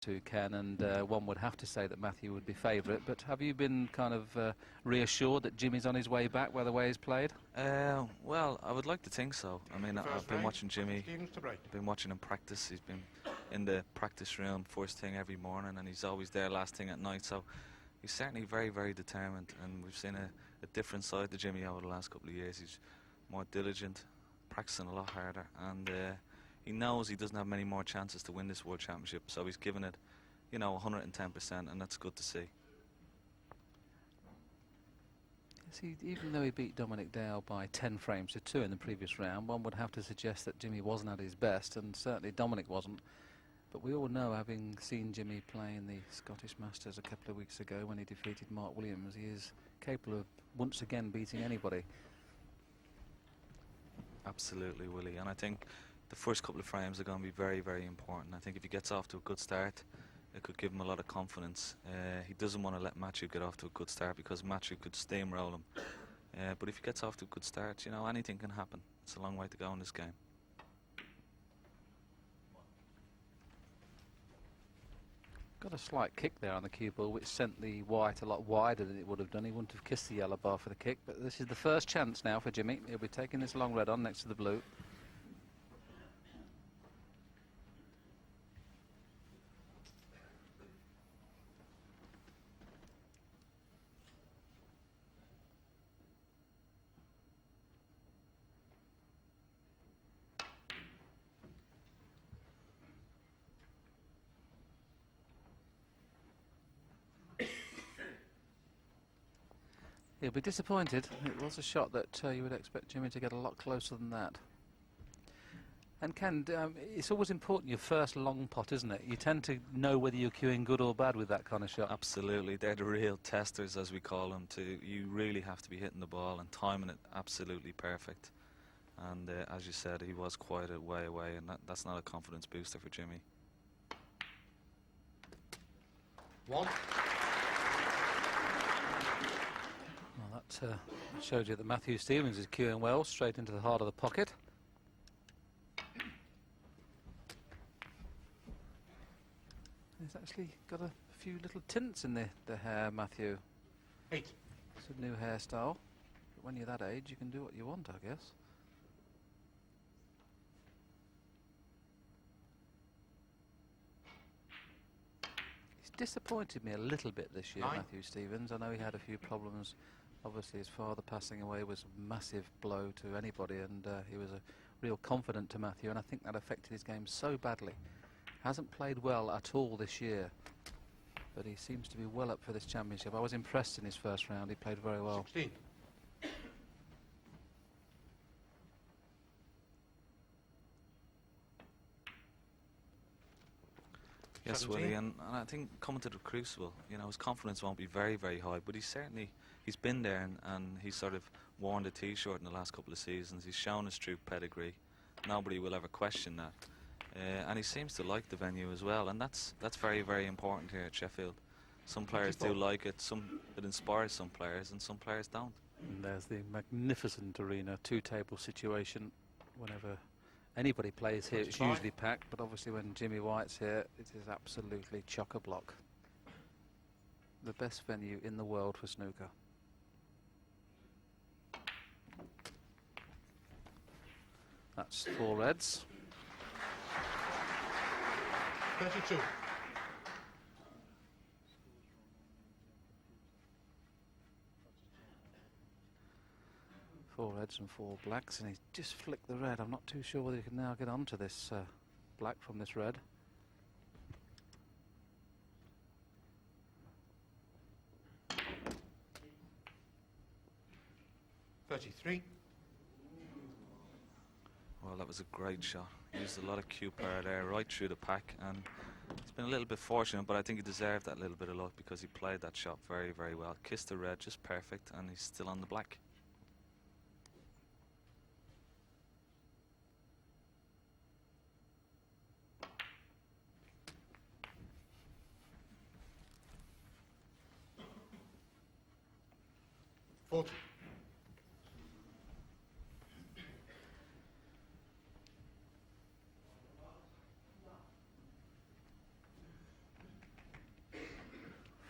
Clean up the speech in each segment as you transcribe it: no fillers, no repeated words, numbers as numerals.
two, Ken, and one would have to say that Matthew would be favourite. But have you been kind of reassured that Jimmy's on his way back by the way he's played? Well, I would like to think so. I mean, I've been watching Jimmy. I've been watching him practice. He's been in the practice room first thing every morning, and he's always there last thing at night. So he's certainly very, very determined, and we've seen a different side to Jimmy over the last couple of years. He's more diligent, practicing a lot harder, and he knows he doesn't have many more chances to win this World Championship, so he's given it, you know, 110%, and that's good to see. Even though he beat Dominic Dale by 10 frames to 2 in the previous round, one would have to suggest that Jimmy wasn't at his best, and certainly Dominic wasn't. But we all know, having seen Jimmy play in the Scottish Masters a couple of weeks ago when he defeated Mark Williams, he is capable of once again beating anybody. Absolutely, Willie, and I think the first couple of frames are going to be very, very important. I think if he gets off to a good start, it could give him a lot of confidence. He doesn't want to let Matthew get off to a good start because Matthew could steamroll him. But if he gets off to a good start, you know, anything can happen. It's a long way to go in this game. Got a slight kick there on the cue ball, which sent the white a lot wider than it would have done. He wouldn't have kissed the yellow bar for the kick, but this is the first chance now for Jimmy. He'll be taking this long red on next to the blue. He'll be disappointed. It was a shot that you would expect Jimmy to get a lot closer than that. And Ken, it's always important, your first long pot, isn't it? You tend to know whether you're cueing good or bad with that kind of shot. Absolutely. They're the real testers, as we call them. You really have to be hitting the ball and timing it absolutely perfect. And as you said, he was quite a way away, and that's not a confidence booster for Jimmy. One. That showed you that Matthew Stevens is cueing well, straight into the heart of the pocket. He's actually got a few little tints in the hair, Matthew. 8. It's a new hairstyle. But when you're that age, you can do what you want, I guess. He's disappointed me a little bit this year, 9. Matthew Stevens. I know he had a few problems. Obviously, his father passing away was a massive blow to anybody, and he was a real confidant to Matthew, and I think that affected his game so badly. Hasn't played well at all this year, but he seems to be well up for this championship. I was impressed in his first round. He played very well. 16. Yes, 17. Willie, and I think coming to the Crucible, you know, his confidence won't be very, very high, but he's been there, and he's sort of worn the T-shirt in the last couple of seasons. He's shown his true pedigree. Nobody will ever question that. And he seems to like the venue as well, and that's very, very important here at Sheffield. Some players do like it, it inspires some players, and some players don't. And there's the magnificent arena, two-table situation. Whenever anybody plays here, it's usually packed, but obviously when Jimmy White's here, it is absolutely chock-a-block. The best venue in the world for snooker. That's 4 reds. 32. Four reds and 4 blacks, and he's just flicked the red. I'm not too sure whether he can now get onto this black from this red. $33. Well, that was a great shot. He used a lot of cue power there, right through the pack, and he's been a little bit fortunate, but I think he deserved that little bit of luck because he played that shot very, very well. Kissed the red just perfect, and he's still on the black. $40.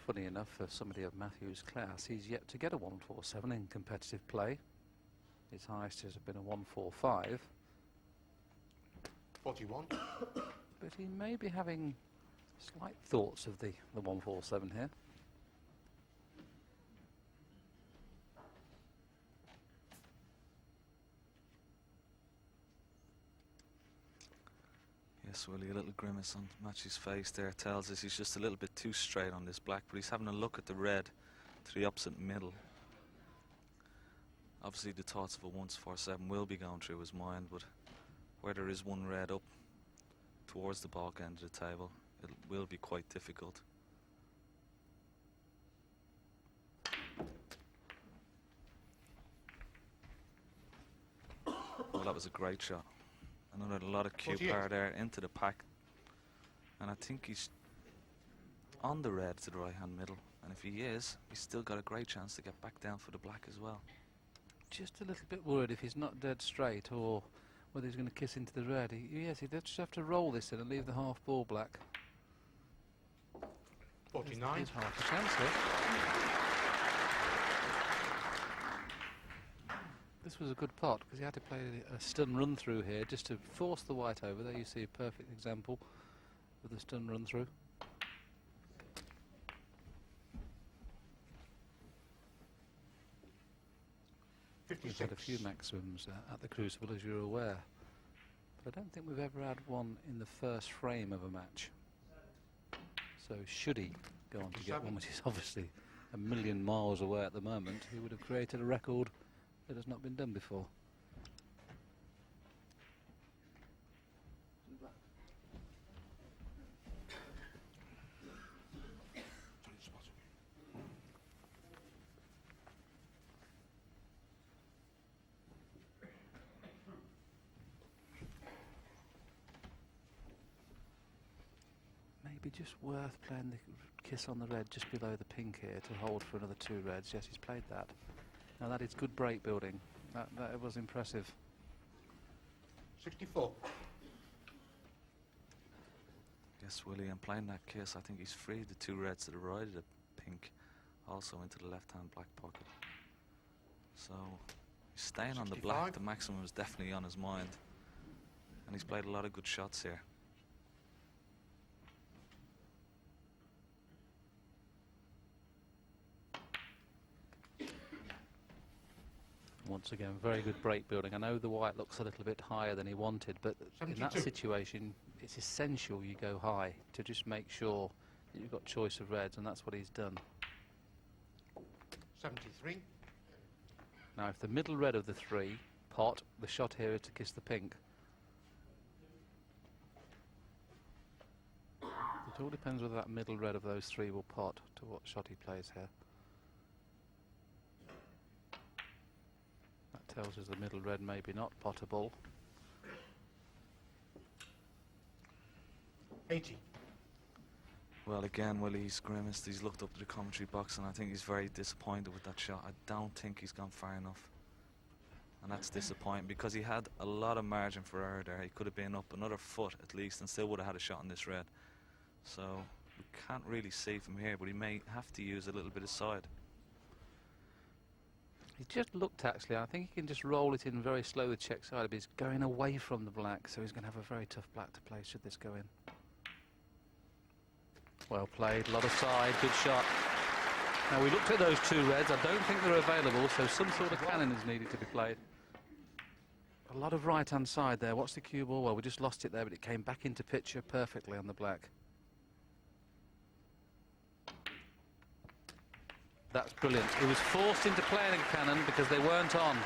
funny enough, for somebody of Matthew's class, he's yet to get a 147 in competitive play. His highest has been a 145. 41. But he may be having slight thoughts of the 147 here. Yes, Willie, a little grimace on Matthew's face there tells us he's just a little bit too straight on this black, but he's having a look at the red to the opposite middle. Obviously the thoughts of a 147 will be going through his mind, but where there is one red up towards the baulk end of the table, it will be quite difficult. Well, that was a great shot. Another lot of cue power there into the pack, and I think he's on the red to the right hand middle, and if he is, he's still got a great chance to get back down for the black as well. Just a little bit worried if he's not dead straight, or whether he's going to kiss into the red. Yes, he does just have to roll this in and leave the half ball black. 49. He's half a chance here. This was a good pot because he had to play a stun run through here just to force the white over. There you see a perfect example of the stun run through. We've had a few maximums at the Crucible, as you're aware, but I don't think we've ever had one in the first frame of a match. So should he go on to get one, which is obviously a million miles away at the moment, he would have created a record that has not been done before. Maybe just worth playing the kiss on the red just below the pink here to hold for another 2 reds. Yes, he's played that. Now that is good break building. That was impressive. 64. Yes, Willie, and playing that kiss, I think he's freed the 2 reds to the right of the pink, also into the left-hand black pocket. So he's staying on the black. The maximum is definitely on his mind, and he's played a lot of good shots here. Once again, very good break building. I know the white looks a little bit higher than he wanted, but 72. In that situation, it's essential you go high to just make sure that you've got choice of reds, and that's what he's done. 73. Now, if the middle red of the 3 pot, the shot here is to kiss the pink. It all depends whether that middle red of those 3 will pot to what shot he plays here. Tells us the middle red maybe not potable. 80. Well, again, Willie's grimaced. He's looked up to the commentary box, and I think he's very disappointed with that shot. I don't think he's gone far enough, and that's disappointing because he had a lot of margin for error there. He could have been up another foot at least and still would have had a shot on this red. So we can't really see from here, but he may have to use a little bit of side. He just looked, actually. I think he can just roll it in very slow with check side, but he's going away from the black, so he's going to have a very tough black to play should this go in. Well played, a lot of side, good shot. Now we looked at those 2 reds. I don't think they're available, so some sort of cannon is needed to be played. A lot of right-hand side there. What's the cue ball? Well, we just lost it there, but it came back into picture perfectly on the black. That's brilliant. He was forced into playing a cannon because they weren't on.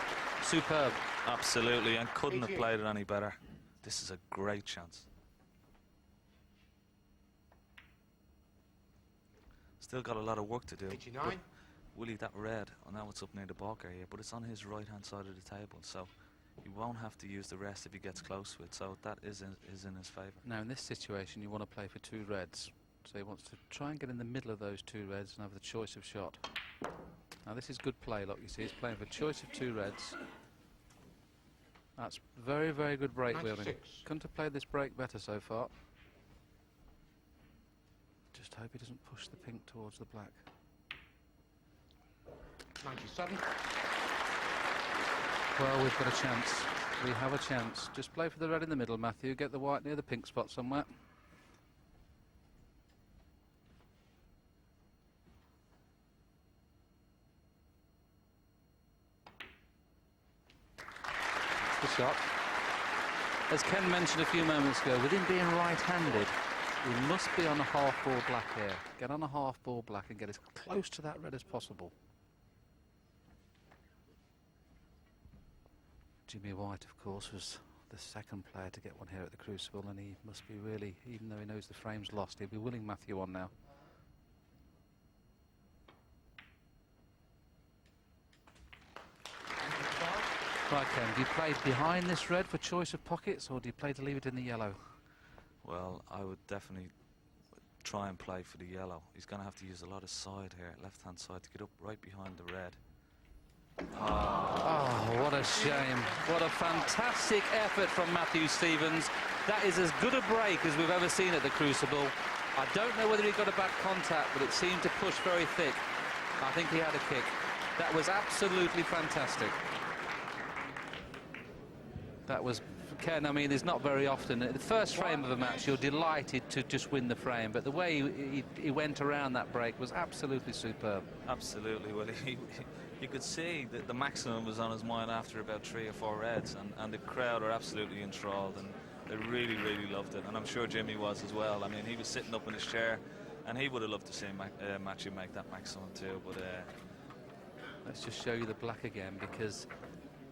Superb. Absolutely, and couldn't have played it any better. This is a great chance. Still got a lot of work to do. 89. Willie, that red, I know it's up near the baulk area, but it's on his right-hand side of the table, so he won't have to use the rest if he gets close to it, so that is in his favour. Now, in this situation, you want to play for 2 reds. So he wants to try and get in the middle of those 2 reds and have the choice of shot. Now this is good play, look, you see, he's playing for choice of 2 reds. That's very, very good break building. Couldn't have played this break better so far. Just hope he doesn't push the pink towards the black. 97. Well, we've got a chance. We have a chance. Just play for the red in the middle, Matthew. Get the white near the pink spot somewhere. The shot. As Ken mentioned a few moments ago, with him being right-handed, he must be on a half-ball black here. Get on a half-ball black and get as close to that red as possible. Jimmy White, of course, was the second player to get one here at the Crucible, and he must be really, even though he knows the frame's lost, he'll be willing Matthew on now. Right, Ken, do you play behind this red for choice of pockets, or do you play to leave it in the yellow? Well, I would definitely try and play for the yellow. He's going to have to use a lot of side here, left-hand side, to get up right behind the red. Oh, what a shame. What a fantastic effort from Matthew Stevens. That is as good a break as we've ever seen at the Crucible. I don't know whether he got a bad contact, but it seemed to push very thick. I think he had a kick. That was absolutely fantastic. That was, Ken, I mean, it's not very often. The first frame of a match, you're delighted to just win the frame, but the way he went around that break was absolutely superb. Absolutely. Well, you could see that the maximum was on his mind after about 3 or 4 reds, and the crowd were absolutely enthralled, and they really, really loved it. And I'm sure Jimmy was as well. I mean, he was sitting up in his chair, and he would have loved to see Matthew make that maximum too. But let's just show you the black again, because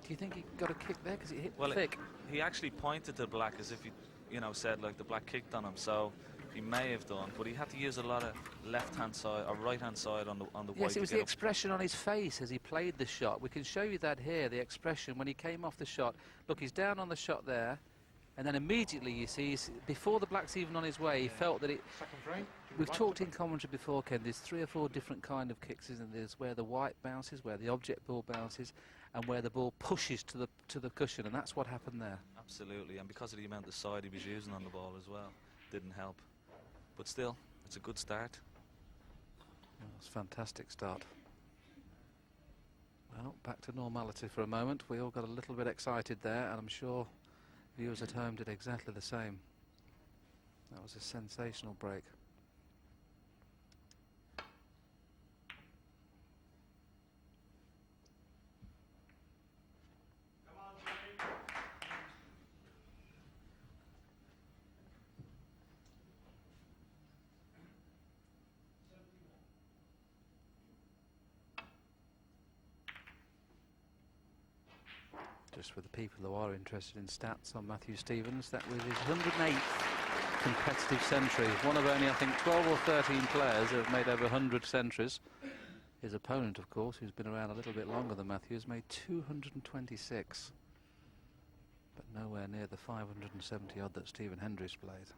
do you think he got a kick there because it hit thick? He actually pointed to the black as if he, said like the black kicked on him. So he may have done, but he had to use a lot of left-hand side or right-hand side on the white. Yes, it was the expression on his face as he played the shot. We can show you that here, the expression when he came off the shot. Look, he's down on the shot there, and then immediately you see, before the black's even on his way, he felt that it... Second frame. We've talked in commentary before, Ken, there's 3 or 4 different kind of kicks, isn't there? There's where the white bounces, where the object ball bounces, and where the ball pushes to the cushion, and that's what happened there. Absolutely, and because of the amount of side he was using on the ball as well, didn't help. But still, it's a good start. Well, it's a fantastic start. Well, back to normality for a moment. We all got a little bit excited there, and I'm sure viewers at home did exactly the same. That was a sensational break. Just for the people who are interested in stats on Matthew Stevens, that was his 108th competitive century. One of only, I think, 12 or 13 players who have made over 100 centuries. His opponent, of course, who's been around a little bit longer than Matthew, has made 226. But nowhere near the 570 odd that Stephen Hendry's played.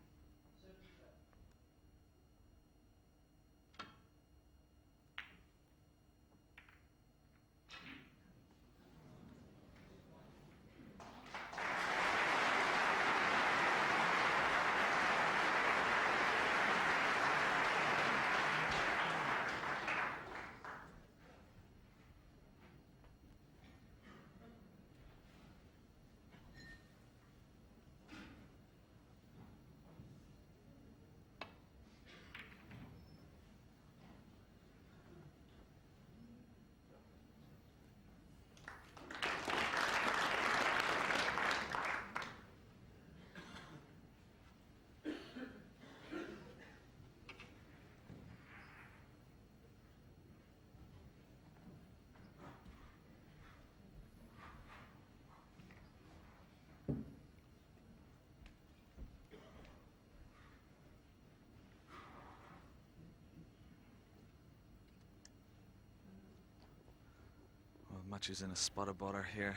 Match is in a spot of butter here.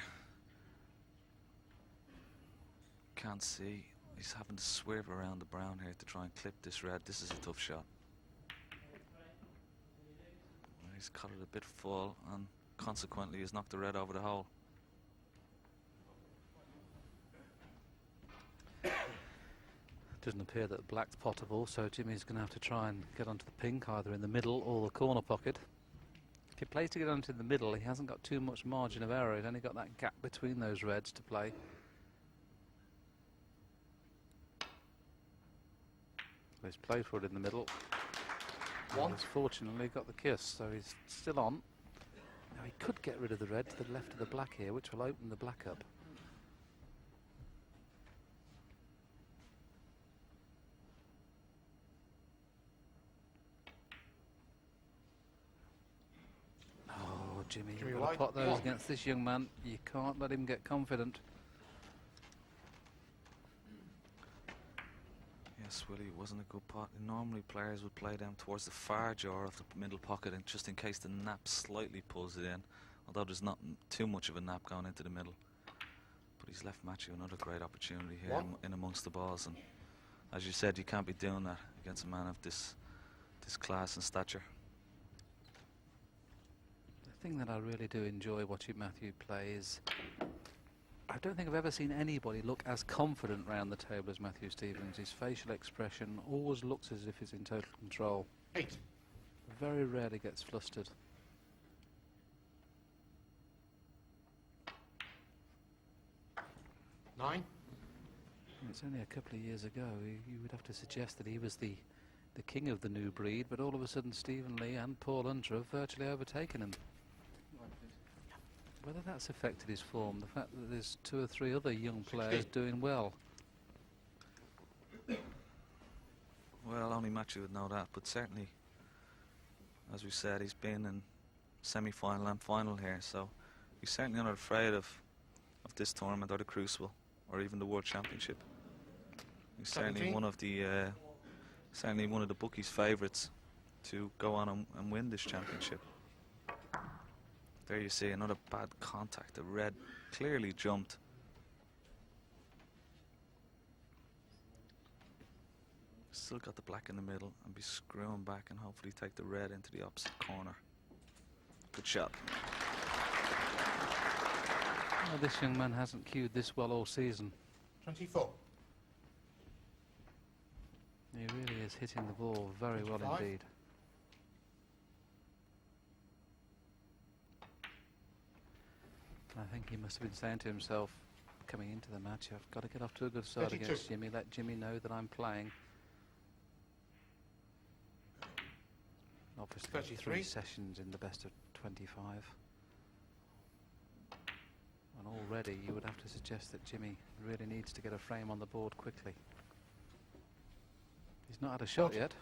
Can't see. He's having to swerve around the brown here to try and clip this red. This is a tough shot. He's cut it a bit full, and consequently he's knocked the red over the hole. Doesn't appear that black's potable, so Jimmy's going to have to try and get onto the pink, either in the middle or the corner pocket. If he plays to get onto the middle, he hasn't got too much margin of error. He's only got that gap between those reds to play. So he's played for it in the middle. He's fortunately got the kiss, so he's still on. Now he could get rid of the red to the left of the black here, which will open the black up. Jimmy, you've got to pot those against this young man. You can't let him get confident. Yes, Willie, it wasn't a good pot. Normally players would play down towards the far jaw of the middle pocket, and just in case the nap slightly pulls it in, although there's not too much of a nap going into the middle. But he's left Matthew another great opportunity here in amongst the balls, and as you said, you can't be doing that against a man of this class and stature. The thing that I really do enjoy watching Matthew play is I don't think I've ever seen anybody look as confident round the table as Matthew Stevens. His facial expression always looks as if he's in total control. 8. Very rarely gets flustered. Nine. It's only a couple of years ago. You would have to suggest that he was the king of the new breed, but all of a sudden Stephen Lee and Paul Hunter have virtually overtaken him. Whether that's affected his form, the fact that there's 2 or 3 other young players doing well. Well, only Matthew would know that, but certainly, as we said, he's been in semi-final and final here, so he's certainly not afraid of this tournament or the Crucible or even the World Championship. He's certainly one of the bookies' favourites to go on and win this championship. There you see another bad contact. The red clearly jumped. Still got the black in the middle and be screwing back and hopefully take the red into the opposite corner. Good shot. Well, this young man hasn't cued this well all season. 24. He really is hitting the ball very 25. well indeed. I think he must have been saying to himself, coming into the match, I've got to get off to a good start 32. against Jimmy, let Jimmy know that I'm playing. Obviously 33. 3 sessions in the best of 25. And already you would have to suggest that Jimmy really needs to get a frame on the board quickly. He's not had a shot yet.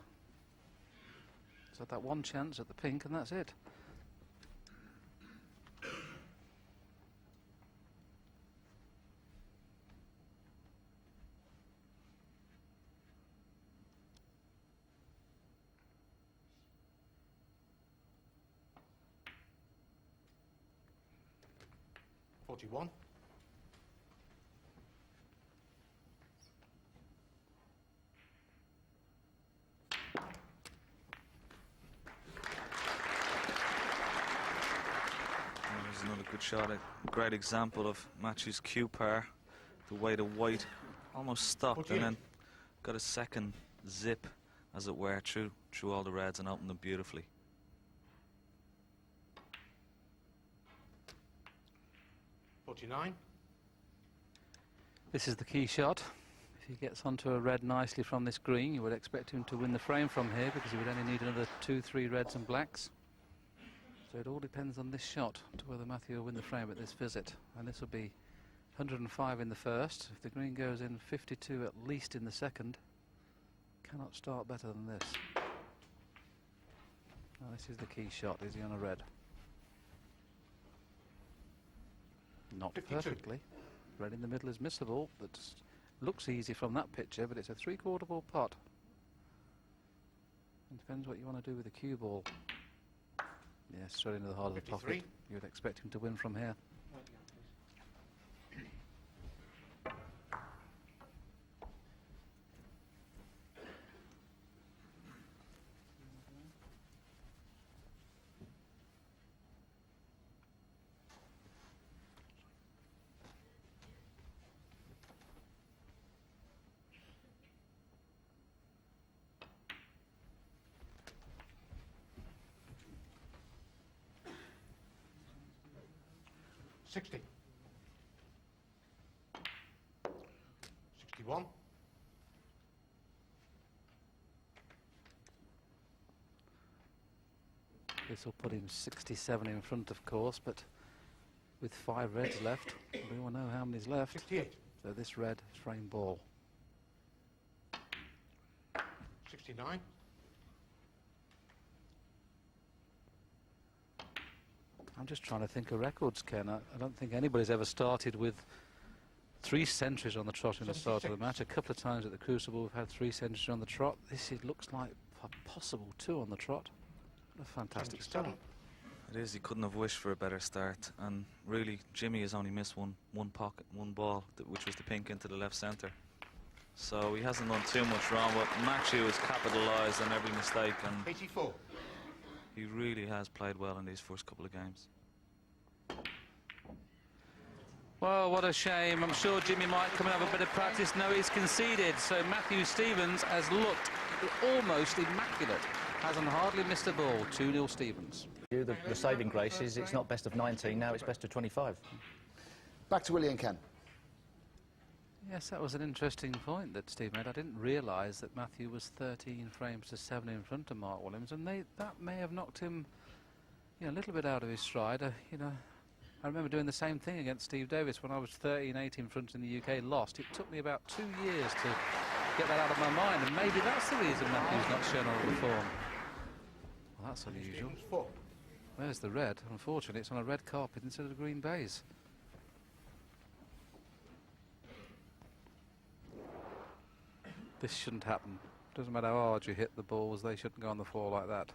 He's had that one chance at the pink and that's it. Forty-one. There's another good shot. A great example of Matthew's cue par. The way the white almost stopped and then got a second zip, as it were, through all the reds and opened them beautifully. 49. This is the key shot. If he gets onto a red nicely from this green, you would expect him to win the frame from here because he would only need another 2-3 reds and blacks. So it all depends on this shot to whether Matthew will win the frame at this visit. And this will be 105 in the first. If the green goes in 52 at least in the second, cannot start better than this. Now this is the key shot. Is he on a red? Not 52. perfectly. Red in the middle is missable. That looks easy from that picture, but it's a 3/4 ball pot. It depends what you want to do with the cue ball. Yes, straight into the heart of the 53. pocket. You would expect him to win from here. 60. 61. This will put him 67 in front, of course, but with 5 reds left, we all know how many's left. 68. So this red is frame ball. 69. I'm just trying to think of records, Ken. I don't think anybody's ever started with 3 centuries on the trot in the start of the match. A couple of times at the Crucible we've had 3 centuries on the trot. This it looks like a possible 2 on the trot. What a fantastic start. It is. He couldn't have wished for a better start. And really, Jimmy has only missed one pocket, one ball, which was the pink into the left centre. So he hasn't done too much wrong, but Matthew has capitalised on every mistake, and 84. he really has played well in these first couple of games. Well, what a shame. I'm sure Jimmy might come and have a bit of practice. No, he's conceded. So Matthew Stevens has looked almost immaculate. Hasn't hardly missed a ball. 2-0 Stevens. The saving grace is it's not best of 19, now it's best of 25. Back to Willie and Ken. Yes, that was an interesting point that Steve made. I didn't realise that Matthew was 13 frames to 7 in front of Mark Williams, and that may have knocked him, a little bit out of his stride. I remember doing the same thing against Steve Davis when I was 13-8 in front in the UK, lost. It took me about 2 years to get that out of my mind, and maybe that's the reason Matthew's not shown all the form. Well, that's unusual. There's the red. Unfortunately, it's on a red carpet instead of green baize. This shouldn't happen. Doesn't matter how hard you hit the balls, they shouldn't go on the floor like that.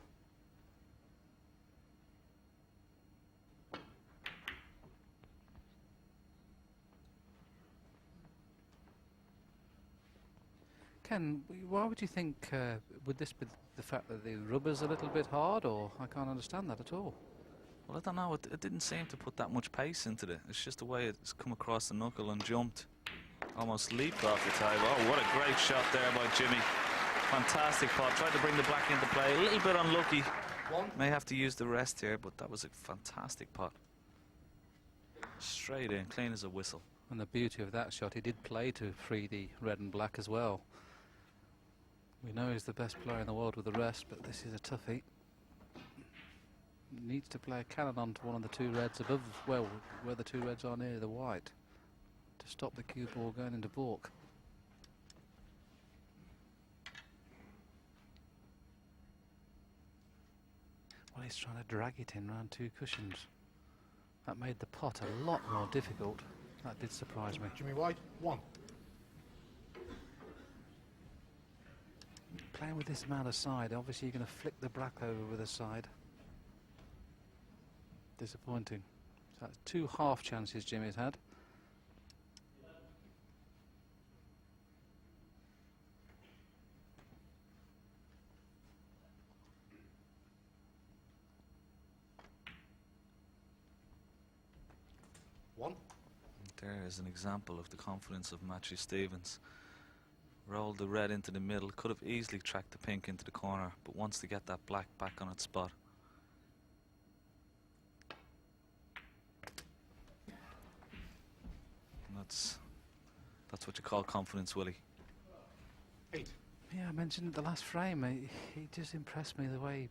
Ken, why would you think, would this be the fact that the rubber's a little bit hard, or I can't understand that at all? Well, I don't know, it didn't seem to put that much pace into it. It's just the way it's come across the knuckle and jumped. Almost leaped off the table. Oh, what a great shot there by Jimmy. Fantastic pot. Tried to bring the black into play. A little bit unlucky. May have to use the rest here, but that was a fantastic pot. Straight in, clean as a whistle. And the beauty of that shot, he did play to free the red and black as well. We know he's the best player in the world with the rest, but this is a toughie. Needs to play a cannon onto one of the 2 reds above, well, where the 2 reds are near the white, to stop the cue ball going into balk. Well, he's trying to drag it in round 2 cushions. That made the pot a lot more difficult. That did surprise me. Jimmy White, 1. Playing with this amount of side, obviously you're going to flick the black over with a side. Disappointing. So that's 2 half chances Jimmy's had. There is an example of the confidence of Matthew Stevens. Rolled the red into the middle, could have easily tracked the pink into the corner, but wants to get that black back on its spot. And that's what you call confidence, Willie. 8. Yeah, I mentioned the last frame. He just impressed me the way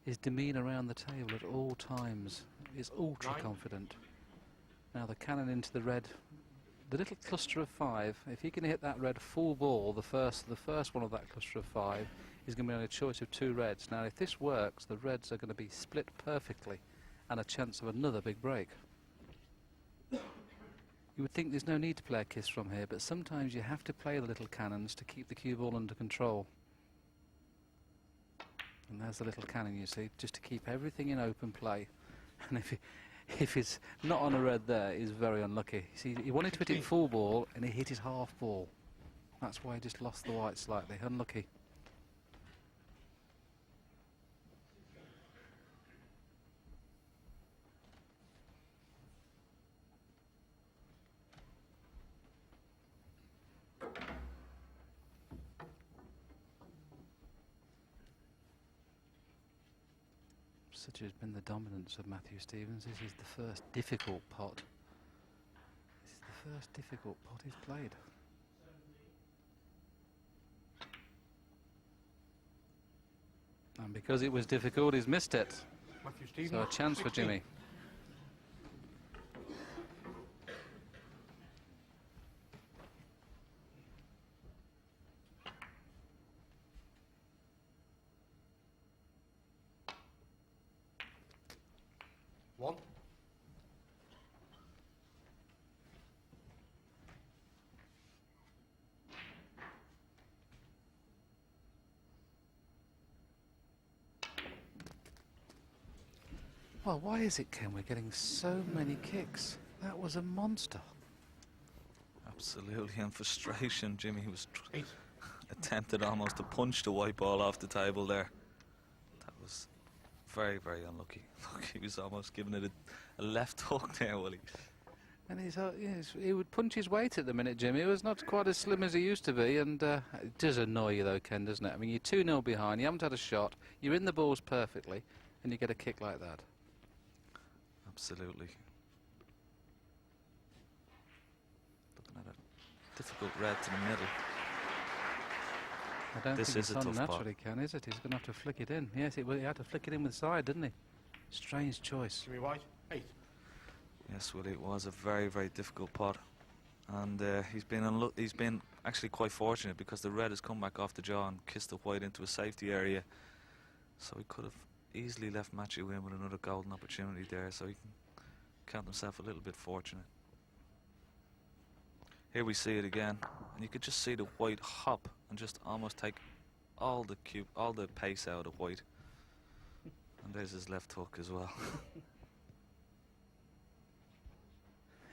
his demeanour around the table at all times is ultra 9. confident. Now the cannon into the red, the little cluster of 5. If he can hit that red full ball, the first one of that cluster of 5 is going to be on a choice of 2 reds. Now, if this works, the reds are going to be split perfectly, and a chance of another big break. You would think there's no need to play a kiss from here, but sometimes you have to play the little cannons to keep the cue ball under control. And there's the little cannon, you see, just to keep everything in open play. And if it's not on a red there, he's very unlucky. See, he wanted to hit it full ball, and he hit his half ball. That's why he just lost the white slightly. Unlucky. Such has been the dominance of Matthew Stevens. This is the first difficult pot. This is the first difficult pot he's played. And because it was difficult, he's missed it. Matthew Stevens. So a chance for 16. Jimmy. One. Well, why is it, Ken, we're getting so many kicks? That was a monster. Absolutely, and frustration. Jimmy was 8. attempted almost to punch the white ball off the table there. That was very, very unlucky. Look, he was almost giving it a left hook there, Willie. And he would punch his weight at the minute, Jimmy. He was not quite as slim as he used to be, and it does annoy you though, Ken, doesn't it? I mean, you're 2-0 behind, you haven't had a shot, you're in the balls perfectly, and you get a kick like that. Absolutely. Looking at a difficult red to the middle. I don't This think is it's a on tough pot. naturally, Ken, is it? He's going to have to flick it in. Yes, he had to flick it in with side, didn't he? Strange choice. Jimmy White. 8. Yes, Willie, it was a very, very difficult pot. And he's been actually quite fortunate because the red has come back off the jaw and kissed the white into a safety area. So he could have easily left Matthew in with another golden opportunity there, so he can count himself a little bit fortunate. Here we see it again, and you could just see the white hop and just almost take all the pace out of white. And there's his left hook as well.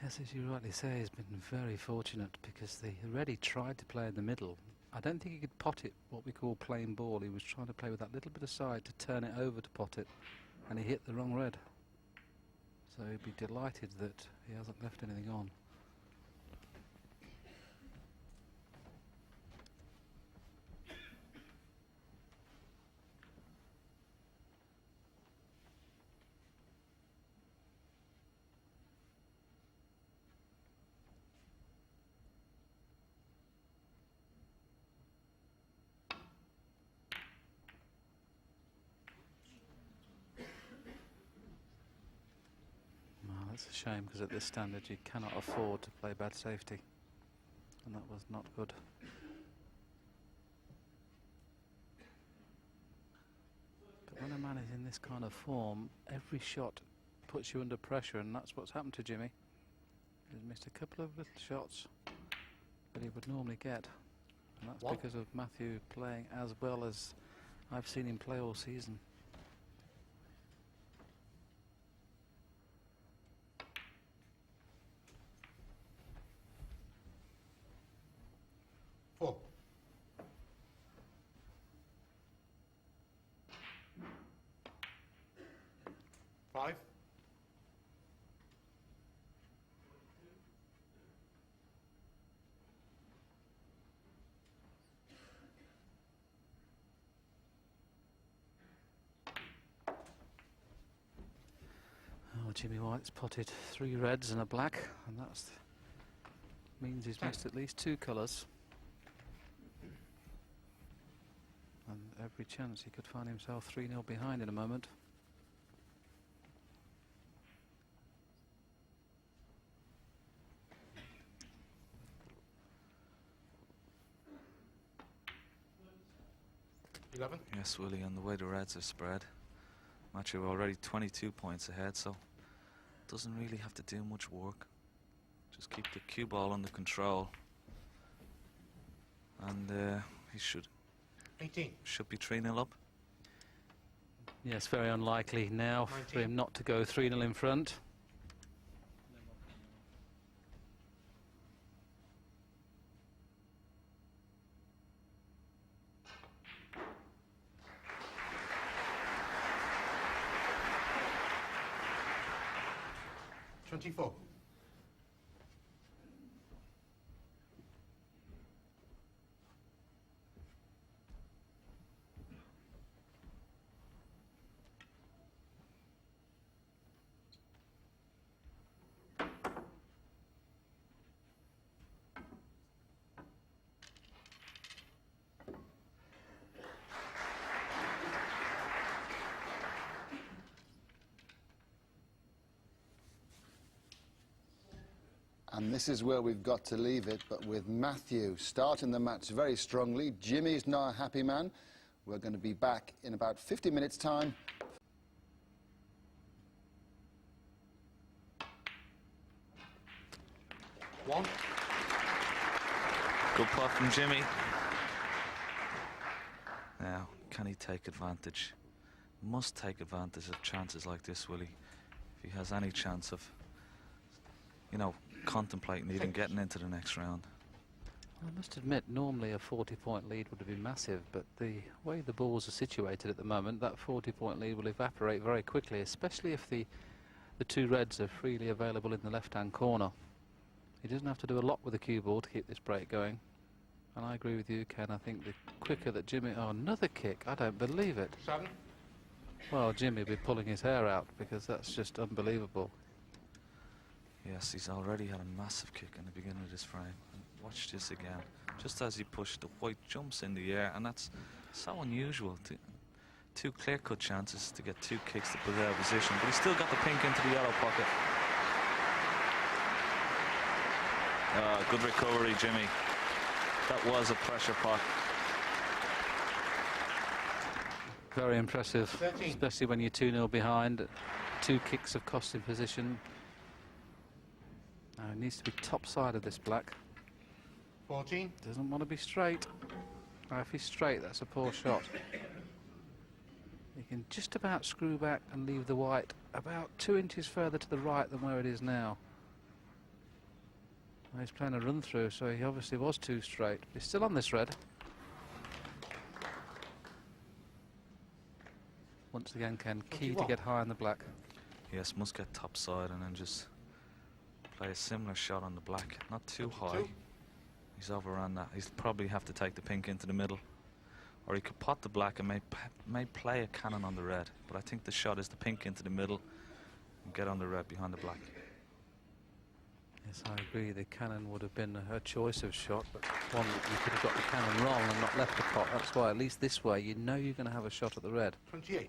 Yes, as you rightly say, he's been very fortunate because the red he tried to play in the middle. I don't think he could pot it, what we call plain ball. He was trying to play with that little bit of side to turn it over to pot it, and he hit the wrong red. So he'd be delighted that he hasn't left anything on. It's a shame because at this standard you cannot afford to play bad safety, and that was not good. But when a man is in this kind of form, every shot puts you under pressure, and that's what's happened to Jimmy. He's missed a couple of little shots that he would normally get, and that's because of Matthew playing as well as I've seen him play all season. Five. Oh, Jimmy White's potted 3 reds and a black, and that's means he's missed at least 2 colours. And every chance he could find himself 3-0 behind in a moment. Yes, Willie, and the way the reds are spread, Matthew already 22 points ahead, so doesn't really have to do much work. Just keep the cue ball under control, and he should 18. Should be 3-0 up. Yes, very unlikely now for him not to go 3-0 in front. $24. And this is where we've got to leave it, but with Matthew starting the match very strongly. Jimmy's not a happy man. We're going to be back in about 50 minutes' time. One. Good pot from Jimmy. Now, can he take advantage? Must take advantage of chances like this, will he? If he has any chance of, you know, contemplating even getting into the next round. I must admit, normally a 40-point lead would have been massive, but the way the balls are situated at the moment, that 40-point lead will evaporate very quickly, especially if the two reds are freely available in the left-hand corner. He doesn't have to do a lot with the cue ball to keep this break going. And I agree with you, Ken. I think the quicker that Jimmy... Oh, another kick. I don't believe it. 7. Well, Jimmy will be pulling his hair out because that's just unbelievable. Yes, he's already had a massive kick in the beginning of this frame. And watch this again. Just as he pushed, the white jumps in the air, and that's so unusual. Two clear-cut chances to get 2 kicks to put it out of position, but he's still got the pink into the yellow pocket. Good recovery, Jimmy. That was a pressure pot. Very impressive, 13. especially when you're 2-0 behind. 2 kicks have cost him position. Now it needs to be top side of this black. 14. Doesn't want to be straight. Now if he's straight, that's a poor shot. He can just about screw back and leave the white about 2 inches further to the right than where it is now. Well, he's playing a run through, so he obviously was too straight. He's still on this red. Once again, Ken, key to get high on the black. Yes, must get top side and then just play a similar shot on the black. Not too 22. high. He's overrun that. He'll probably have to take the pink into the middle. Or he could pot the black and may play a cannon on the red. But I think the shot is the pink into the middle and get on the red behind the black. Yes, I agree. The cannon would have been her choice of shot, but one that you could have got the cannon wrong and not left the pot. That's why, at least this way, you know you're going to have a shot at the red. 28.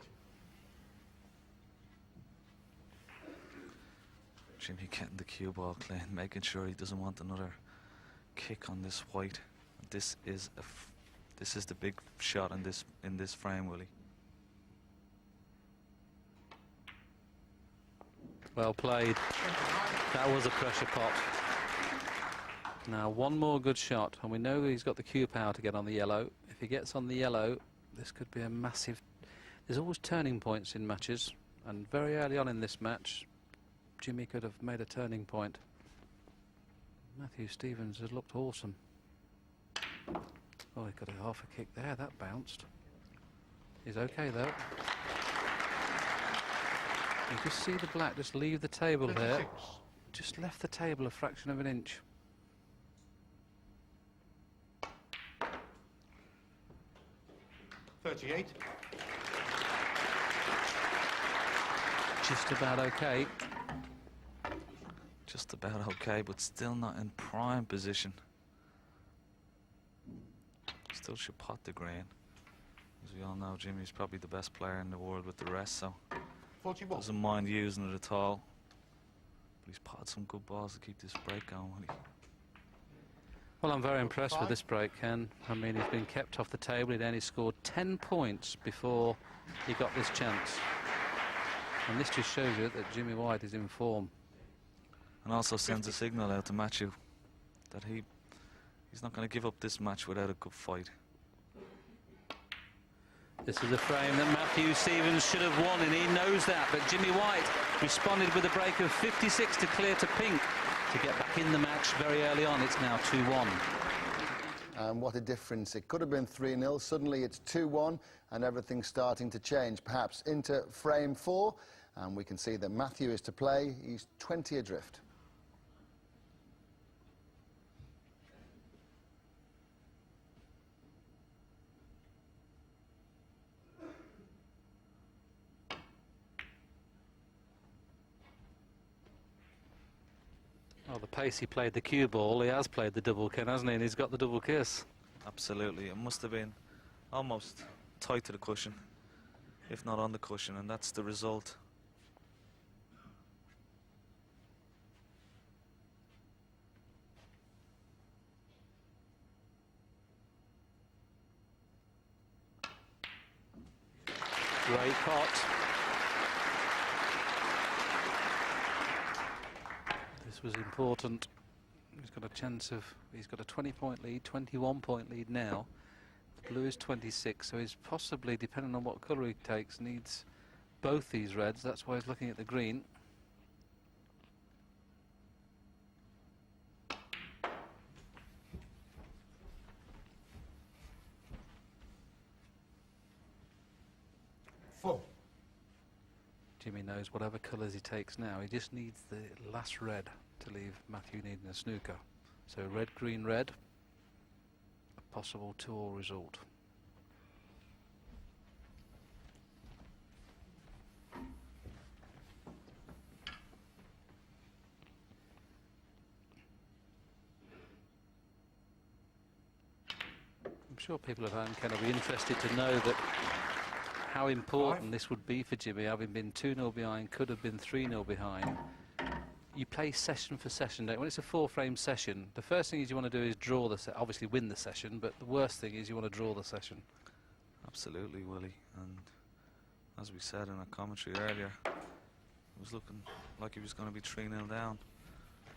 Jimmy getting the cue ball clean, making sure he doesn't want another kick on this white. This is the big shot in this frame, Willie. Well played. That was a pressure pot. Now one more good shot, and we know that he's got the cue power to get on the yellow. If he gets on the yellow, this could be a massive... There's always turning points in matches, and very early on in this match, Jimmy could have made a turning point. Matthew Stevens has looked awesome. Oh, he got a half a kick there. That bounced. He's okay though. You just see the black just leave the table 36. here. Just left the table a fraction of an inch. $38. Just about okay. Just about okay, but still not in prime position. Still should pot the green. As we all know, Jimmy's probably the best player in the world with the rest, so 41. doesn't mind using it at all. But he's potted some good balls to keep this break going, will he? Well, I'm very impressed with this break, Ken. I mean, he's been kept off the table. He'd only scored 10 points before he got this chance. And this just shows you that Jimmy White is in form. And also sends a signal out to Matthew that he's not going to give up this match without a good fight. This is a frame that Matthew Stevens should have won, and he knows that. But Jimmy White responded with a break of 56 to clear to pink to get back in the match very early on. It's now 2-1. And what a difference. It could have been 3-0. Suddenly it's 2-1, and everything's starting to change, perhaps into frame 4. And we can see that Matthew is to play. He's 20 adrift. Well, the pace he played the cue ball, he has played the double, Ken, hasn't he? And he's got the double kiss. Absolutely. It must have been almost tight to the cushion, if not on the cushion, and that's the result. Great pot. This was important. He's got a chance of, he's got a 20-point lead, 21-point lead now. Blue is 26, so he's possibly, depending on what colour he takes, needs both these reds. That's why he's looking at the green. Jimmy knows whatever colours he takes now, he just needs the last red to leave Matthew needing a snooker. So red, green, red, a possible 2-all result. I'm sure people at home can be interested to know that how important this would be for Jimmy, having been 2-0 behind, could have been 3-0 behind. You play session for session, don't you? When it's a 4-frame session, the first thing is you want to do is draw the obviously win the session, but the worst thing is you want to draw the session. Absolutely, Willie. And as we said in our commentary earlier, it was looking like he was going to be 3-0 down.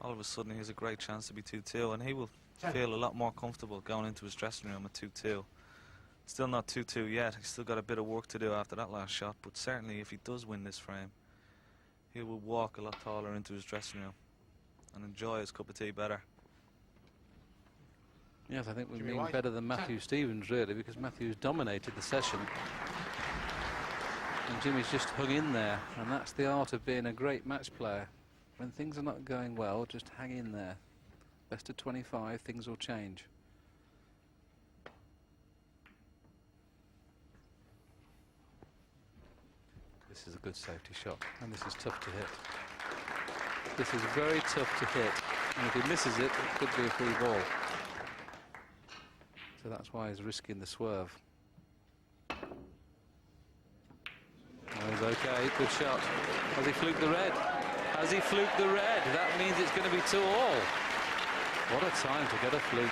All of a sudden, he has a great chance to be 2-2, and he will feel a lot more comfortable going into his dressing room at 2-2. Still not 2-2 yet. He's still got a bit of work to do after that last shot, but certainly if he does win this frame, he will walk a lot taller into his dressing room and enjoy his cup of tea better. Yes, I think we've been better than Matthew Stevens, really, because Matthew's dominated the session. And Jimmy's just hung in there, and that's the art of being a great match player. When things are not going well, just hang in there. Best of 25, things will change. This is a good safety shot, and this is tough to hit. This is very tough to hit, and if he misses it, it could be a free ball. So that's why he's risking the swerve. That was okay, good shot. Has he fluked the red? Has he fluked the red? That means it's going to be 2-all. What a time to get a fluke.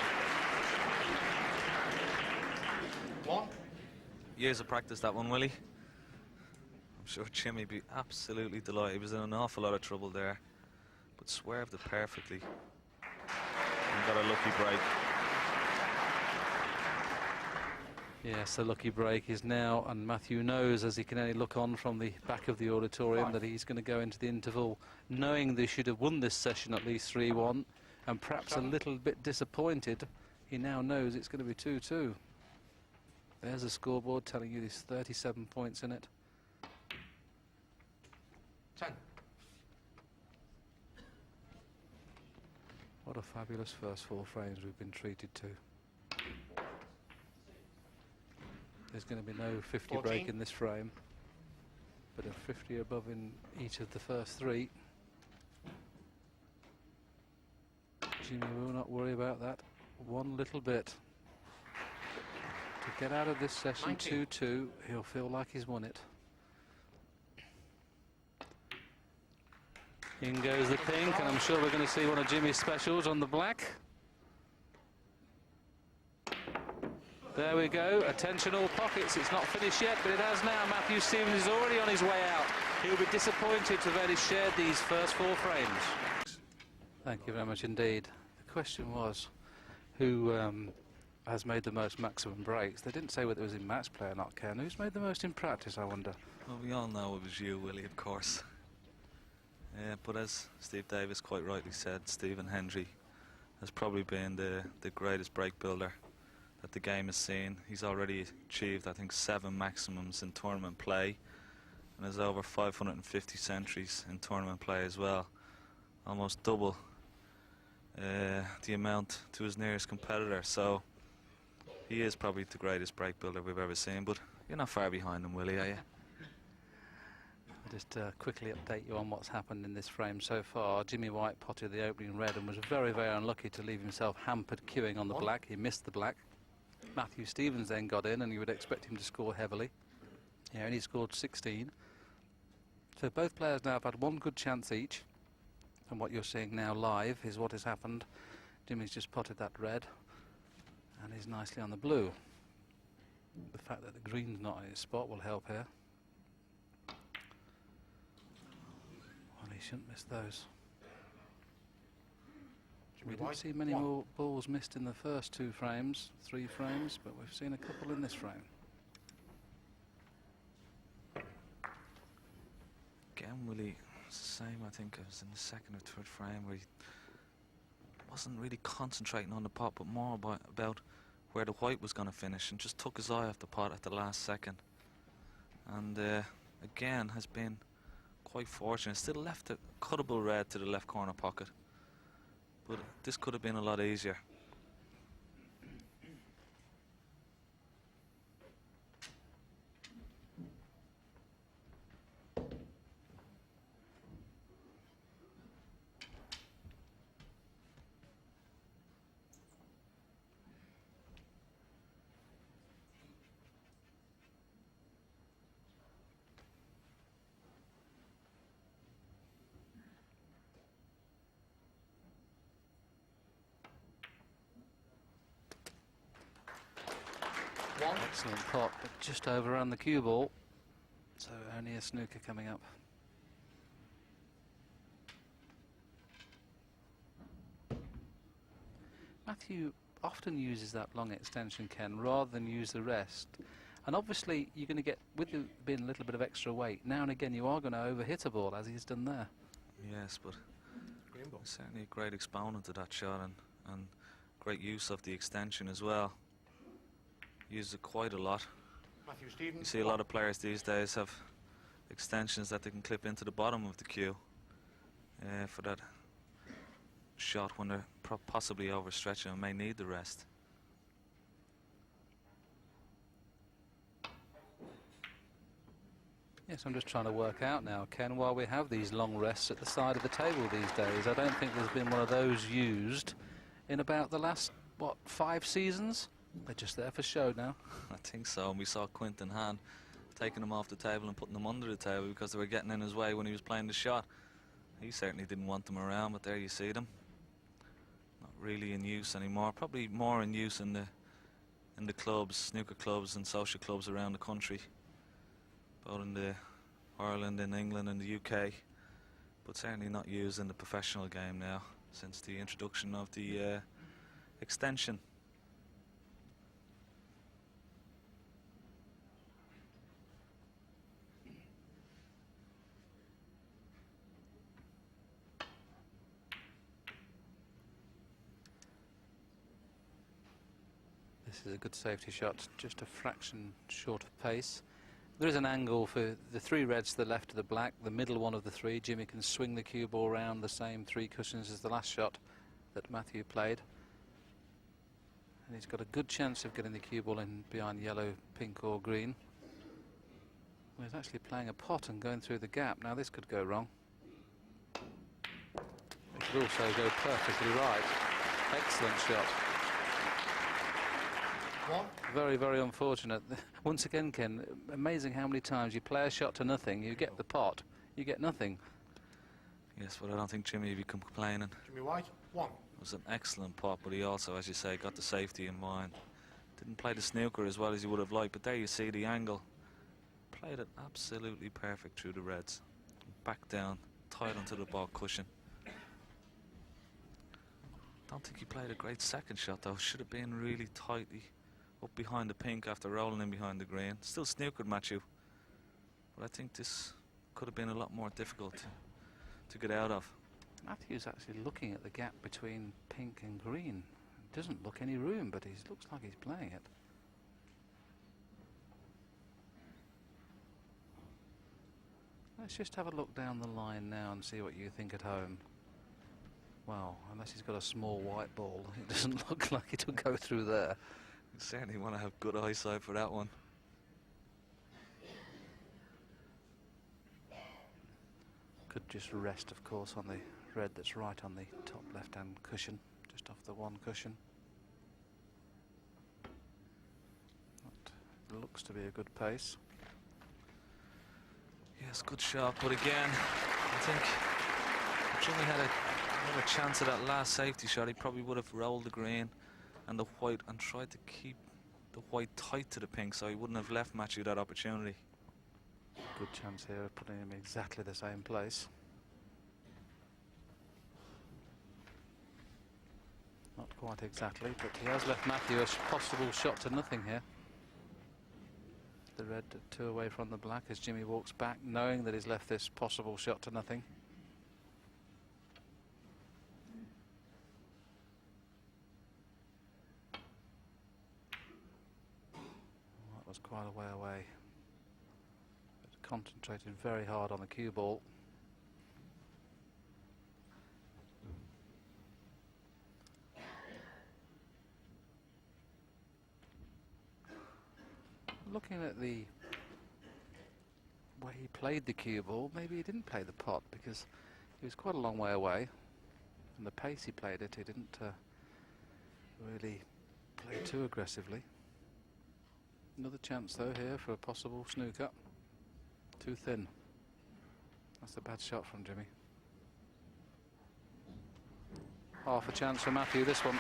Years of practice, that one, Willie. I'm sure Jimmy would be absolutely delighted. He was in an awful lot of trouble there, but swerved it perfectly and got a lucky break. Yes, the lucky break is now, and Matthew knows, as he can only look on from the back of the auditorium, that he's going to go into the interval knowing they should have won this session at least 3-1, and perhaps a little bit disappointed. He now knows it's going to be 2-2. There's a scoreboard telling you there's 37 points in it. 10. What a fabulous first 4 frames we've been treated to. There's going to be no 50 14. break in this frame, but a 50 above in each of the first 3. Jimmy will not worry about that one little bit. To get out of this session 2-2, he'll feel like he's won it. In goes the pink, and I'm sure we're going to see one of Jimmy's specials on the black. There we go. Attention all pockets. It's not finished yet, but it has now. Matthew Stevens is already on his way out. He'll be disappointed to have only shared these first 4 frames. Thank you very much indeed. The question was, who has made the most maximum breaks? They didn't say whether it was in match play or not, Ken. Who's made the most in practice, I wonder? Well, we all know it was you, Willie, of course. Yeah, but as Steve Davis quite rightly said, Stephen Hendry has probably been the greatest break builder that the game has seen. He's already achieved, I think, 7 maximums in tournament play, and has over 550 centuries in tournament play as well. Almost double the amount to his nearest competitor. So he is probably the greatest break builder we've ever seen, but you're not far behind him, Willie, are you? I'll just quickly update you on what's happened in this frame so far. Jimmy White potted the opening red and was very, very unlucky to leave himself hampered queuing on the black. He missed the black. Matthew Stevens then got in, and you would expect him to score heavily. He only scored 16. So both players now have had one good chance each. And what you're seeing now live is what has happened. Jimmy's just potted that red, and he's nicely on the blue. The fact that the green's not in his spot will help here. shouldn't miss those. We Jimmy didn't White, see many 1. more balls missed in the first 2 frames, 3 frames, but we've seen a couple in this frame. Again, Willie, it's the same, I think, as in the second or third frame, where he wasn't really concentrating on the pot, but more about where the white was going to finish, and just took his eye off the pot at the last second. And again, has been quite fortunate. Still left a cuttable red to the left corner pocket, but this could have been a lot easier. Excellent pot, but just overrun the cue ball. So only a snooker coming up. Matthew often uses that long extension, Ken, rather than use the rest. And obviously you're going to get, with it being a little bit of extra weight, now and again you are going to overhit a ball, as he's done there. Yes, but certainly a great exponent of that shot, and great use of the extension as well. Uses it quite a lot. You see a lot of players these days have extensions that they can clip into the bottom of the cue for that shot when they're possibly overstretching and may need the rest. Yes, I'm just trying to work out now, Ken, while we have these long rests at the side of the table these days, I don't think there's been one of those used in about the last, what, 5 seasons? They're just there for show now. I think so, and we saw Quinton Hahn taking them off the table and putting them under the table because they were getting in his way when he was playing the shot. He certainly didn't want them around, but there you see them. Not really in use anymore. Probably more in use in the clubs, snooker clubs and social clubs around the country, both in the Ireland, in England and the UK, but certainly not used in the professional game now since the introduction of the extension. This is a good safety shot, just a fraction short of pace. There is an angle for the 3 reds to the left of the black, the middle one of the 3. Jimmy can swing the cue ball around the same 3 cushions as the last shot that Matthew played. And he's got a good chance of getting the cue ball in behind yellow, pink or green. Well, he's actually playing a pot and going through the gap. Now this could go wrong. It could also go perfectly right. Excellent shot. Very, very unfortunate. Once again, Ken, amazing how many times you play a shot to nothing, you get the pot, you get nothing. Yes, but I don't think Jimmy would be complaining. Jimmy White, 1. It was an excellent pot, but he also, as you say, got the safety in mind. Didn't play the snooker as well as he would have liked, but there you see the angle. Played it absolutely perfect through the reds. Back down, tied onto the ball cushion. Don't think he played a great second shot though. Should have been really tightly up behind the pink after rolling in behind the green. Still snookered Matthew, but I think this could have been a lot more difficult to get out of. Matthew's actually looking at the gap between pink and green. Doesn't look any room, but he looks like he's playing it. Let's just have a look down the line now and see what you think at home. Well, unless he's got a small white ball, it doesn't look like it will go through there. You certainly want to have good eyesight for that one. Could just rest, of course, on the red that's right on the top left-hand cushion, just off the one cushion. That looks to be a good pace. Yes, good shot, but again, I think if Jimmy had a chance at that last safety shot, he probably would have rolled the green and the white and tried to keep the white tight to the pink, so he wouldn't have left Matthew that opportunity. Good chance here of putting him exactly the same place. Not quite exactly, but he has left Matthew a possible shot to nothing here. The red 2 away from the black as Jimmy walks back, knowing that he's left this possible shot to nothing. That was quite a way away. But concentrated very hard on the cue ball. Looking at the way he played the cue ball, maybe he didn't play the pot because he was quite a long way away. And the pace he played it, he didn't really play too aggressively. Another chance though here for a possible snooker. Too thin. That's a bad shot from Jimmy. Half a chance for Matthew, this one.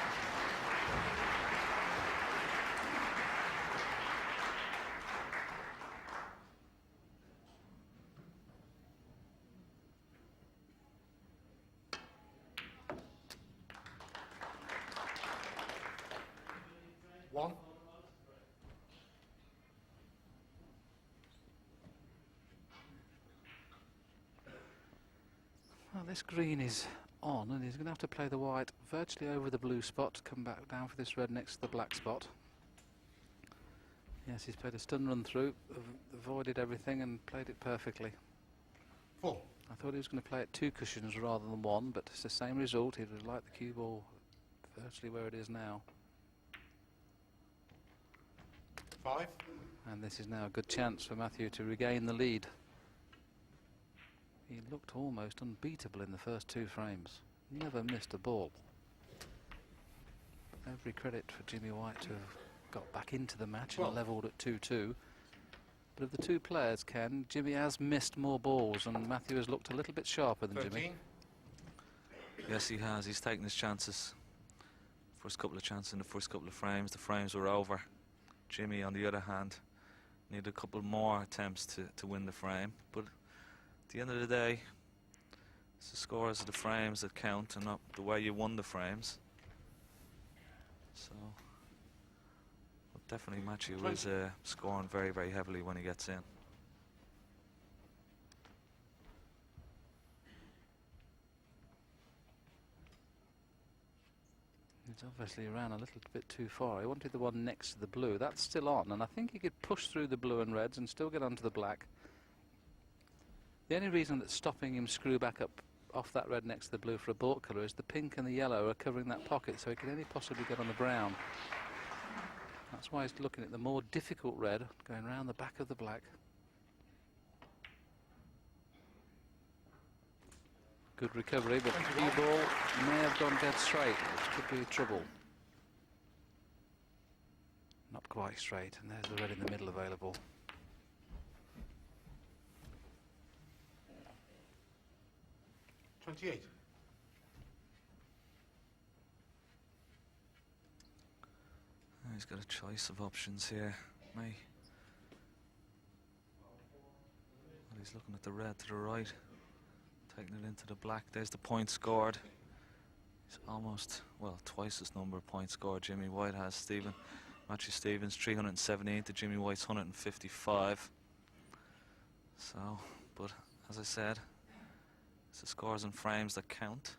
One. Well, this green is on, and he's going to have to play the white virtually over the blue spot, come back down for this red next to the black spot. Yes, he's played a stun run through, avoided everything and played it perfectly. 4. I thought he was going to play it 2 cushions rather than 1, but it's the same result. He'd have liked the cue ball virtually where it is now. 5. And this is now a good chance for Matthew to regain the lead. He looked almost unbeatable in the first 2 frames. Never missed a ball. Every credit for Jimmy White to have got back into the match and levelled at 2-2. But of the 2 players, Ken, Jimmy has missed more balls and Matthew has looked a little bit sharper than 13. Jimmy. Yes, he has. He's taken his chances. First couple of chances in the first couple of frames. The frames were over. Jimmy, on the other hand, needed a couple more attempts to win the frame. But at the end of the day, it's the scores of the frames that count and not the way you won the frames. So, but definitely Matthew is scoring very, very heavily when he gets in. He's obviously ran a little bit too far. He wanted the one next to the blue. That's still on, and I think he could push through the blue and reds and still get onto the black. The only reason that's stopping him screw back up off that red next to the blue for a baulk colour is the pink and the yellow are covering that pocket, so he can only possibly get on the brown. That's why he's looking at the more difficult red going round the back of the black. Good recovery, but the cue ball may have gone dead straight, which could be trouble. Not quite straight, and there's the red in the middle available. $28. He's got a choice of options here. Well, he's looking at the red to the right, taking it into the black. There's the point scored. He's almost, well, twice his number of points scored Jimmy White has. Matthew Stevens 317 to Jimmy White's 155. So, but as I said, it's the scores and frames that count.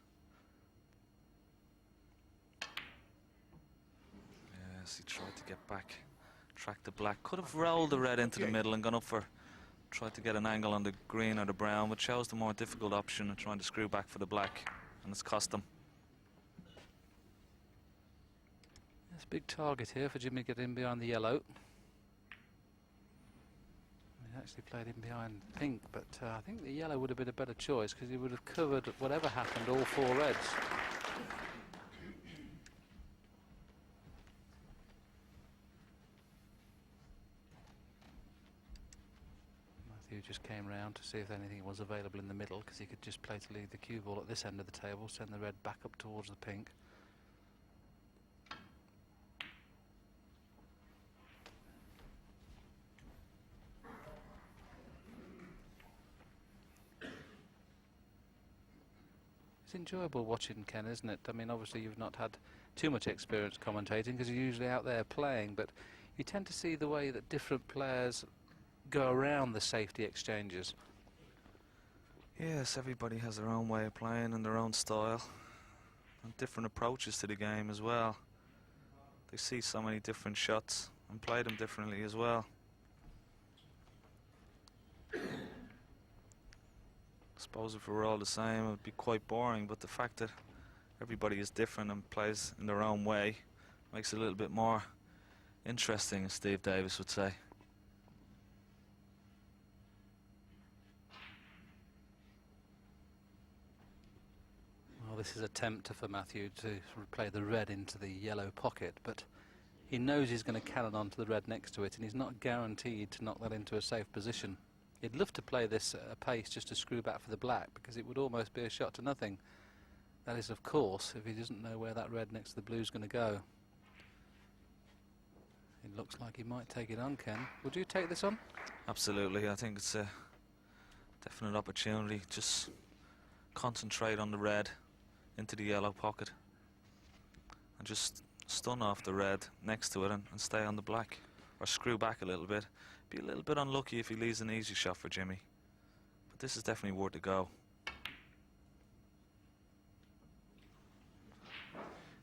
Yes, he tried to get back, track the black. Could have rolled the red into the middle and gone up for, tried to get an angle on the green or the brown, but chose the more difficult option of trying to screw back for the black, and it's cost him. There's a big target here for Jimmy to get in behind the yellow. He actually played in behind pink, but I think the yellow would have been a better choice because he would have covered whatever happened all 4 reds. Matthew just came round to see if anything was available in the middle because he could just play to leave the cue ball at this end of the table, send the red back up towards the pink. It's enjoyable watching Ken, isn't it? I mean, obviously you've not had too much experience commentating because you're usually out there playing, but you tend to see the way that different players go around the safety exchanges. Yes, everybody has their own way of playing and their own style and different approaches to the game as well. They see so many different shots and play them differently as well. I suppose if we were all the same, it would be quite boring, but the fact that everybody is different and plays in their own way makes it a little bit more interesting, as Steve Davis would say. Well, this is a tempter for Matthew to play the red into the yellow pocket, but he knows he's going to cannon onto the red next to it, and he's not guaranteed to knock that into a safe position. He'd love to play this at a pace just to screw back for the black, because it would almost be a shot to nothing. That is, of course, if he doesn't know where that red next to the blue is going to go. It looks like he might take it on, Ken. Would you take this on? Absolutely. I think it's a definite opportunity. Just concentrate on the red into the yellow pocket and just stun off the red next to it and stay on the black, or screw back a little bit. Be a little bit unlucky if he leaves an easy shot for Jimmy, but this is definitely worth a go.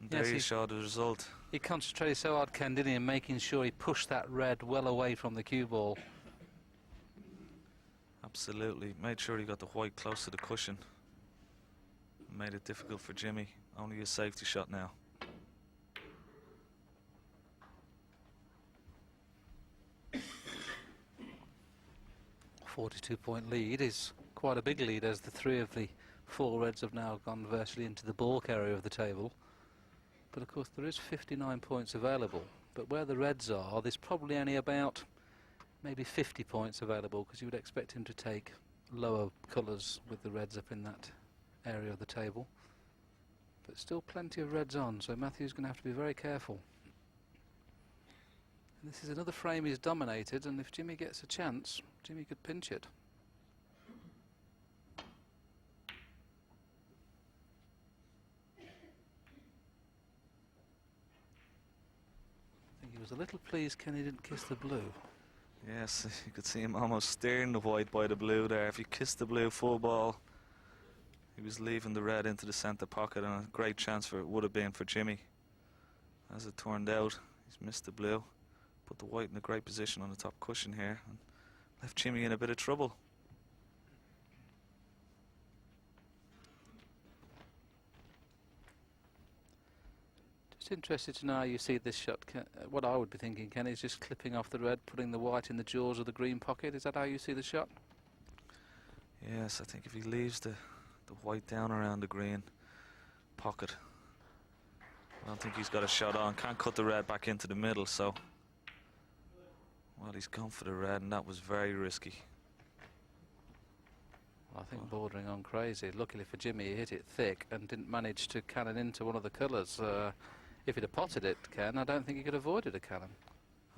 And there you saw the result. He concentrated so hard, Ken, didn't he, in making sure he pushed that red well away from the cue ball. Absolutely. Made sure he got the white close to the cushion. Made it difficult for Jimmy. Only a safety shot now. A 42-point lead is quite a big lead, as the three of the four reds have now gone virtually into the balk area of the table. But of course there is 59 points available, but where the reds are, there's probably only about maybe 50 points available, because you would expect him to take lower colours with the reds up in that area of the table. But still plenty of reds on, so Matthew's going to have to be very careful. And this is another frame he's dominated, and if Jimmy gets a chance, Jimmy could pinch it. I think he was a little pleased Kenny didn't kiss the blue. Yes, you could see him almost steering the white by the blue there. If he kissed the blue full ball, he was leaving the red into the centre pocket, and a great chance for it would have been for Jimmy. As it turned out, he's missed the blue, put the white in a great position on the top cushion here, and left Jimmy in a bit of trouble. Just interested to know how you see this shot. What I would be thinking, Ken, is just clipping off the red, putting the white in the jaws of the green pocket. Is that how you see the shot? Yes, I think if he leaves the white down around the green pocket, I don't think he's got a shot on. Can't cut the red back into the middle, so well, he's gone for the red, and that was very risky. I think bordering on crazy. Luckily for Jimmy, he hit it thick and didn't manage to cannon into one of the colours. If he'd have potted it, Ken, I don't think he could have avoided a cannon.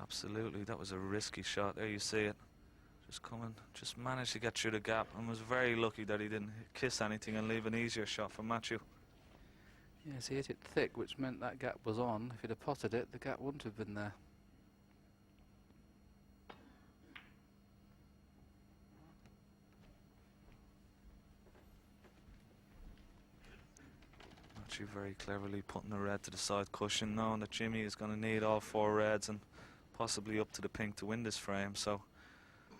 Absolutely, that was a risky shot. There you see it. Just coming, just managed to get through the gap, and was very lucky that he didn't kiss anything and leave an easier shot for Matthew. Yes, he hit it thick, which meant that gap was on. If he'd have potted it, the gap wouldn't have been there. Matthew very cleverly putting the red to the side cushion, knowing that Jimmy is going to need all four reds and possibly up to the pink to win this frame, so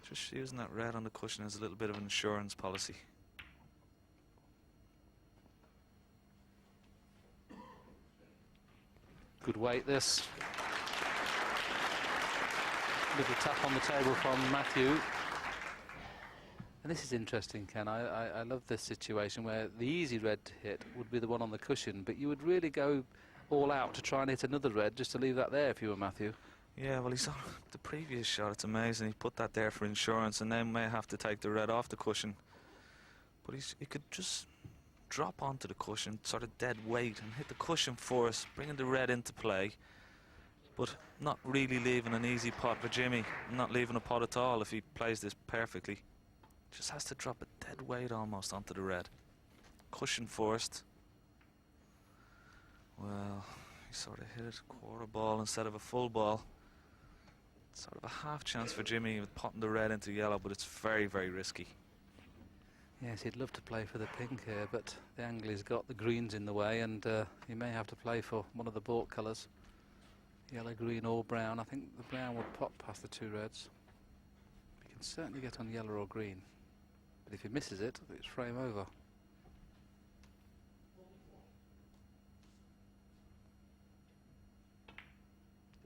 just using that red on the cushion as a little bit of an insurance policy. Good weight, this. Little tap on the table from Matthew. And this is interesting, Ken. I love this situation where the easy red to hit would be the one on the cushion, but you would really go all out to try and hit another red just to leave that there if you were Matthew. Yeah, well, he's on the previous shot. It's amazing. He put that there for insurance, and then may have to take the red off the cushion. But he could just drop onto the cushion, sort of dead weight, and hit the cushion first, bringing the red into play, but not really leaving an easy pot for Jimmy. Not leaving a pot at all if he plays this perfectly. Just has to drop a dead weight almost onto the red. cushion first. Well, he sort of hit it quarter ball instead of a full ball. Sort of a half chance for Jimmy with putting the red into yellow, but it's very, very risky. Yes, he'd love to play for the pink here, but the angle he's got, the green's in the way, and he may have to play for one of the baulk colours. Yellow, green or brown. I think the brown would pop past the two reds. He can certainly get on yellow or green. But if he misses it, it's frame over.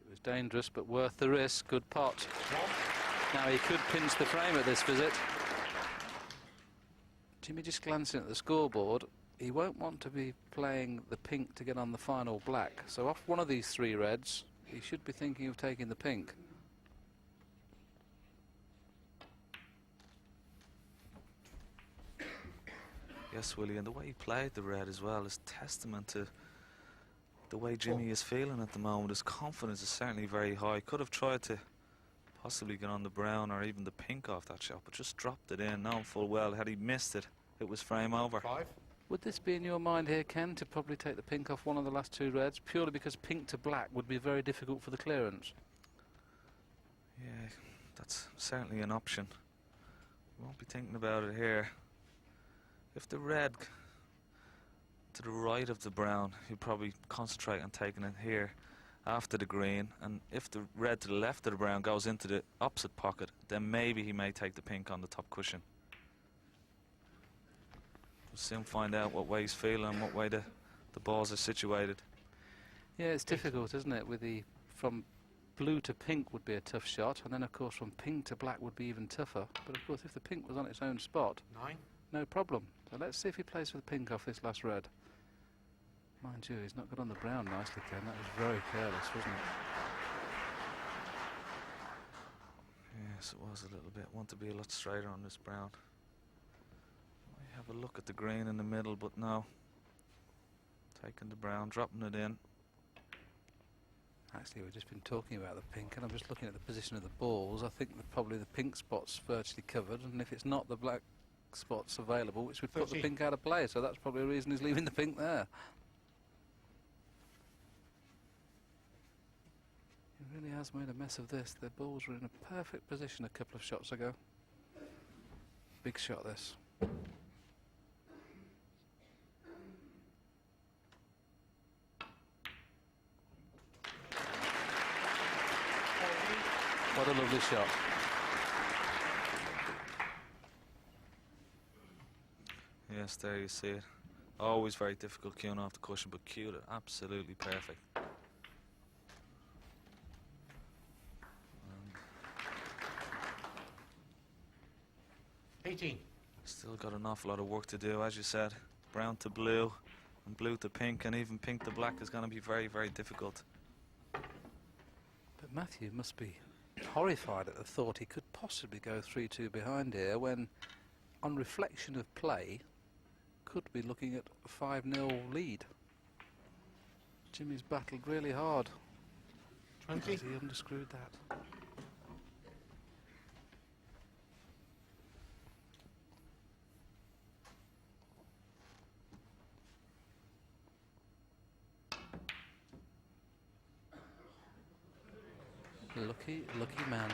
It was dangerous, but worth the risk. Good pot. Now he could pinch the frame at this visit. Jimmy just glancing at the scoreboard, he won't want to be playing the pink to get on the final black. So off one of these three reds, he should be thinking of taking the pink. Yes, Willie, and the way he played the red as well is testament to the way Jimmy is feeling at the moment. His confidence is certainly very high. Could have tried to possibly get on the brown or even the pink off that shot, but just dropped it in, knowing full well had he missed it, it was frame over. 5. Would this be in your mind here, Ken, to probably take the pink off one of the last two reds, purely because pink to black would be very difficult for the clearance? Yeah, that's certainly an option. Won't be thinking about it here. If the red to the right of the brown, he'd probably concentrate on taking it here after the green, and if the red to the left of the brown goes into the opposite pocket, then maybe he may take the pink on the top cushion. We'll soon find out what way he's feeling and what way the balls are situated. Yeah, it's difficult, isn't it? With the from blue to pink would be a tough shot, and then of course from pink to black would be even tougher. But of course if the pink was on its own spot, 9. no problem. So let's see if he plays for the pink off this last red. Mind you, he's not got on the brown nicely, Ken. That was very careless, wasn't it? Yes, it was a little bit. Want to be a lot straighter on this brown. I have a look at the green in the middle, but no. Taking the brown, dropping it in. Actually, we've just been talking about the pink, and I'm just looking at the position of the balls. I think that probably the pink spot's virtually covered, and if it's not the black spots available, which would put the pink out of play, so that's probably a reason he's leaving the pink there. He really has made a mess of this. The balls were in a perfect position a couple of shots ago. Big shot, this. What a lovely shot. Yes, there you see it. Always very difficult cueing off the cushion, but cued it absolutely perfect. 18. Still got an awful lot of work to do, as you said. Brown to blue, and blue to pink, and even pink to black is going to be very, very difficult. But Matthew must be horrified at the thought he could possibly go 3-2 behind here when, on reflection of play, could be looking at a 5-0 lead. Jimmy's battled really hard. 20. Has he underscrewed that? Lucky, lucky man.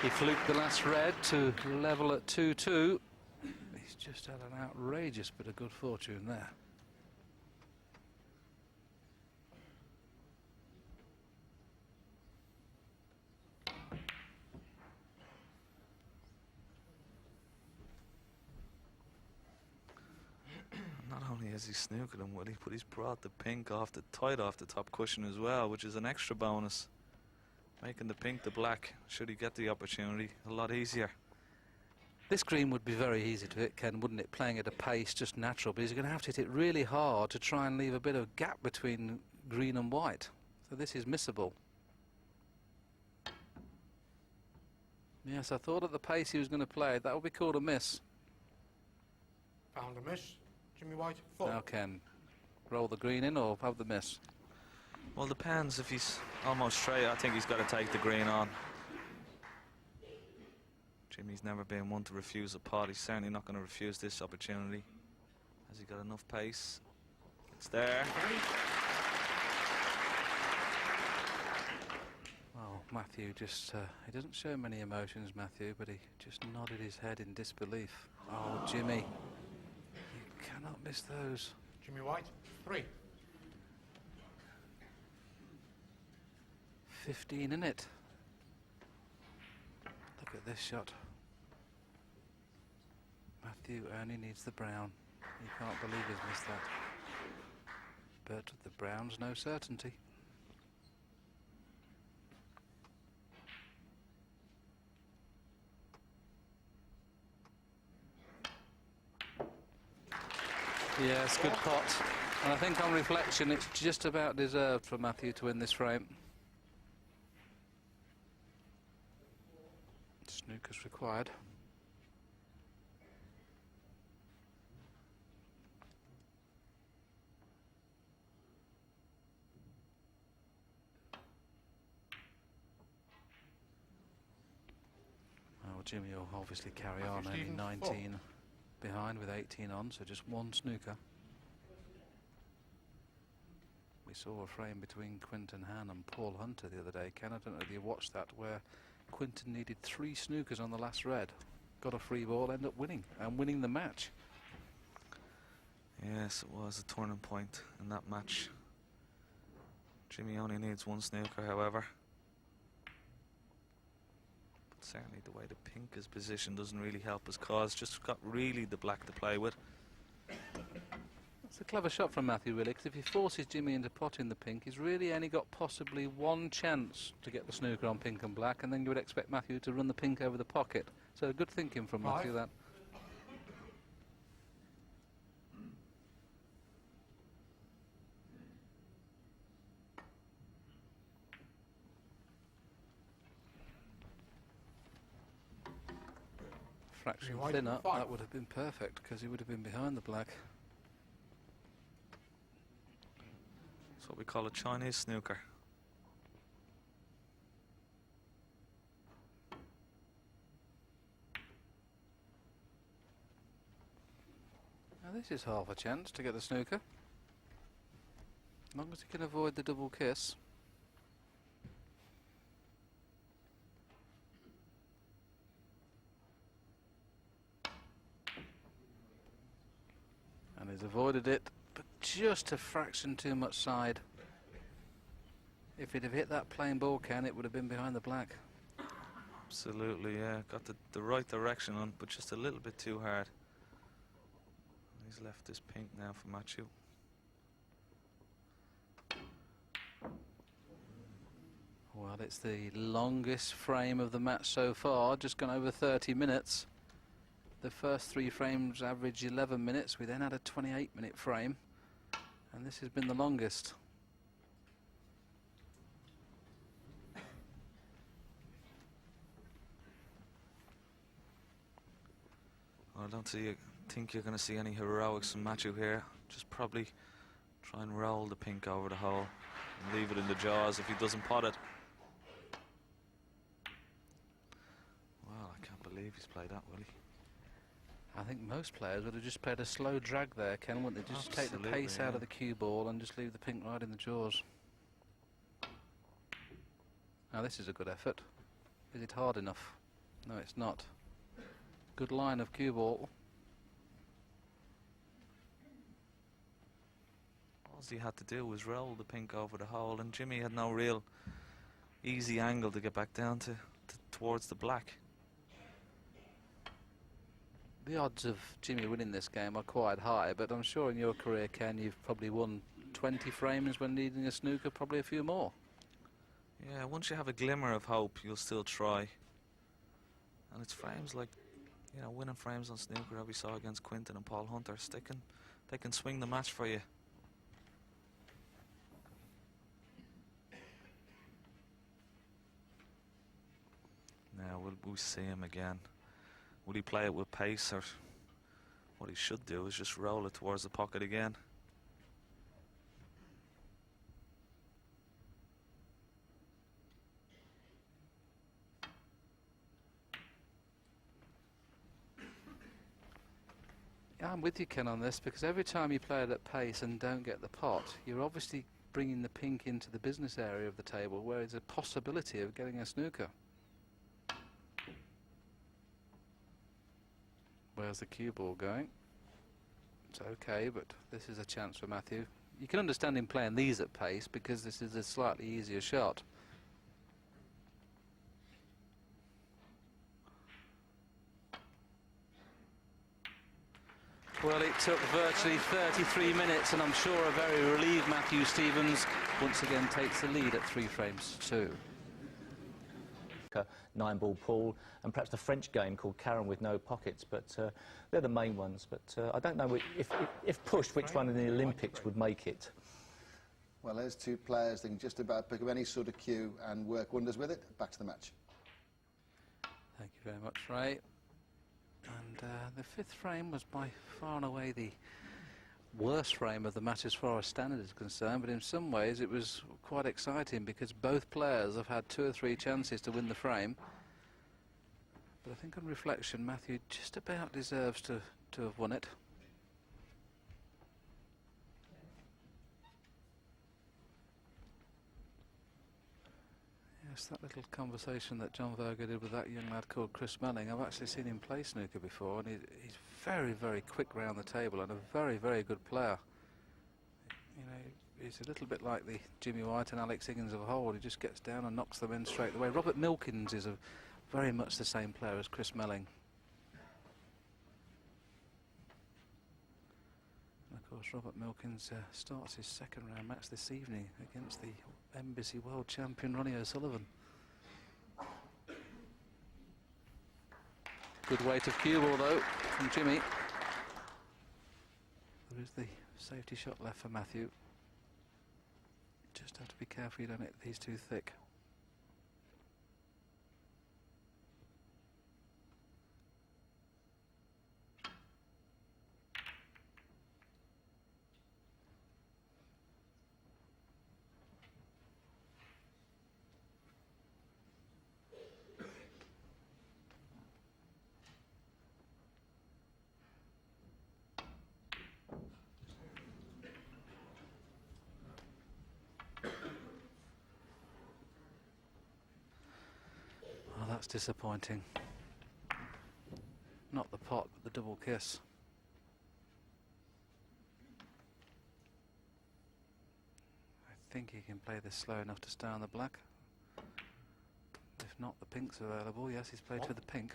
He fluked the last red to level at 2-2. He's just had an outrageous bit of good fortune there. Not only has he snookered him, Woody, but he's brought the pink off the tight off the top cushion as well, which is an extra bonus. Making the pink the black, should he get the opportunity, a lot easier. This green would be very easy to hit, Ken, wouldn't it? Playing at a pace, just natural, but he's going to have to hit it really hard to try and leave a bit of gap between green and white. So this is missable. Yes, I thought at the pace he was going to play, that would be called a miss. Found a miss. Jimmy White, 4. Now, Ken, roll the green in or have the miss? Well, depends. If he's almost straight, I think he's got to take the green on. Jimmy's never been one to refuse a pot. He's certainly not going to refuse this opportunity. Has he got enough pace? It's there. Well, Matthew just, he doesn't show many emotions, Matthew, but he just nodded his head in disbelief. Oh, Jimmy, you cannot miss those. Jimmy White, 3. 15 in it. Look at this shot. Matthew only needs the brown. He can't believe he's missed that. But the brown's no certainty. Yes, good pot. And I think on reflection, it's just about deserved for Matthew to win this frame. Snooker's required. Well, Jimmy will obviously carry on, only 19 behind with 18 on, so just one snooker. We saw a frame between Quinton Han and Paul Hunter the other day. Ken, I don't know if you watched that, where Quinton needed 3 snookers on the last red, got a free ball, ended up winning, and winning the match. Yes, it was a turning point in that match. Jimmy only needs 1 snooker, however. But certainly the way the pink is positioned doesn't really help his cause. Just got really the black to play with. It's a clever shot from Matthew, really, because if he forces Jimmy into potting the pink, he's really only got possibly 1 chance to get the snooker on pink and black, and then you would expect Matthew to run the pink over the pocket. So good thinking from Matthew, that. Fraction thinner, that would have been perfect, because he would have been behind the black. That's what we call a Chinese snooker. Now this is half a chance to get the snooker, as long as he can avoid the double kiss. And he's avoided it, but just a fraction too much side. If he'd have hit that plain ball, Ken, it would have been behind the black. Absolutely, yeah. Got the right direction on, but just a little bit too hard. He's left this pink now for Matthew. Well, it's the longest frame of the match so far, just gone over 30 minutes. The first 3 frames average 11 minutes. We then had a 28-minute frame, and this has been the longest. I don't think you're going to see any heroics from Matthew here. Just probably try and roll the pink over the hole and leave it in the jaws if he doesn't pot it. Wow, I can't believe he's played that, will he? I think most players would have just played a slow drag there, Ken, wouldn't they? Just Absolutely, take the pace out of the cue ball and just leave the pink right in the jaws. Now this is a good effort. Is it hard enough? No, it's not. Good line of cue ball. All he had to do was roll the pink over the hole, and Jimmy had no real easy angle to get back down to towards the black. The odds of Jimmy winning this game are quite high, but I'm sure in your career, Ken, you've probably won 20 frames when needing a snooker, probably a few more. Yeah, once you have a glimmer of hope, you'll still try. And it's frames like, you know, winning frames on snooker that we saw against Quinton and Paul Hunter. They can swing the match for you. Now we'll see him again. Will he play it with pace, or what he should do is just roll it towards the pocket again? I'm with you, Ken, on this, because every time you play it at pace and don't get the pot, you're obviously bringing the pink into the business area of the table where there's a possibility of getting a snooker. Where's the cue ball going? It's okay, but this is a chance for Matthew. You can understand him playing these at pace because this is a slightly easier shot. Well, it took virtually 33 minutes, and I'm sure a very relieved Matthew Stevens once again takes the lead at 3 frames to 2. 9-ball pool, and perhaps the French game called Carom with no pockets, but they're the main ones. But I don't know if pushed, which one in the Olympics would make it. Well, there's two players that can just about pick up any sort of cue and work wonders with it. Back to the match. Thank you very much, Ray. And the 5th frame was by far and away the worst frame of the match as far as standard is concerned, but in some ways it was quite exciting because both players have had 2 or 3 chances to win the frame. But I think on reflection, Matthew just about deserves to have won it. Yes, that little conversation that John Verger did with that young lad called Chris Melling, I've actually seen him play snooker before, and he's very, very quick round the table and a very, very good player. You know, he's a little bit like the Jimmy White and Alex Higgins of old. He just gets down and knocks them in straight away. Robert Milkins is very much the same player as Chris Melling. And of course, Robert Milkins starts his 2nd round match this evening against the Embassy World Champion Ronnie O'Sullivan. Good weight of cue ball though from Jimmy. There is the safety shot left for Matthew. Just have to be careful you don't hit these too thick. That's disappointing. Not the pot, but the double kiss. I think he can play this slow enough to stay on the black. If not, the pink's available. Yes, he's played to the pink.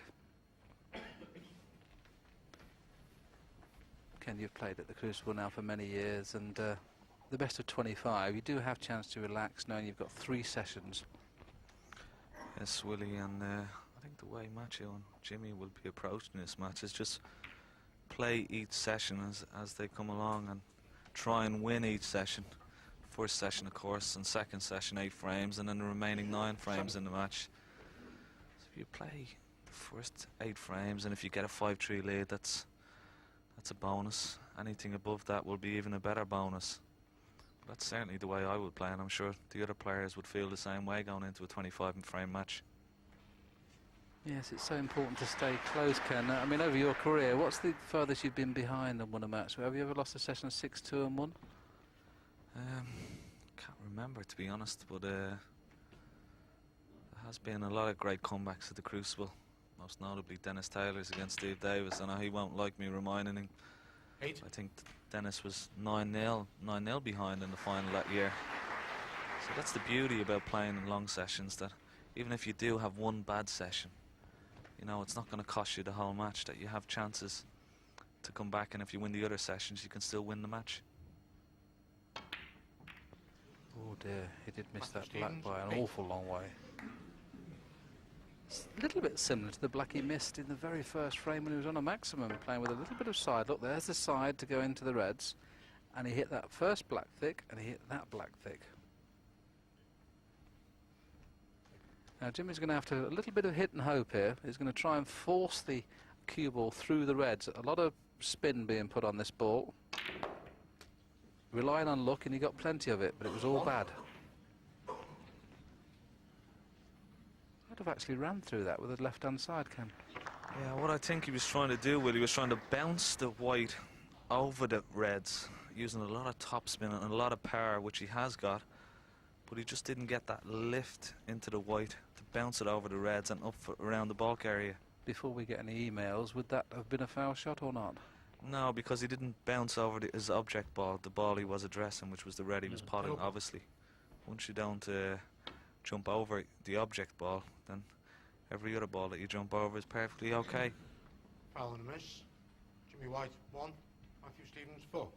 Ken, you've played at the Crucible now for many years, and the best of 25, you do have a chance to relax knowing you've got 3 sessions. Yes, Willie, and I think the way Matthew and Jimmy will be approaching this match is just play each session as they come along and try and win each session. First session, of course, and second session 8 frames, and then the remaining 9 frames in the match. So if you play the first 8 frames, and if you get a 5-3 lead, that's a bonus. Anything above that will be even a better bonus. That's certainly the way I would play, and I'm sure the other players would feel the same way going into a 25-frame match. Yes, it's so important to stay close, Ken. I mean, over your career, what's the furthest you've been behind and won a match? Have you ever lost a session 6-2 and won? Can't remember, to be honest, but there has been a lot of great comebacks at the Crucible. Most notably Dennis Taylor's against Steve Davis. I know he won't like me reminding him. 8. I think Dennis was 9-0 behind in the final that year. So that's the beauty about playing in long sessions, that even if you do have one bad session, you know, it's not going to cost you the whole match, that you have chances to come back, and if you win the other sessions, you can still win the match. Oh dear, he did miss that black by an awful long way. It's a little bit similar to the black he missed in the very first frame when he was on a maximum, playing with a little bit of side. Look, there's the side to go into the reds, and he hit that first black thick, and he hit that black thick. Now Jimmy's going to have to a little bit of hit and hope here. He's going to try and force the cue ball through the reds. A lot of spin being put on this ball, relying on luck, and he got plenty of it, but it was all bad. I'd have actually ran through that with the left-hand side, Ken. Yeah, what I think he was trying to do, Will, he was trying to bounce the white over the reds, using a lot of topspin and a lot of power, which he has got, but he just didn't get that lift into the white to bounce it over the reds and up around the bulk area. Before we get any emails, would that have been a foul shot or not? No, because he didn't bounce over his object ball, the ball he was addressing, which was the red he was potting, obviously. Once you don't jump over the object ball, then every other ball that you jump over is perfectly okay. Foul and a miss. Jimmy White 1, Matthew Stevens 4.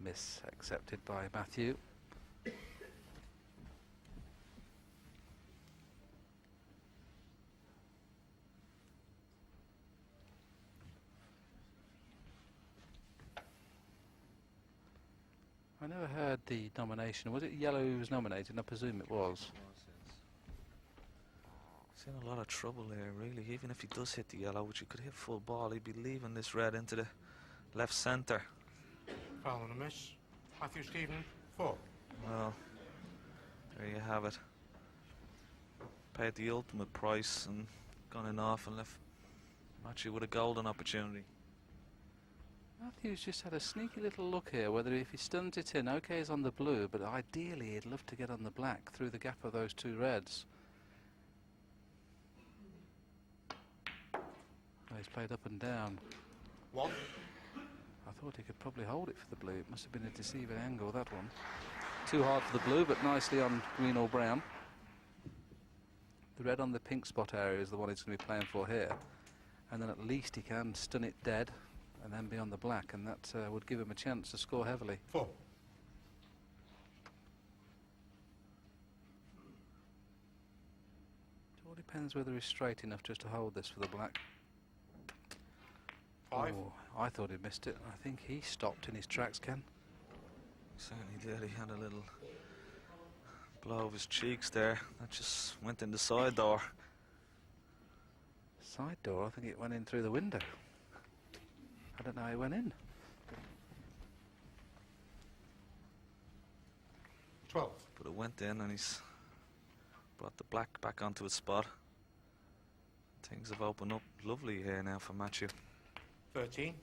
Miss accepted by Matthew. I never heard the nomination. Was it yellow who was nominated? I presume it was. He's in a lot of trouble here, really. Even if he does hit the yellow, which he could hit full ball, he'd be leaving this red into the left centre. Foul and a miss. Matthew Stevens 4. Well, there you have it. Paid the ultimate price and gone in off and left Matthew with a golden opportunity. Matthew's just had a sneaky little look here, whether if he stuns it in, okay, he's on the blue, but ideally he'd love to get on the black through the gap of those two reds. Oh, he's played up and down. 1. I thought he could probably hold it for the blue. It must have been a deceiving angle, that one. Too hard for the blue, but nicely on green or brown. The red on the pink spot area is the one he's going to be playing for here. And then at least he can stun it dead and then be on the black, and that would give him a chance to score heavily. 4. It all depends whether he's straight enough just to hold this for the black. 5. Oh, I thought he missed it. I think he stopped in his tracks, Ken. Certainly did. He had a little blow of his cheeks there. That just went in the side door. Side door, I think it went in through the window. I don't know how he went in. 12. But it went in and he's brought the black back onto its spot. Things have opened up lovely here now for Matthew. 13.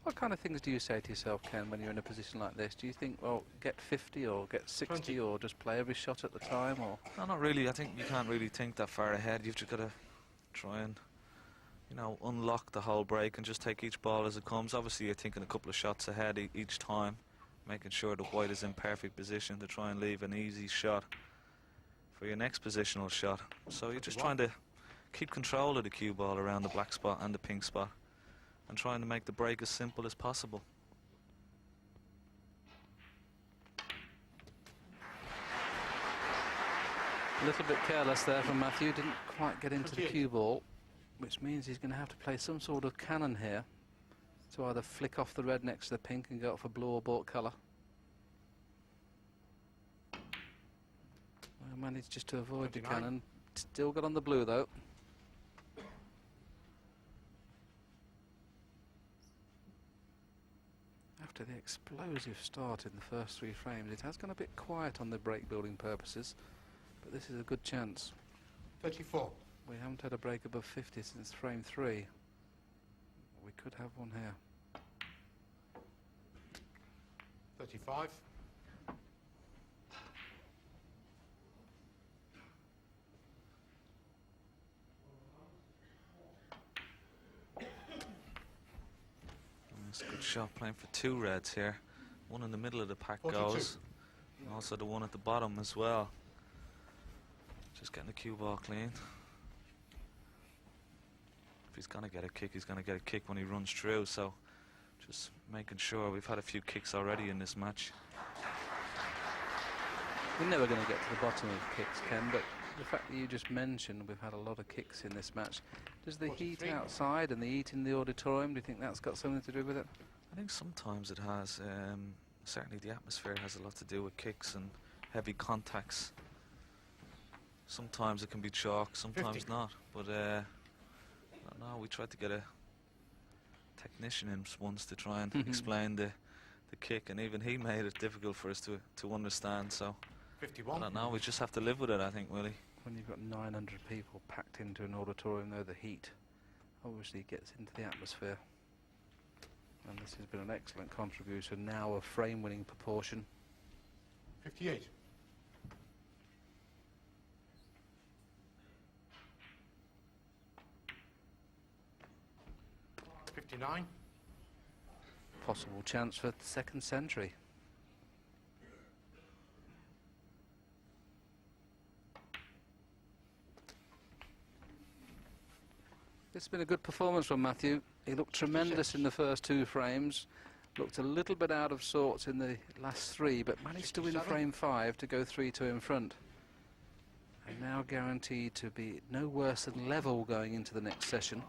What kind of things do you say to yourself, Ken, when you're in a position like this? Do you think, well, get 50 or get 60 20. or just play every shot at the time? Or No, not really. I think you can't really think that far ahead. You've just got to try and, you know, unlock the whole break and just take each ball as it comes. Obviously, you're thinking a couple of shots ahead each time, making sure the white is in perfect position to try and leave an easy shot for your next positional shot. So you're just trying to keep control of the cue ball around the black spot and the pink spot, and trying to make the break as simple as possible. a little bit careless there from Matthew, didn't quite get into the cue ball, which means he's going to have to play some sort of cannon here to either flick off the red next to the pink and go for blue or bought colour. Well, managed just to avoid the 29. cannon. Still got on the blue though. After the explosive start in the first 3 frames, it has gone a bit quiet on the break building purposes, but this is a good chance. 34. We haven't had a break above 50 since frame 3. We could have one here. 35. That's a good shot, playing for 2 reds here. One in the middle of the pack 42. goes, and also the one at the bottom as well. Just getting the cue ball clean. If he's going to get a kick, he's going to get a kick when he runs through, so just making sure. We've had a few kicks already in this match. We're never going to get to the bottom of kicks, Ken, but the fact that you just mentioned we've had a lot of kicks in this match, does the heat 43. outside and the heat in the auditorium, do you think that's got something to do with it? I think sometimes it has. Certainly the atmosphere has a lot to do with kicks and heavy contacts. Sometimes it can be chalk, sometimes 50. not. But no, we tried to get a technician in once to try and explain the kick, and even he made it difficult for us to understand. So 51. I don't know. We just have to live with it, I think, Willie. When you've got 900 people packed into an auditorium, though, the heat obviously gets into the atmosphere. And this has been an excellent contribution. Now a frame-winning proportion. 58. 59. Possible chance for the second century. It's been a good performance from Matthew. He looked tremendous in the first 2 frames, looked a little bit out of sorts in the last 3, but managed to win frame 5 to go 3-2 in front. And now guaranteed to be no worse than level going into the next session.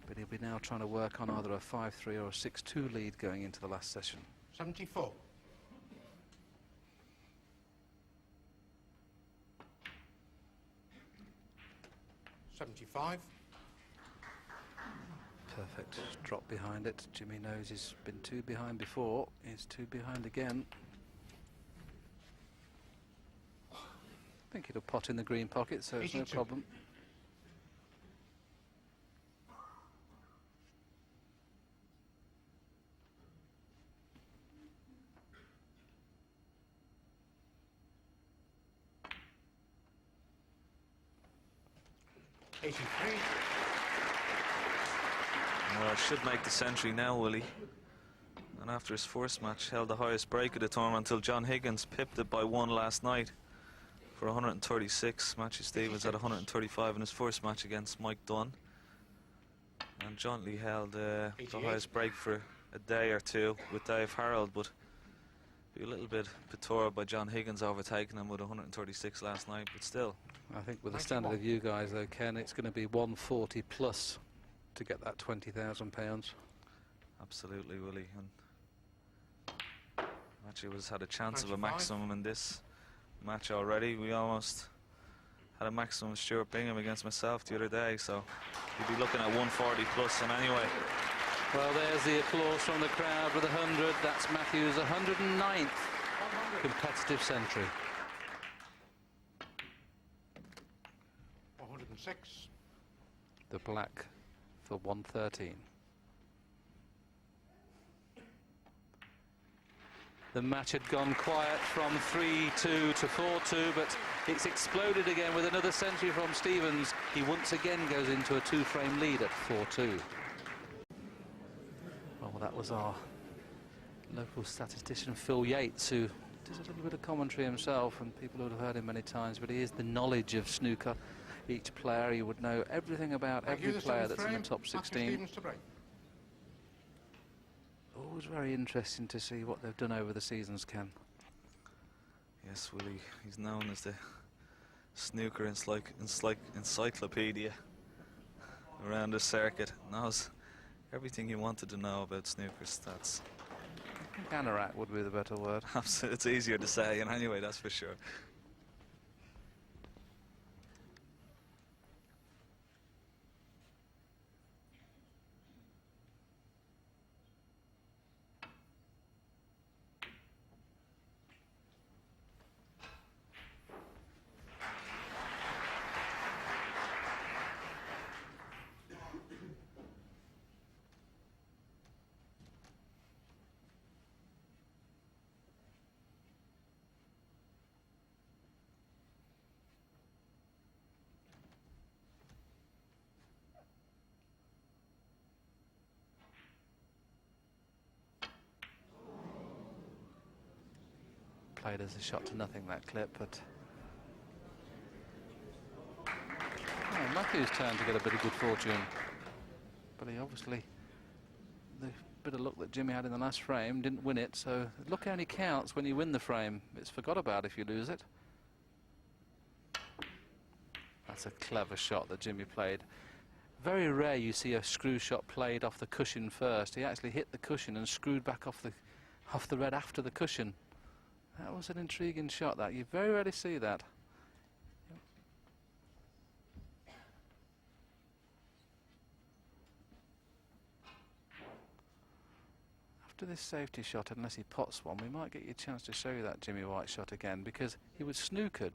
But he'll be now trying to work on either a 5-3 or a 6-2 lead going into the last session. 74. 75. Perfect drop behind it. Jimmy knows he's been 2 behind before. He's 2 behind again. I think it'll pot in the green pocket, so it's no 82. problem. Well, should make the century now, Willie. And after his first match, held the highest break of the tournament until John Higgins pipped it by 1 last night for 136. Matthew Stevens at 135 in his first match against Mike Dunn. And jointly held the highest break for a day or two with Dave Harold, but be a little bit perturbed by John Higgins overtaking him with 136 last night, but still. I think with the standard of you guys, though, Ken, it's going to be 140 plus to get that £20,000. Absolutely, Willie. And Matthew has had a chance of a maximum in this match already. We almost had a maximum with Stuart Bingham against myself the other day, so he'd be looking at 140 plus. And anyway, well, there's the applause from the crowd with 100. That's Matthew's 109th competitive century. 106. The black for 113. The match had gone quiet from 3-2 to 4-2, but it's exploded again with another century from Stevens. He once again goes into a 2-frame lead at 4-2. Well, that was our local statistician Phil Yates, who does a little bit of commentary himself, and people would have heard him many times, but he is the knowledge of snooker. Each player, he would know everything about every player that's in the top 16. Always very interesting to see what they've done over the seasons, Ken. yes, Willie, he's known as the snooker encyclopedia around the circuit. Knows everything he wanted to know about snooker stats. Anorak would be the better word. It's easier to say, and anyway, that's for sure. Played as a shot to nothing, that clip, but Matthew's turn to get a bit of good fortune, but he obviously, the bit of luck that Jimmy had in the last frame, didn't win it, so luck only counts when you win the frame. It's forgot about if you lose it. That's a clever shot that Jimmy played. Very rare you see a screw shot played off the cushion first. He actually hit the cushion and screwed back off the red after the cushion. That was an intriguing shot, that. You very rarely see that. after this safety shot, unless he pots one, we might get you a chance to show you that Jimmy White shot again, because he was snookered.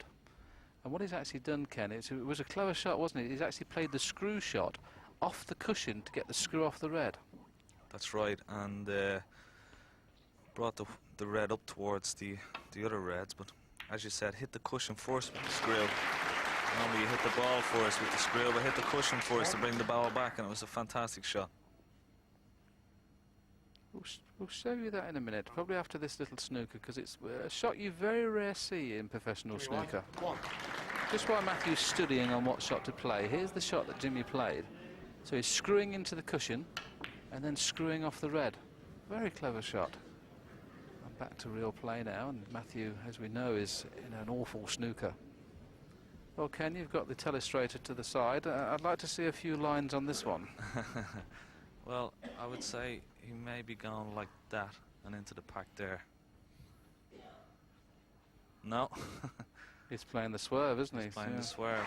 And what he's actually done, Ken, it was a clever shot, wasn't it? He's actually played the screw shot off the cushion to get the screw off the red. That's right, and brought the red up towards the other reds, but as you said, hit the cushion first with the screw. Normally you hit the ball first with the screw, but hit the cushion first to bring the ball back, and it was a fantastic shot. We'll show you that in a minute, probably after this little snooker, because it's a shot you very rarely see in professional snooker. Just while Matthew's studying on what shot to play, here's the shot that Jimmy played. So he's screwing into the cushion and then screwing off the red. Very clever shot. And back to real play now, and Matthew, as we know, is in an awful snooker. Well, Ken, you've got the telestrator to the side. I'd like to see a few lines on this one. Well, I would say he may be going like that and into the pack there. No. He's playing the swerve, isn't he? He's playing the swerve.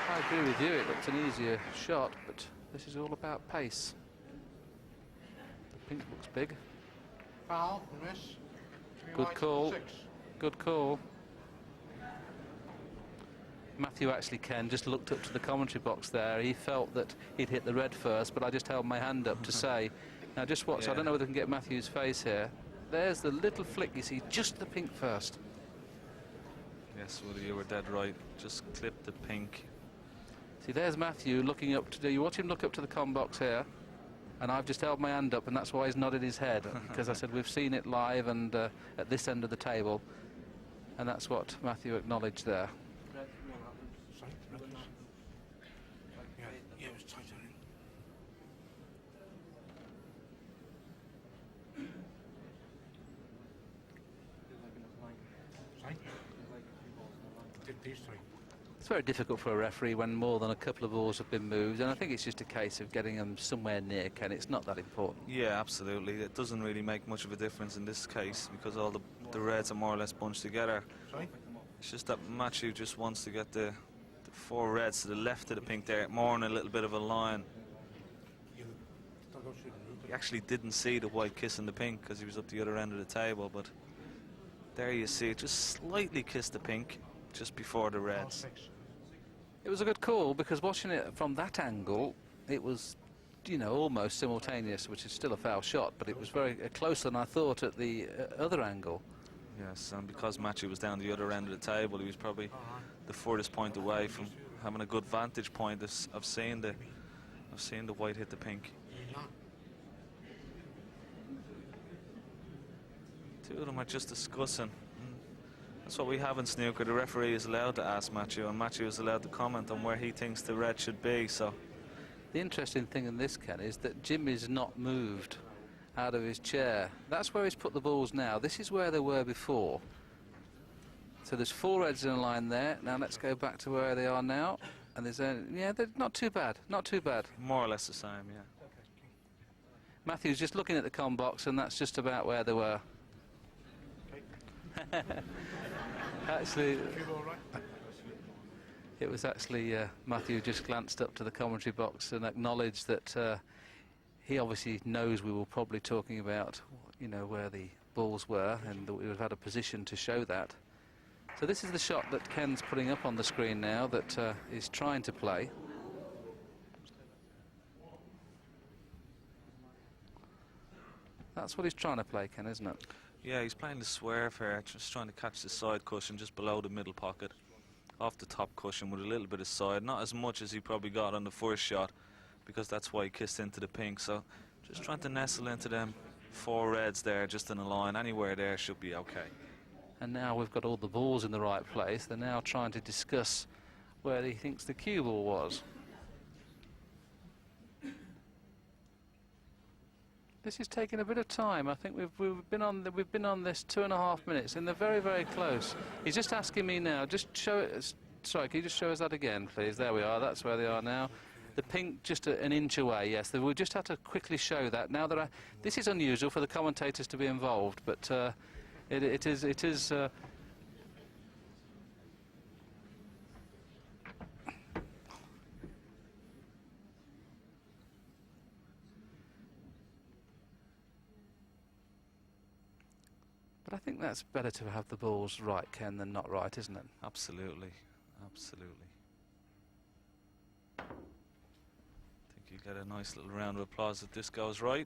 I agree with you, it looked an easier shot, but this is all about pace. The pink looks big. Foul, miss. Good call. Good call. Matthew actually, Ken, just looked up to the commentary box there. He felt that he'd hit the red first, but I just held my hand up to say. Now just watch, I don't know whether we can get Matthew's face here. There's the little flick, you see, just the pink first. Yes, Woody, you were dead right. Just clip the pink. See, there's Matthew looking up to, you watch him look up to the com box here, and I've just held my hand up, and that's why he's nodded his head, because I said we've seen it live and at this end of the table, and that's what Matthew acknowledged there. Yeah, it was tighter in. Sorry? Did these three? It's very difficult for a referee when more than a couple of balls have been moved, and I think it's just a case of getting them somewhere near, Ken. It's not that important. Yeah, absolutely. It doesn't really make much of a difference in this case because all the reds are more or less bunched together. Sorry? It's just that Matthew just wants to get the four reds to the left of the pink there, more in a little bit of a line. He actually didn't see the white kissing the pink because he was up the other end of the table, but there you see it just slightly kissed the pink just before the reds. It was a good call because watching it from that angle, it was, you know, almost simultaneous, which is still a foul shot, but it was very closer than I thought at the other angle. Yes, and because Matthew was down the other end of the table, he was probably the furthest point away from having a good vantage point of seeing the white hit the pink. Two of them are just discussing. That's what we have in snooker. The referee is allowed to ask Matthew, and Matthew is allowed to comment on where he thinks the red should be. So, the interesting thing in this, Ken, is that Jimmy's not moved out of his chair. That's where he's put the balls now. This is where they were before. So there's four reds in a line there. Now let's go back to where they are now. And there's yeah, they're not too bad. Not too bad. More or less the same, yeah. Matthew's just looking at the com box, and that's just about where they were. Actually, it was actually Matthew just glanced up to the commentary box and acknowledged that he obviously knows we were probably talking about, you know, where the balls were, and that we would have had a position to show that. So this is the shot that Ken's putting up on the screen now that he's trying to play. That's what he's trying to play, Ken, isn't it? Yeah, he's playing the swerve here, just trying to catch the side cushion just below the middle pocket, off the top cushion with a little bit of side, not as much as he probably got on the first shot, because that's why he kissed into the pink. So just trying to nestle into them four reds there, just in a line. Anywhere there should be okay. And now we've got all the balls in the right place. They're now trying to discuss where he thinks the cue ball was. This is taking a bit of time. I think we've been on this 2.5 minutes, and they're very, very close. He's just asking me now. Just show it. Sorry, can you just show us that again, please? There we are. That's where they are now. The pink just an inch away. Yes, we just have to quickly show that. Now that this is unusual for the commentators to be involved, but it is. think that's better to have the balls right, Ken, than not right, isn't it? Absolutely, absolutely. I think you get a nice little round of applause if this goes right.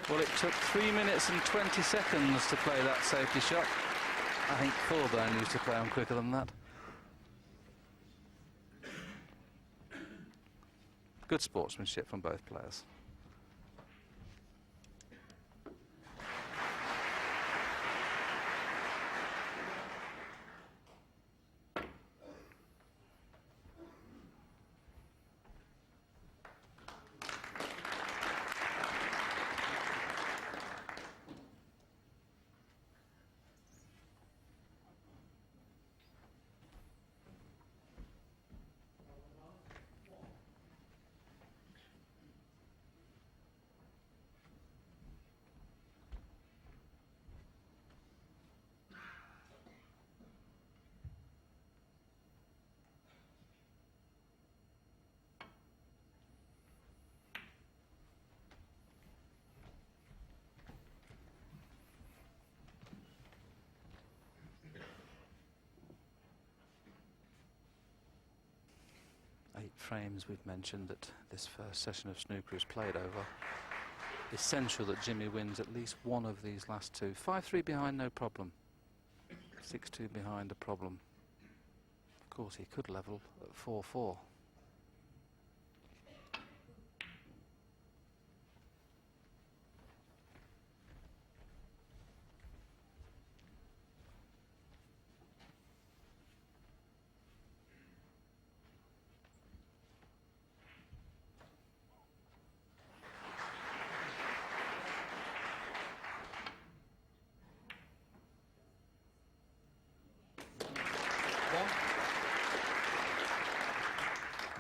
Well, it took 3 minutes and 20 seconds to play that safety shot. I think Thorburn used to play on quicker than that. Good sportsmanship from both players. Frames we've mentioned that this first session of snooker is played over. Essential that Jimmy wins at least one of these last two. 5-3 behind, no problem. 6-2 behind, a problem. Of course, he could level at 4-4.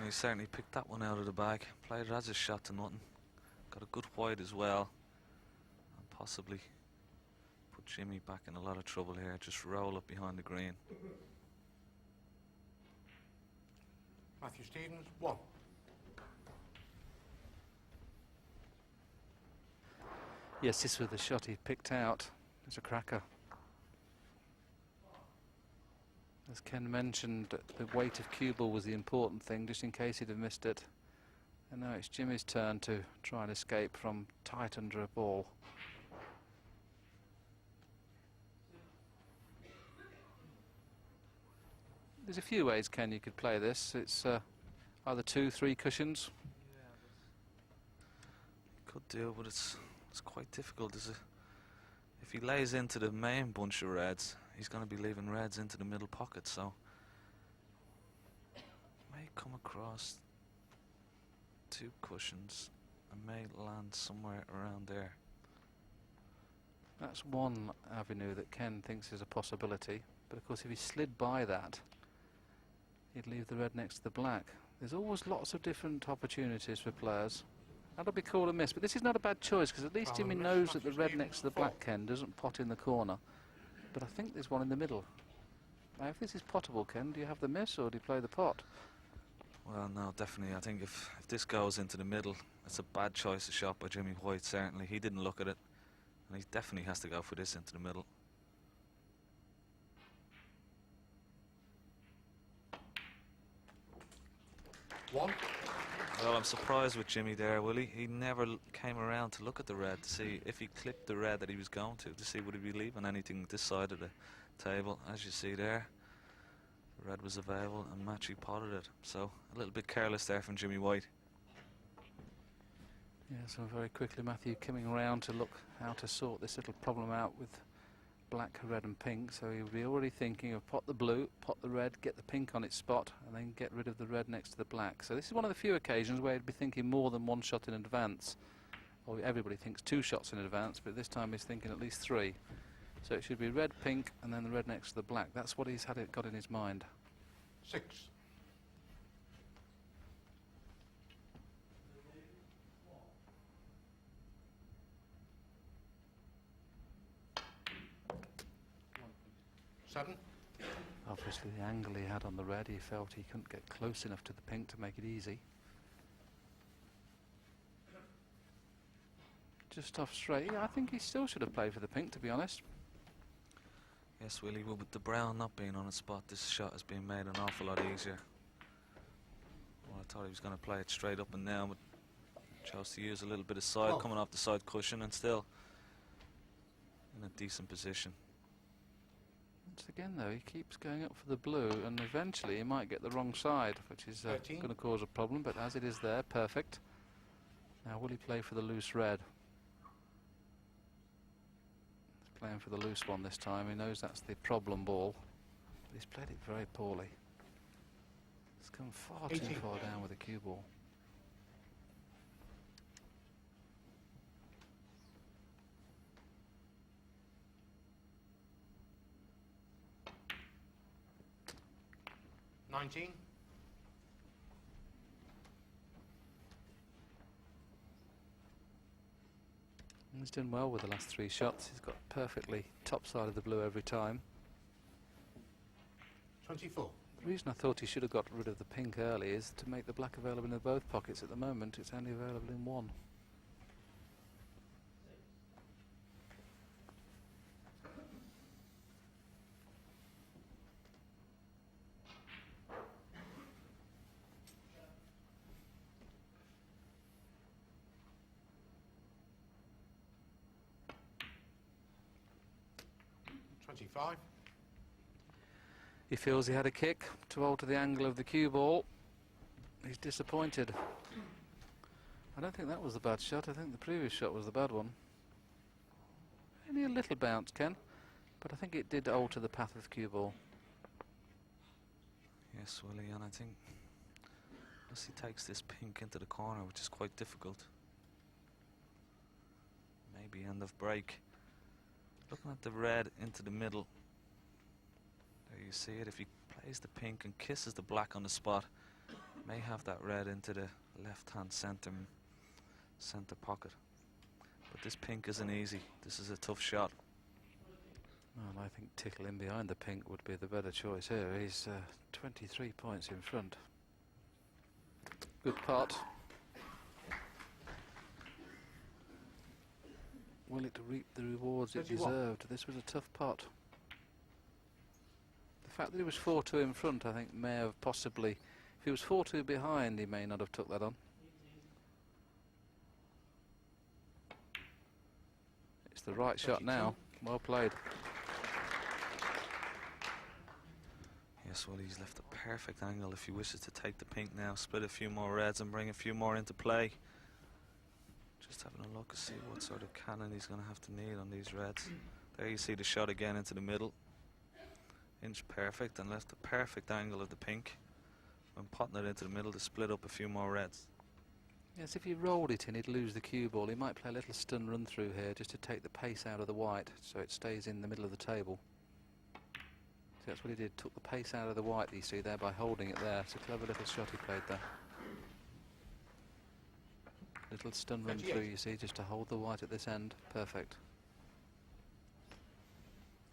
He certainly picked that one out of the bag. Played it as a shot to nothing. Got a good white as well. And possibly put Jimmy back in a lot of trouble here. Just roll up behind the green. Matthew Stevens, 1. Yes, this was the shot he picked out. It's a cracker. As Ken mentioned, the weight of cue ball was the important thing, just in case he'd have missed it. And now it's Jimmy's turn to try and escape from tight under a ball. There's a few ways, Ken, you could play this. It's either 2-3 cushions. Could do, but it's quite difficult. If he lays into the main bunch of reds, he's going to be leaving reds into the middle pocket, so may come across 2 cushions and may land somewhere around there. That's one avenue that Ken thinks is a possibility, but of course if he slid by that, he'd leave the red next to the black. There's always lots of different opportunities for players. That'll be call or miss, but this is not a bad choice because at least Jimmy knows that the red next to the black, Ken, doesn't pot in the corner. But I think there's one in the middle. Now, if this is potable, Ken, do you have the miss or do you play the pot? Well, no, definitely. I think if this goes into the middle, it's a bad choice of shot by Jimmy White, certainly. He didn't look at it, and he definitely has to go for this into the middle. One. Well, I'm surprised with Jimmy there, Willie. He never came around to look at the red to see if he clipped the red that he was going to see would he be leaving anything this side of the table. As you see there, the red was available and Matthew potted it. So a little bit careless there from Jimmy White. Yeah, so very quickly Matthew coming around to look how to sort this little problem out with black, red and pink. So he'll be already thinking of pot the blue, pot the red, get the pink on its spot and then get rid of the red next to the black. So this is one of the few occasions where he'd be thinking more than one shot in advance. Or everybody thinks 2 shots in advance, but this time he's thinking at least 3. So it should be red, pink and then the red next to the black. That's what he's got in his mind. 6. Seven. Obviously the angle he had on the red, he felt he couldn't get close enough to the pink to make it easy. just off straight. Yeah, I think he still should have played for the pink, to be honest. Yes, Willie, but with the brown not being on its spot, this shot has been made an awful lot easier. Well, I thought he was going to play it straight up and down, but chose to use a little bit of side, coming off the side cushion, and still in a decent position. Once again, though, he keeps going up for the blue, and eventually he might get the wrong side, which is going to cause a problem, but as it is there, perfect. Now, will he play for the loose red? He's playing for the loose one this time. He knows that's the problem ball, but he's played it very poorly. He's come far too far down with the cue ball. He's done well with the last 3 shots. He's got perfectly top side of the blue every time. 24. The reason I thought he should have got rid of the pink early is to make the black available in both pockets. At the moment, it's only available in one. He feels he had a kick to alter the angle of the cue ball. He's disappointed. I don't think that was the bad shot. I think the previous shot was the bad one. Only a little bounce, Ken, but I think it did alter the path of the cue ball. Yes, Willie, and I think as he takes this pink into the corner, which is quite difficult. Maybe end of break. Looking at the red into the middle. There you see it. If he plays the pink and kisses the black on the spot, may have that red into the left-hand center pocket. But this pink isn't easy. This is a tough shot. Well, I think tickling behind the pink would be the better choice here. He's 23 points in front. Good putt. Will it reap the rewards it deserved? This was a tough putt. The fact that he was 4-2 in front, I think, may have possibly... If he was 4-2 behind, he may not have took that on. It's the right shot now. Well played. Yes, well, he's left a perfect angle if he wishes to take the pink now, split a few more reds and bring a few more into play. Just having a look to see what sort of cannon he's going to have to need on these reds. There you see the shot again into the middle. Inch perfect, and left the perfect angle of the pink when potting it into the middle to split up a few more reds. Yes, if he rolled it in, he'd lose the cue ball. He might play a little stun run through here just to take the pace out of the white so it stays in the middle of the table. So that's what he did, took the pace out of the white that you see there by holding it there. It's a clever little shot he played there. Little stun run through, you see, just to hold the white at this end. Perfect.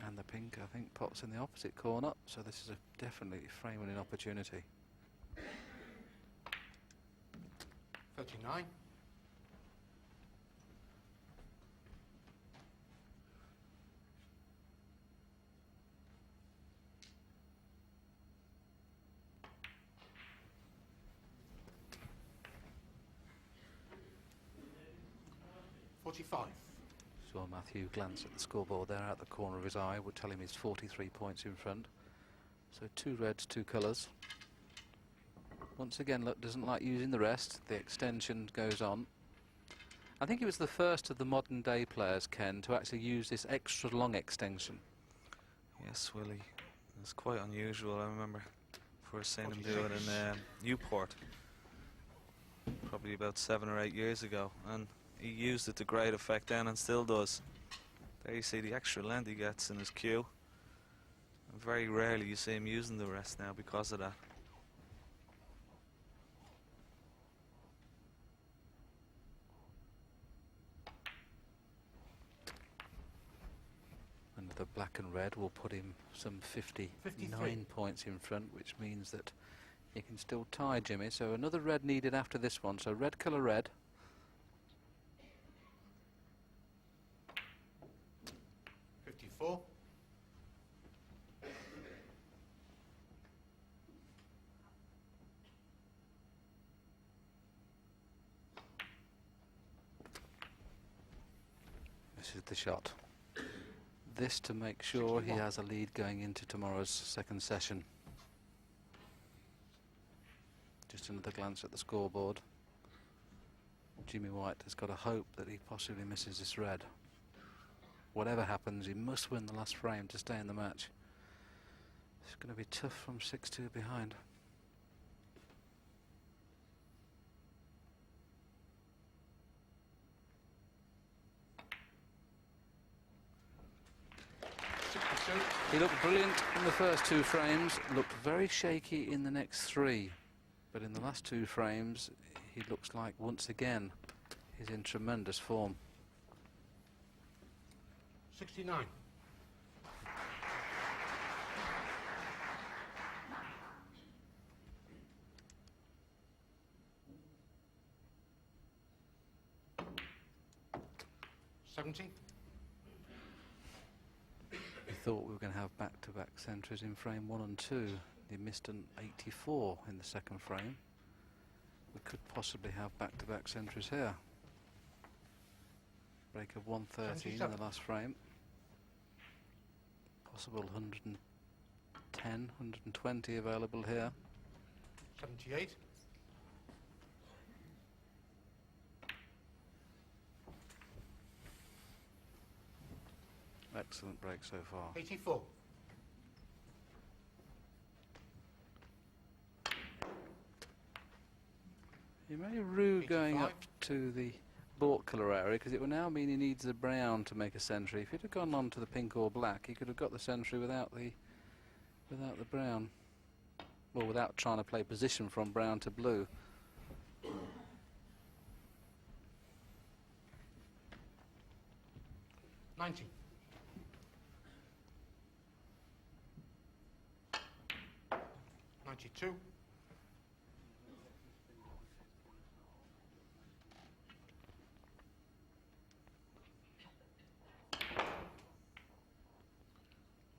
And the pink, I think, pots in the opposite corner, so this is a definitely frame-winning opportunity. 39. Saw Matthew glance at the scoreboard there out the corner of his eye, would tell him he's 43 points in front. So 2 reds, 2 colours. Once again, look, doesn't like using the rest. The extension goes on. I think he was the first of the modern day players, Ken, to actually use this extra long extension. Yes, Willie. It's quite unusual. I remember first seeing him do it in Newport, probably about 7 or 8 years ago, and he used it to great effect then and still does. There you see the extra length he gets in his cue. And very rarely you see him using the rest now because of that. And the black and red will put him some 59 points in front, which means that he can still tie Jimmy. So another red needed after this one. So red colour red. is the shot. This to make sure he has a lead going into tomorrow's second session. Just another glance at the scoreboard. Jimmy White has got to hope that he possibly misses this red. Whatever happens, he must win the last frame to stay in the match. It's going to be tough from 6-2 behind. He looked brilliant in the first 2 frames, looked very shaky in the next 3. But in the last 2 frames, he looks like, once again, he's in tremendous form. 69. We thought we were going to have back-to-back centuries in frame 1 and 2. He missed an 84 in the second frame. We could possibly have back-to-back centuries here. Break of 113 in the last frame. Possible 110, 120 available here. 78. Excellent break so far. 84. You may rue going up to the bought colour area, because it will now mean he needs the brown to make a century. If he'd have gone on to the pink or black, he could have got the century without the brown. Well, without trying to play position from brown to blue. $90. 92.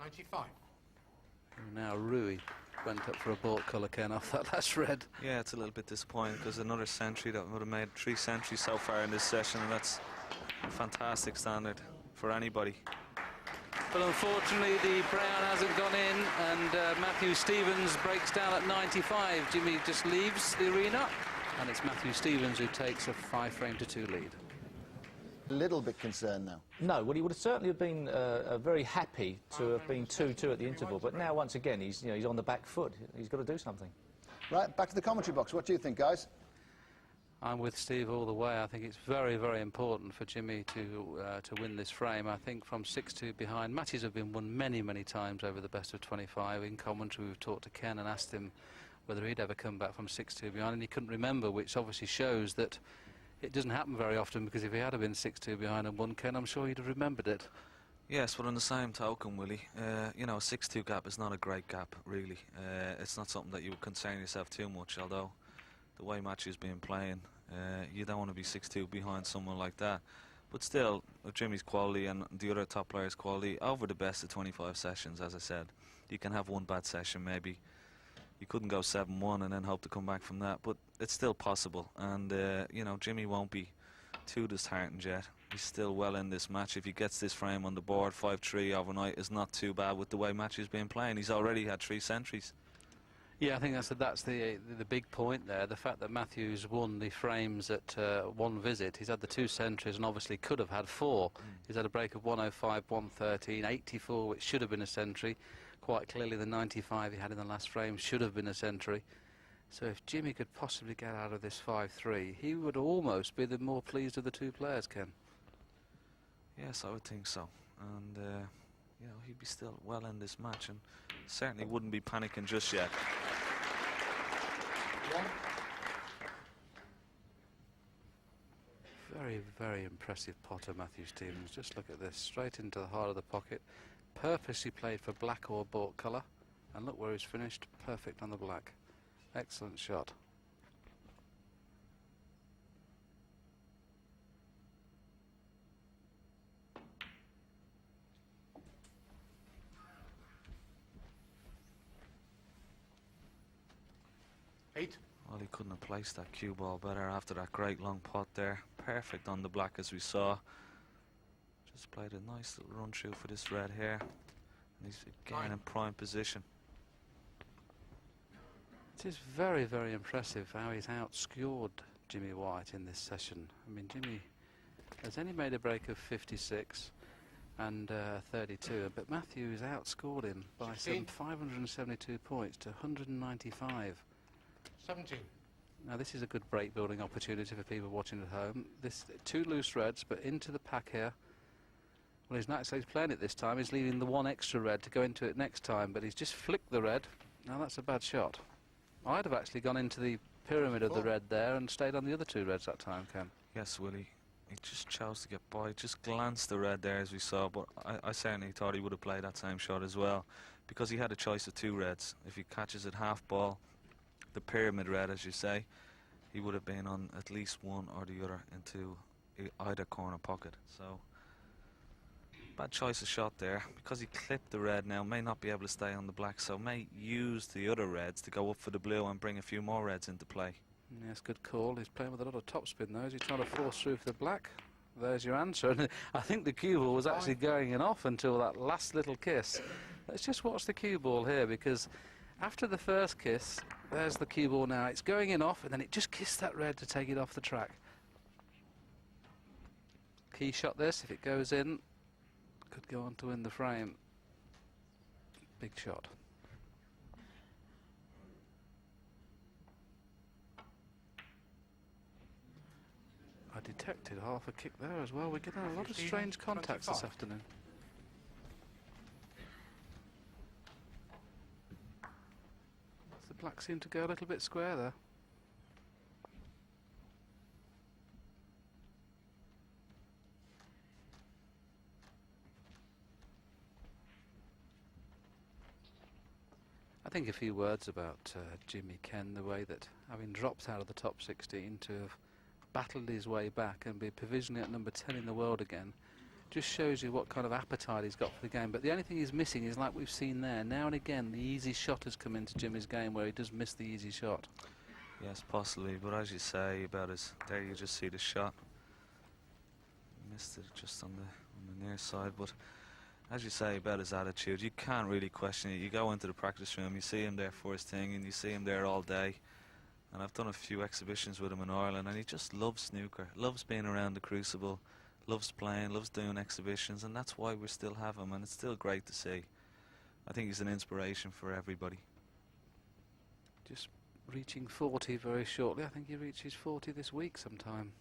95. Now Rui went up for a bought colour, Ken, off that last red. Yeah, it's a little bit disappointing because another century that would have made 3 centuries so far in this session, and that's a fantastic standard for anybody. But unfortunately the brown hasn't gone in, and Matthew Stevens breaks down at 95. Jimmy just leaves the arena, and it's Matthew Stevens who takes a 5-frame-to-2 lead. A little bit concerned now. No, well, he would have certainly have been very happy to have been 2-2 at the interval, but now once again he's on the back foot. He's got to do something. Right, back to the commentary box. What do you think, guys? I'm with Steve all the way. I think it's very, very important for Jimmy to win this frame. I think from 6-2 behind, matches have been won many, many times over the best of 25. In commentary, we've talked to Ken and asked him whether he'd ever come back from 6-2 behind, and he couldn't remember, which obviously shows that it doesn't happen very often, because if he had been 6-2 behind and won, Ken, I'm sure he'd have remembered it. Yes, but on the same token, Willie, you know, a 6-2 gap is not a great gap, really. It's not something that you would concern yourself too much, although the way matches been playing, you don't want to be 6-2 behind someone like that. But still, with Jimmy's quality and the other top players' quality, over the best of 25 sessions, as I said, you can have one bad session maybe. You couldn't go 7-1 and then hope to come back from that, but it's still possible. And, you know, Jimmy won't be too disheartened yet. He's still well in this match. If he gets this frame on the board, 5-3 overnight is not too bad with the way matches been playing. He's already had 3 centuries. Yeah, I think that's the big point there. The fact that Matthews won the frames at one visit. He's had the 2 centuries and obviously could have had 4. He's had a break of 105, 113, 84, which should have been a century. Quite clearly the 95 he had in the last frame should have been a century. So if Jimmy could possibly get out of this 5-3, he would almost be the more pleased of the 2 players, Ken. Yes, I would think so. And, you know, he'd be still well in this match and certainly wouldn't be panicking just yet. Very, very impressive potter, Matthew Stevens. Just look at this, straight into the heart of the pocket. Purposely played for black or bought colour, and look where he's finished, perfect on the black. Excellent shot. Well, he couldn't have placed that cue ball better after that great long pot there. Perfect on the black, as we saw. Just played a nice little run through for this red here. And he's again in prime position. It is very, very impressive how he's outscored Jimmy White in this session. I mean, Jimmy has only made a break of 56 and 32, but Matthew has outscored him by some 572 points to 195. 17. Now this is a good break building opportunity for people watching at home. This 2 loose reds, but into the pack here. Well, he's not actually playing it this time. He's leaving the 1 extra red to go into it next time, but he's just flicked the red. Now that's a bad shot. I'd have actually gone into the pyramid of the red there and stayed on the other 2 reds that time, Ken. Yes, Willie. He just chose to get by. Just glanced the red there as we saw, but I certainly thought he would have played that same shot as well, because he had a choice of 2 reds. If he catches it half ball, the pyramid red, as you say, he would have been on at least one or the other into either corner pocket. So bad choice of shot there, because he clipped the red. Now may not be able to stay on the black, so may use the other reds to go up for the blue and bring a few more reds into play. Yes, good call. He's playing with a lot of topspin though. Is he trying to force through for the black? There's your answer. And I think the cue ball was actually going in off until that last little kiss. Let's just watch the cue ball here, because after the first kiss, there's the cue ball now. It's going in off, and then it just kissed that red to take it off the track. Key shot this. If it goes in, could go on to win the frame. Big shot. I detected half a kick there as well. We're getting a lot of strange contacts this afternoon. The black seemed to go a little bit square there. I think a few words about Jimmy Ken, the way that, having dropped out of the top 16 to have battled his way back and be provisionally at number 10 in the world again, just shows you what kind of appetite he's got for the game. But the only thing he's missing is, like we've seen there, now and again the easy shot has come into Jimmy's game where he does miss the easy shot. Yes, possibly, but as you say about his, there you just see the shot. Missed it just on the near side, but as you say about his attitude, you can't really question it. You go into the practice room, you see him there first thing, and you see him there all day. And I've done a few exhibitions with him in Ireland, and he just loves snooker, loves being around the crucible, loves playing, loves doing exhibitions, and that's why we still have him, and it's still great to see. I think he's an inspiration for everybody. Just reaching 40 very shortly. I think he reaches 40 this week sometime.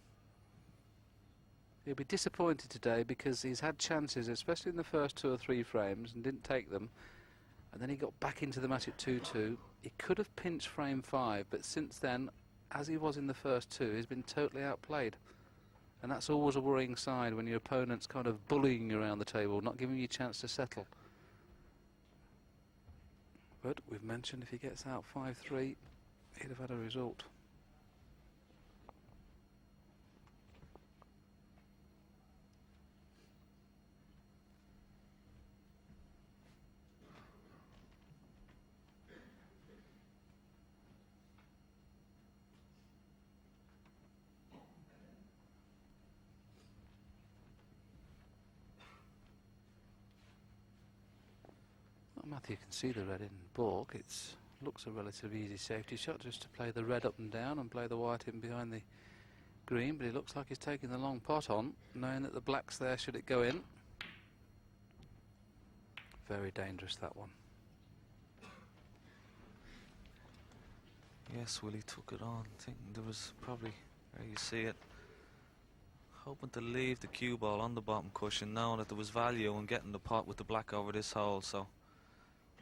He'll be disappointed today because he's had chances, especially in the first 2 or 3 frames, and didn't take them. And then he got back into the match at 2-2. He could have pinched frame 5, but since then, as he was in the first 2, he's been totally outplayed. And that's always a worrying side when your opponent's kind of bullying you around the table, not giving you a chance to settle. But we've mentioned if he gets out 5-3, he'd have had a result. Matthew can see the red in baulk. It looks a relatively easy safety shot, just to play the red up and down and play the white in behind the green, but it looks like he's taking the long pot on, knowing that the black's there should it go in. Very dangerous, that one. Yes, Willie took it on, thinking there was probably, there you see it, hoping to leave the cue ball on the bottom cushion, knowing that there was value in getting the pot with the black over this hole, so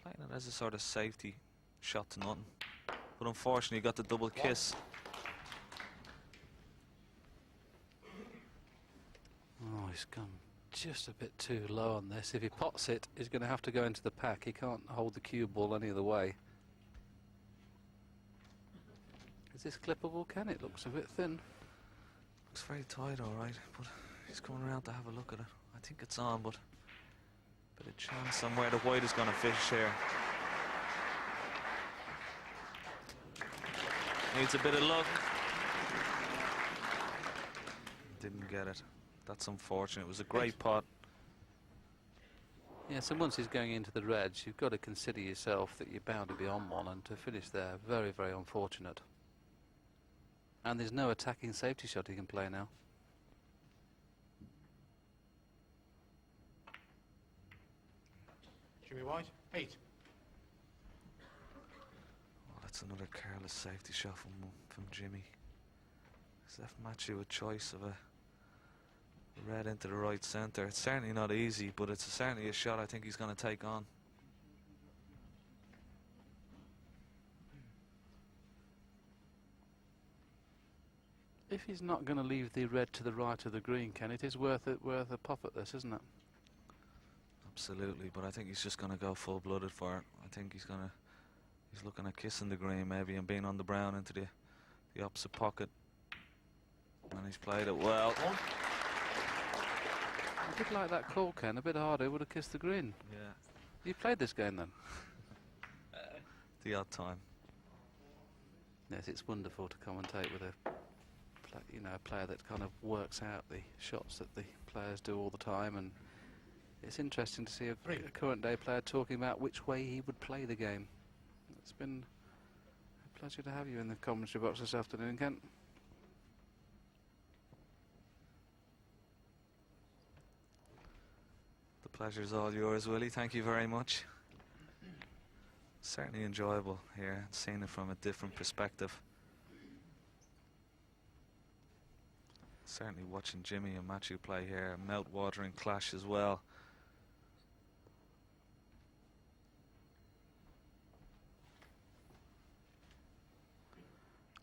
playing it as a sort of safety shot to nothing. But unfortunately he got the double kiss. Oh, he's gone just a bit too low on this. If he pots it, he's going to have to go into the pack. He can't hold the cue ball any other way. Is this clippable, Ken? It looks a bit thin. Looks very tight, all right, but he's coming around to have a look at it. I think it's on, but bit of chance on where the white is going to fish here. Needs a bit of luck. Didn't get it. That's unfortunate. It was a great pot. Yes, and once he's going into the reds, you've got to consider yourself that you're bound to be on one, and to finish there, very, very unfortunate. And there's no attacking safety shot he can play now. Jimmy White, 8. Well, that's another careless safety shot from Jimmy. He's left Matthew a choice of a red into the right centre. It's certainly not easy, but it's certainly a shot I think he's going to take on. If he's not going to leave the red to the right of the green, Ken, it is worth a pop at this, isn't it? Absolutely, but I think he's just going to go full-blooded for it. I think he's looking at kissing the green maybe and being on the brown into the opposite pocket. And he's played it well. A bit like that call, Ken, a bit harder, would have kissed the green. Yeah. You played this game then? The odd time. Yes, it's wonderful to commentate with a player that kind of works out the shots that the players do all the time, and it's interesting to see a current day player talking about which way he would play the game. It's been a pleasure to have you in the commentary box this afternoon, Kent. The pleasure's all yours, Willie. Thank you very much. Certainly enjoyable here, seeing it from a different perspective. Certainly watching Jimmy and Matthew play here, a mouth-watering clash as well.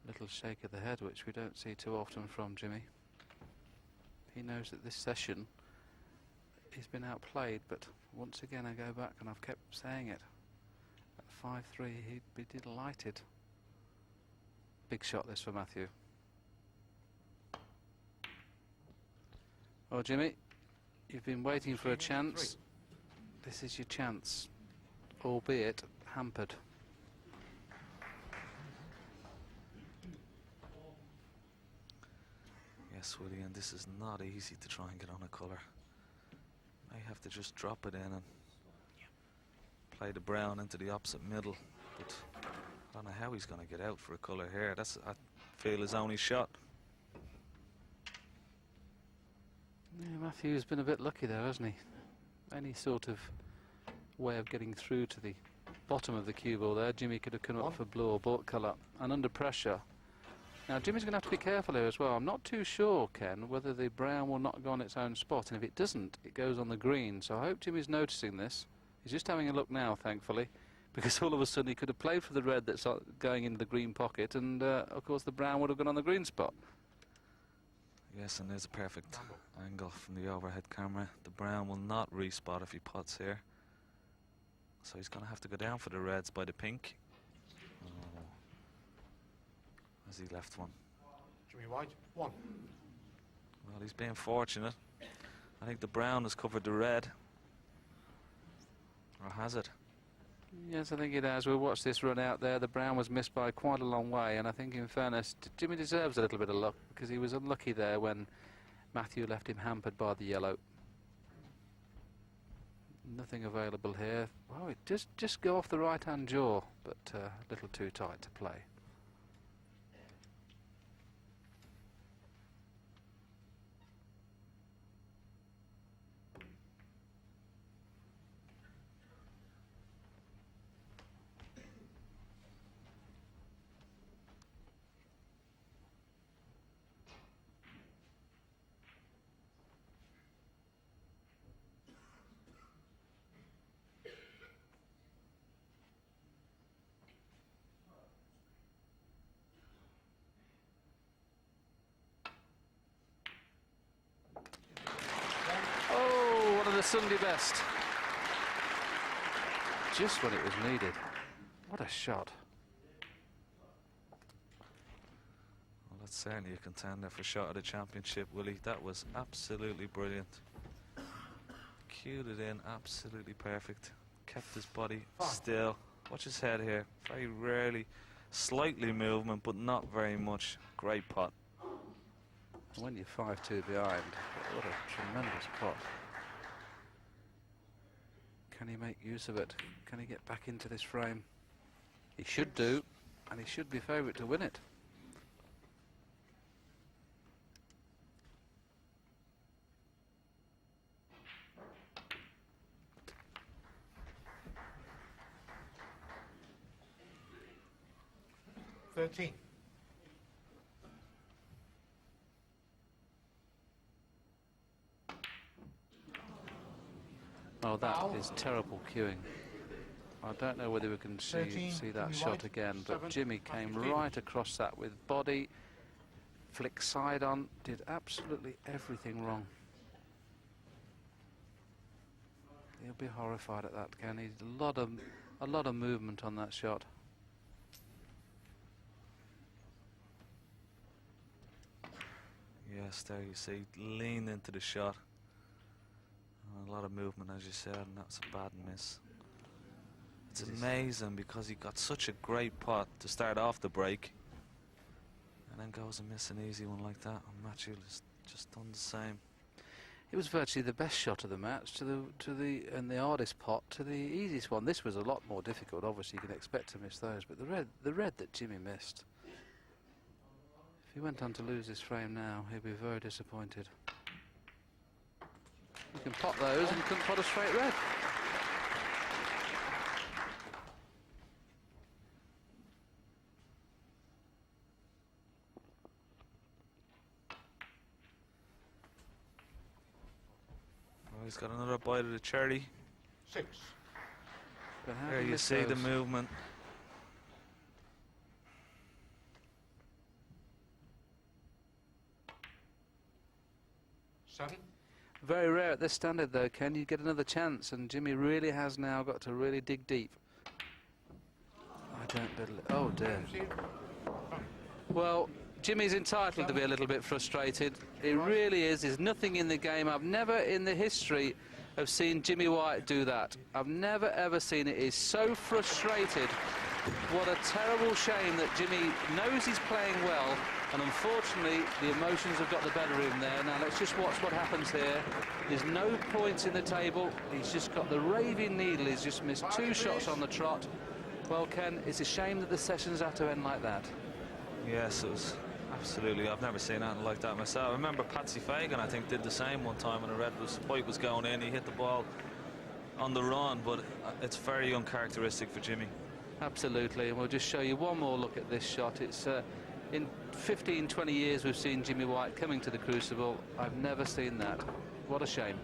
Little shake of the head, which we don't see too often from Jimmy. He knows that this session he's been outplayed, but once again I go back and I've kept saying it. At 5-3 he'd be delighted. Big shot this for Matthew. Well, Jimmy, you've been waiting for a chance. This is your chance, albeit hampered. Yes, Willie, and this is not easy to try and get on a colour. May have to just drop it in and play the brown into the opposite middle. But I don't know how he's going to get out for a colour here. That's, I feel, his only shot. Yeah, Matthew's been a bit lucky there, hasn't he? Any sort of way of getting through to the bottom of the cue ball there, Jimmy could have come up for blue or bought colour, and under pressure. Now Jimmy's going to have to be careful here as well. I'm not too sure, Ken, whether the brown will not go on its own spot, and if it doesn't, it goes on the green. So I hope Jimmy's noticing this. He's just having a look now, thankfully, because all of a sudden he could have played for the red that's going into the green pocket, and of course the brown would have gone on the green spot. Yes, and there's a perfect angle from the overhead camera. The brown will not respot if he pots here. So he's going to have to go down for the reds by the pink. Oh. As he left one. Jimmy White, 1. Well, he's being fortunate. I think the brown has covered the red. Or has it? Yes, I think it has. We'll watch this run out there. The brown was missed by quite a long way, and I think in fairness, Jimmy deserves a little bit of luck, because he was unlucky there when Matthew left him hampered by the yellow. Nothing available here. Oh, it just go off the right-hand jaw, but a little too tight to play. The Sunday best. Just when it was needed. What a shot. Well, that's certainly a contender for shot of the championship, Willie. That was absolutely brilliant. Cued it in, absolutely perfect. Kept his body still. Watch his head here. Very rarely, slightly movement, but not very much. Great pot. When you're 5-2 behind, what a tremendous pot. Can he make use of it? Can he get back into this frame? He should do, and he should be favourite to win it. Oh, that is terrible cueing. I don't know whether we can see that shot again, but Jimmy came right across that with body, flick side on, did absolutely everything wrong. He'll be horrified at that, Ken. He's a lot of movement on that shot. Yes, there you see, leaned into the shot. A lot of movement, as you said, and that's a bad miss. It's amazing because he got such a great pot to start off the break, and then goes and miss an easy one like that. And Matthew has just done the same. It was virtually the best shot of the match and the hardest pot to the easiest one. This was a lot more difficult. Obviously, you can expect to miss those, but the red that Jimmy missed. If he went on to lose this frame now, he'd be very disappointed. You can pot those and couldn't pot a straight red. Oh, he's got another bite of the cherry. 6. There you see the movement. Very rare at this standard, though, Ken. You get another chance, and Jimmy really has now got to really dig deep. I don't believe. Oh dear. Well, Jimmy's entitled to be a little bit frustrated. He really is. There's nothing in the game. I've never in the history of seen Jimmy White do that. I've never ever seen it. He's so frustrated. What a terrible shame that Jimmy knows he's playing well, and unfortunately the emotions have got the better of him there. Now let's just watch what happens here. There's no points in the table. He's just got the raving needle. He's just missed 2 shots on the trot. Well, Ken, it's a shame that the sessions have to end like that. Yes, it was absolutely. I've never seen anything like that myself. I remember Patsy Fagan, I think, did the same one time when the white was going in. He hit the ball on the run, but it's very uncharacteristic for Jimmy. Absolutely, and we'll just show you one more look at this shot. It's in 15, 20 years we've seen Jimmy White coming to the Crucible. I've never seen that. What a shame.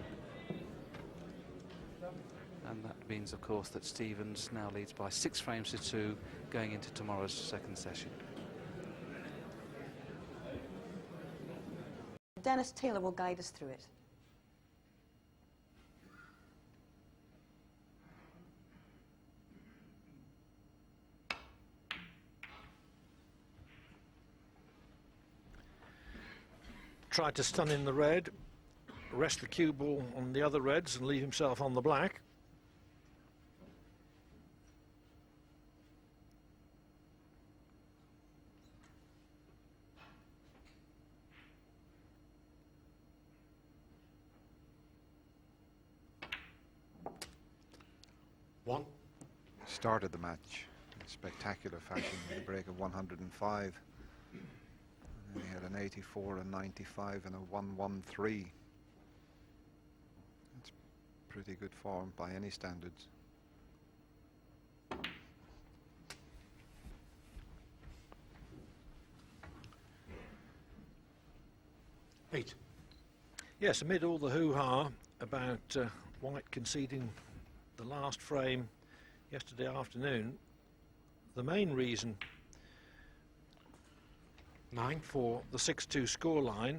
And that means, of course, that Stevens now leads by 6 frames to 2 going into tomorrow's second session. Dennis Taylor will guide us through it. Tried to stun in the red, rest the cue ball on the other reds and leave himself on the black. Started the match in spectacular fashion with a break of 105. And then he had an 84, a 95 and a 113. That's pretty good form by any standards. Eight. Yes, amid all the hoo-ha about White conceding the last frame yesterday afternoon, the main reason 9 for the 6-2 scoreline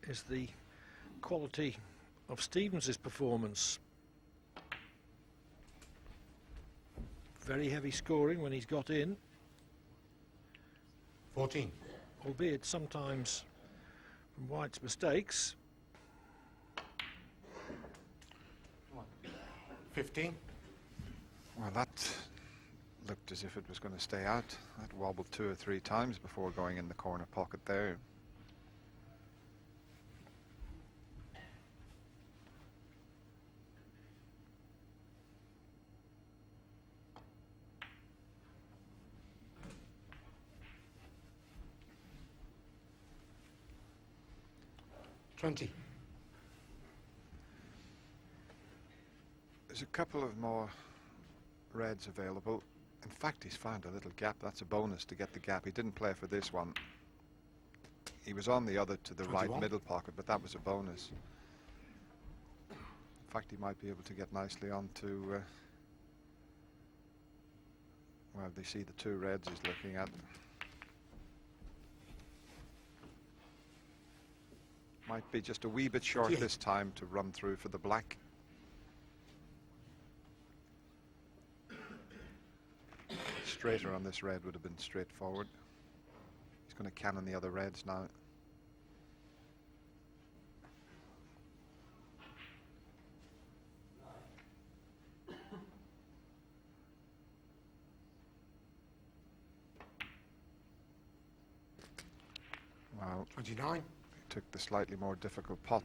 is the quality of Stevens's performance. Very heavy scoring when he's got in, 14. albeit sometimes from White's mistakes. 15. Well, that looked as if it was going to stay out. That wobbled 2 or 3 times before going in the corner pocket there. 20. There's a couple of more reds available. In fact, he's found a little gap. That's a bonus to get the gap. He didn't play for this one. He was on the other to the 21. right middle pocket, but that was a bonus. In fact, he might be able to get nicely onto... well, they see the two reds he's looking at. Might be just a wee bit short this time to run through for the black. Straighter on this red would have been straightforward. He's going to cannon the other reds now. Wow. 29. He took the slightly more difficult pot.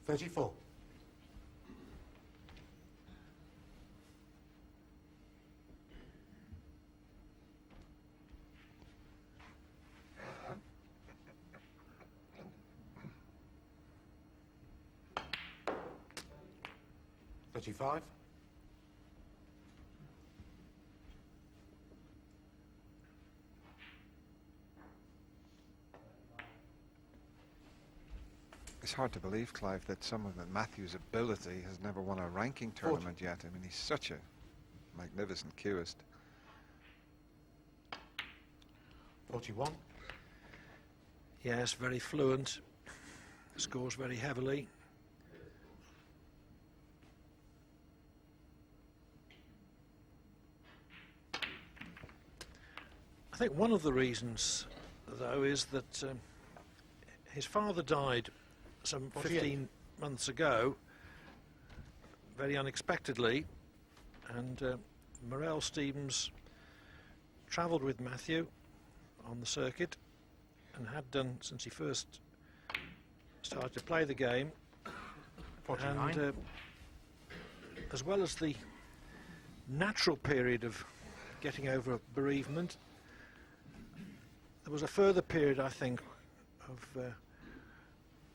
$34. $35. It's hard to believe, Clive, that someone with Matthew's ability has never won a ranking tournament yet. I mean, he's such a magnificent cueist. 41. Yes, very fluent. Scores very heavily. I think one of the reasons, though, is that his father died some 15 months ago, very unexpectedly, and Morel Stevens travelled with Matthew on the circuit and had done since he first started to play the game. 49. And as well as the natural period of getting over bereavement, there was a further period, I think, of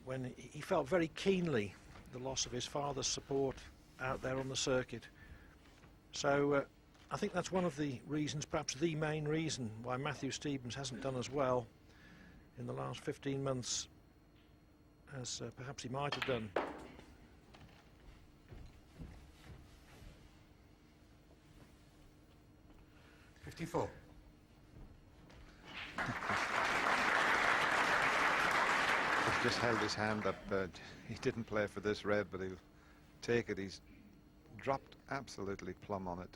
when he felt very keenly the loss of his father's support out there on the circuit. So I think that's one of the reasons, perhaps the main reason, why Matthew Stevens hasn't done as well in the last 15 months as perhaps he might have done. $54. He's just held his hand up. He didn't play for this red, but he'll take it. He's dropped absolutely plumb on it.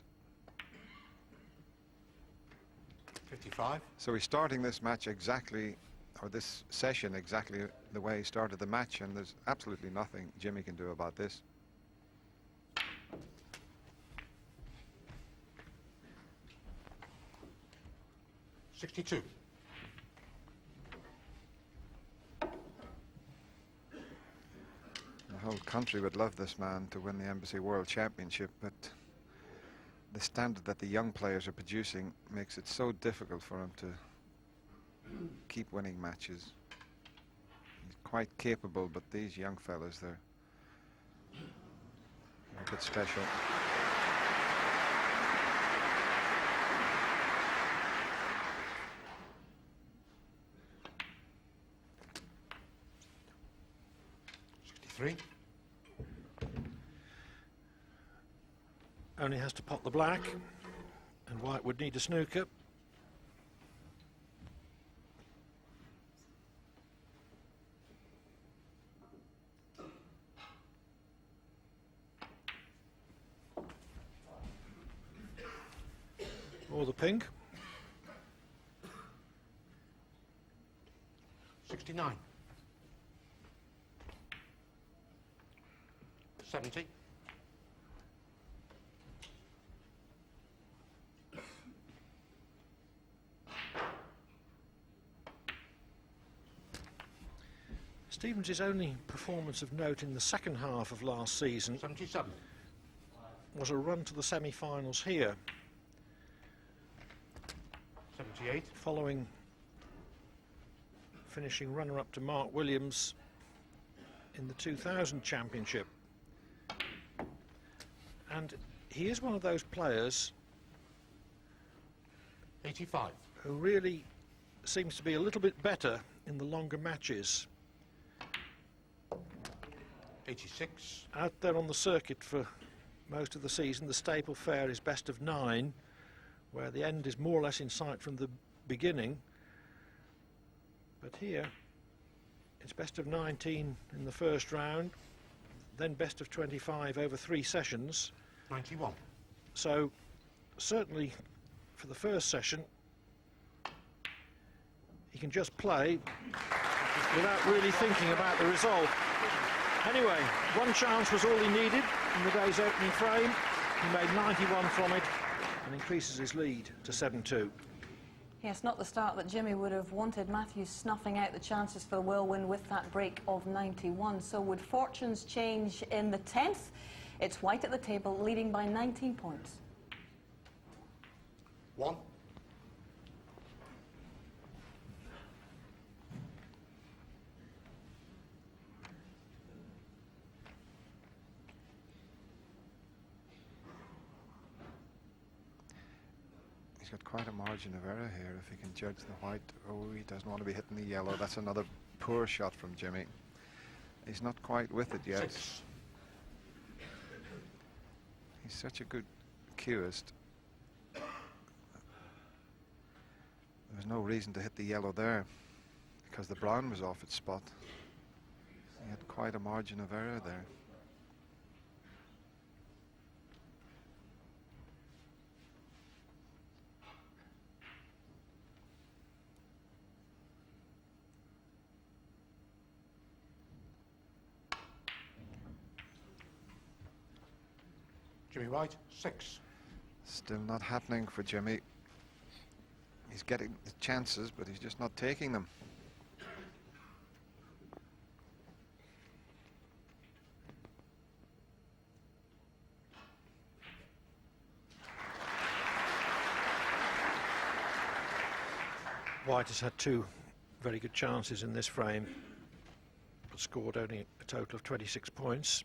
55. So he's starting this match exactly, or this session exactly the way he started the match, and there's absolutely nothing Jimmy can do about this. $62. The whole country would love this man to win the Embassy World Championship, but the standard that the young players are producing makes it so difficult for him to keep winning matches. He's quite capable, but these young fellas, they're a bit special. $63. Only has to pot the black, and white would need a snooker. Or the pink. 69. 70. Stevens' only performance of note in the second half of last season 77. was a run to the semi-finals here, 78. following finishing runner-up to Mark Williams in the 2000 championship. And he is one of those players 85. who really seems to be a little bit better in the longer matches. 86. Out there on the circuit for most of the season, the staple fare is best of 9, where the end is more or less in sight from the beginning. But here, it's best of 19 in the first round, then best of 25 over 3 sessions. 91. So, certainly for the first session, he can just play without really thinking about the result. Anyway, one chance was all he needed in the day's opening frame. He made 91 from it and increases his lead to 7-2. Yes, not the start that Jimmy would have wanted. Matthews snuffing out the chances for the whirlwind with that break of 91. So would fortunes change in the 10th? It's white at the table, leading by 19 points. 1. He's got quite a margin of error here if he can judge the white. Oh, he doesn't want to be hitting the yellow. That's another poor shot from Jimmy. He's not quite with it yet. 6. He's such a good cueist. There was no reason to hit the yellow there because the brown was off its spot. He had quite a margin of error there. Jimmy White, 6. Still not happening for Jimmy. He's getting the chances, but he's just not taking them. White has had 2 very good chances in this frame, but scored only a total of 26 points.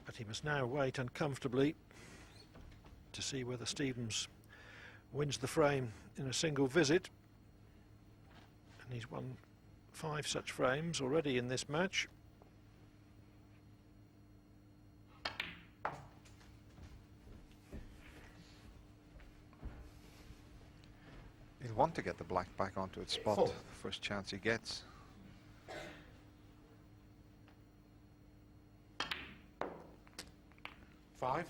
But he must now wait uncomfortably to see whether Stevens wins the frame in a single visit. And he's won 5 such frames already in this match. He'll want to get the black back onto its spot 4. the first chance he gets. Five.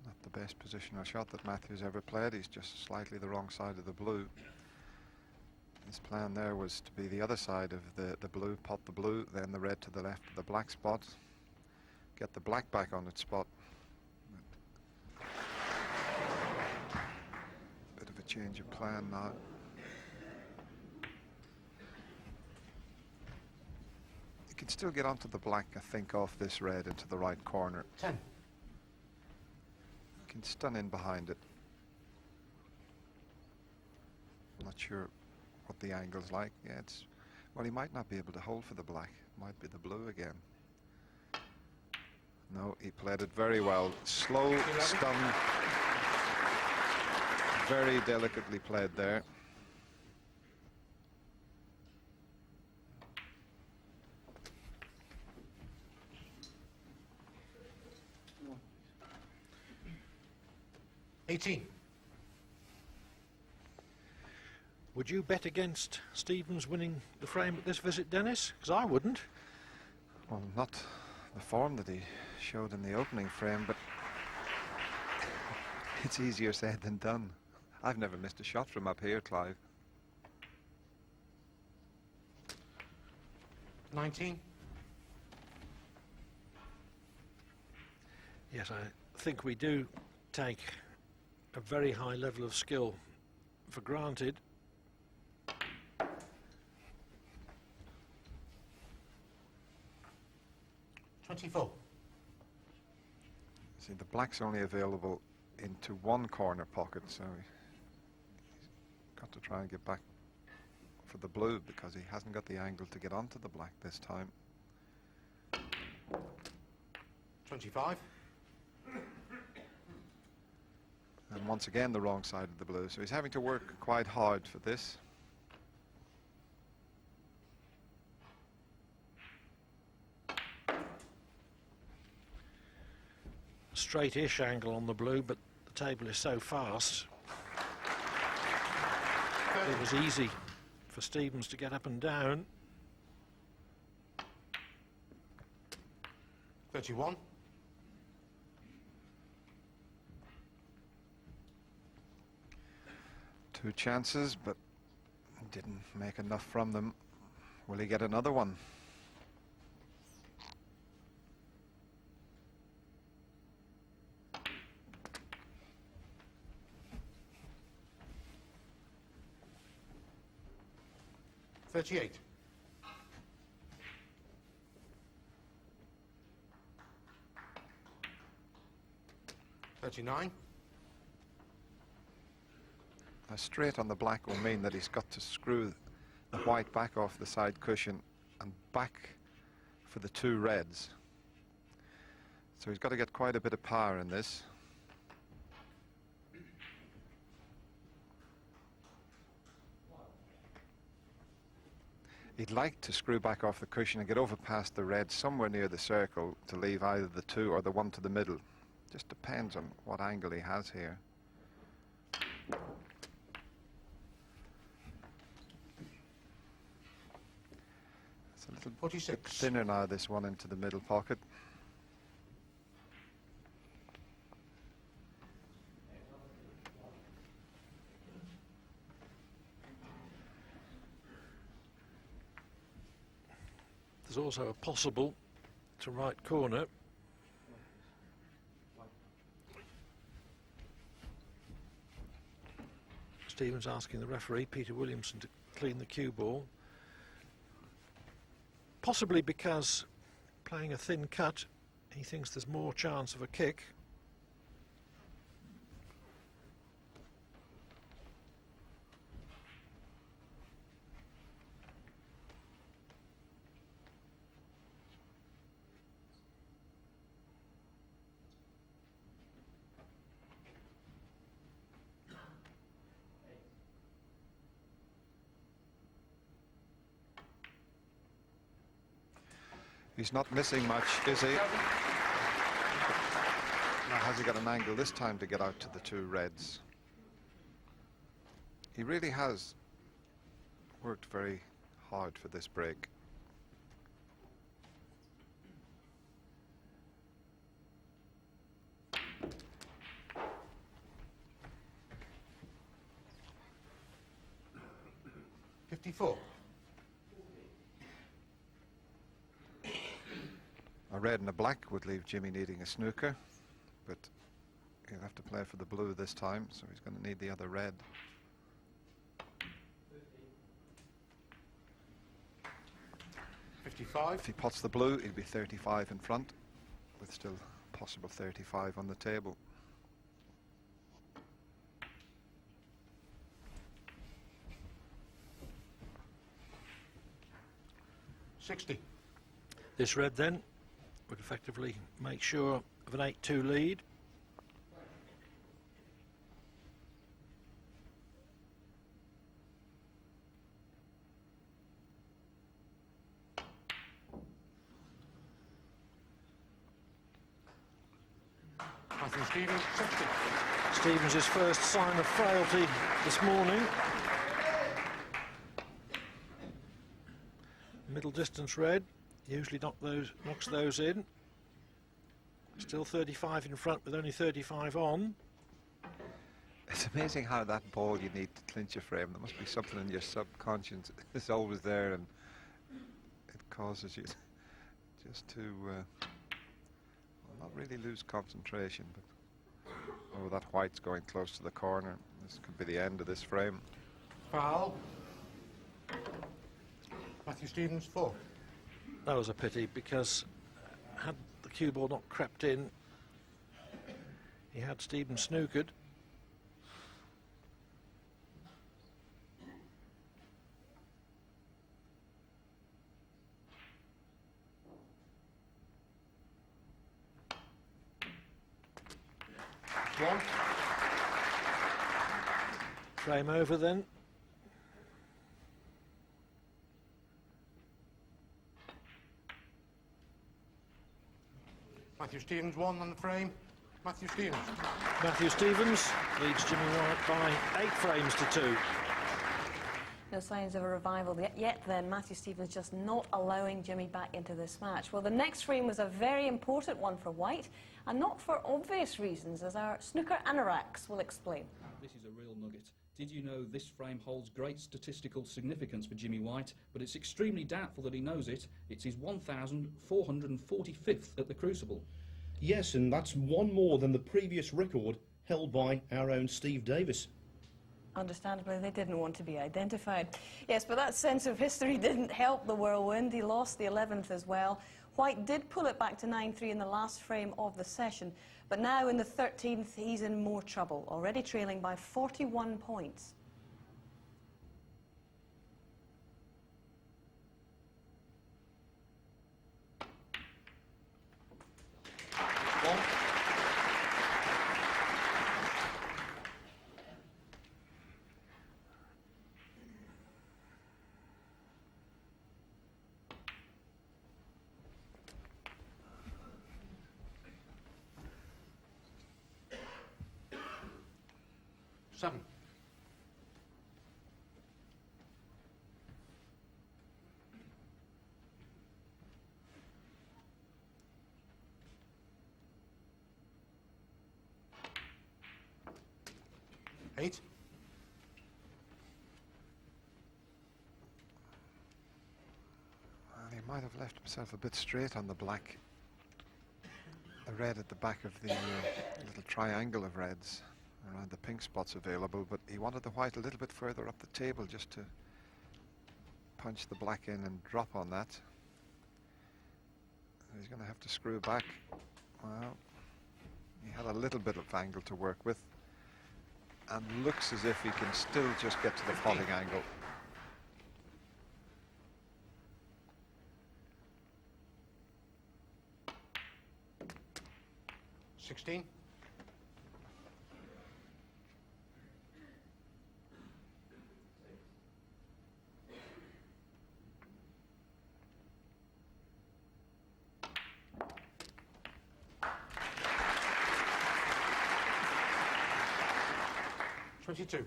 Not the best positional shot that Matthews ever played. He's just slightly the wrong side of the blue. His plan there was to be the other side of the blue, pot the blue, then the red to the left of the black spot, get the black back on its spot. Bit of a change of plan now. You can still get onto the black, I think, off this red into the right corner. 10. You can stun in behind it. I'm not sure what the angle's like. Yeah, it's, well, he might not be able to hold for the black. Might be the blue again. No, he played it very well. Slow stun. Very delicately played there. Would you bet against Stevens winning the frame at this visit, Dennis? Because I wouldn't. Well, not the form that he showed in the opening frame, but It's easier said than done. I've never missed a shot from up here, Clive. 19. Yes, I think we do take a very high level of skill for granted. $24. See, the black's only available into one corner pocket, so he's got to try and get back for the blue because he hasn't got the angle to get onto the black this time. 25. And once again the wrong side of the blue, so he's having to work quite hard for this. Straight-ish angle on the blue, but the table is so fast. It was easy for Stevens to get up and down. 31. Two chances, but didn't make enough from them. Will he get another one? $38. $39. A straight on the black will mean that he's got to screw the white back off the side cushion and back for the two reds. So he's got to get quite a bit of power in this. He'd like to screw back off the cushion and get over past the red somewhere near the circle to leave either the two or the one to the middle. Just depends on what angle he has here. It's a little 46. bit thinner now, this one into the middle pocket. There's also a possible to right corner. Stevens asking the referee, Peter Williamson, to clean the cue ball. Possibly because playing a thin cut, he thinks there's more chance of a kick. He's not missing much, is he? Now, has he got an angle this time to get out to the two reds? He really has worked very hard for this break. $54. A red and a black would leave Jimmy needing a snooker, but he'll have to play for the blue this time, so he's going to need the other red. 55. If he pots the blue, he'll be 35 in front, with still possible 35 on the table. $60. This red then would effectively make sure of an 8-2 lead. Matthew Stevens, 60. Stevens' first sign of frailty this morning. Middle distance red, usually knocks those in. Still 35 in front with only 35 on. It's amazing how that ball you need to clinch a frame. There must be something in your subconscious. It's always there, and it causes you just to well, not really lose concentration. But oh, that white's going close to the corner. This could be the end of this frame. Foul. Matthew Stevens, 4. That was a pity, because had the cue ball not crept in, he had Stevens snookered. One. Frame over then. Matthew Stevens, 1 on the frame. Matthew Stevens. Matthew Stevens leads Jimmy White by 8 frames to 2. No signs of a revival yet then. Matthew Stevens just not allowing Jimmy back into this match. Well, the next frame was a very important one for White, and not for obvious reasons, as our snooker anoraks will explain. This is a real nugget. Did you know this frame holds great statistical significance for Jimmy White, but it's extremely doubtful that he knows it. It's his 1,445th at the Crucible. Yes, and that's one more than the previous record held by our own Steve Davis. Understandably, they didn't want to be identified. Yes, but that sense of history didn't help the whirlwind. He lost the 11th as well. White did pull it back to 9-3 in the last frame of the session, but now in the 13th, he's in more trouble, already trailing by 41 points. One. Seven. Eight. Well, he might have left himself a bit straight on the black. The red at the back of the little triangle of reds around the pink spots available, but he wanted the white a little bit further up the table just to punch the black in and drop on that. He's going to have to screw back. Well, he had a little bit of angle to work with, and looks as if he can still just get to the potting angle. $16. $22.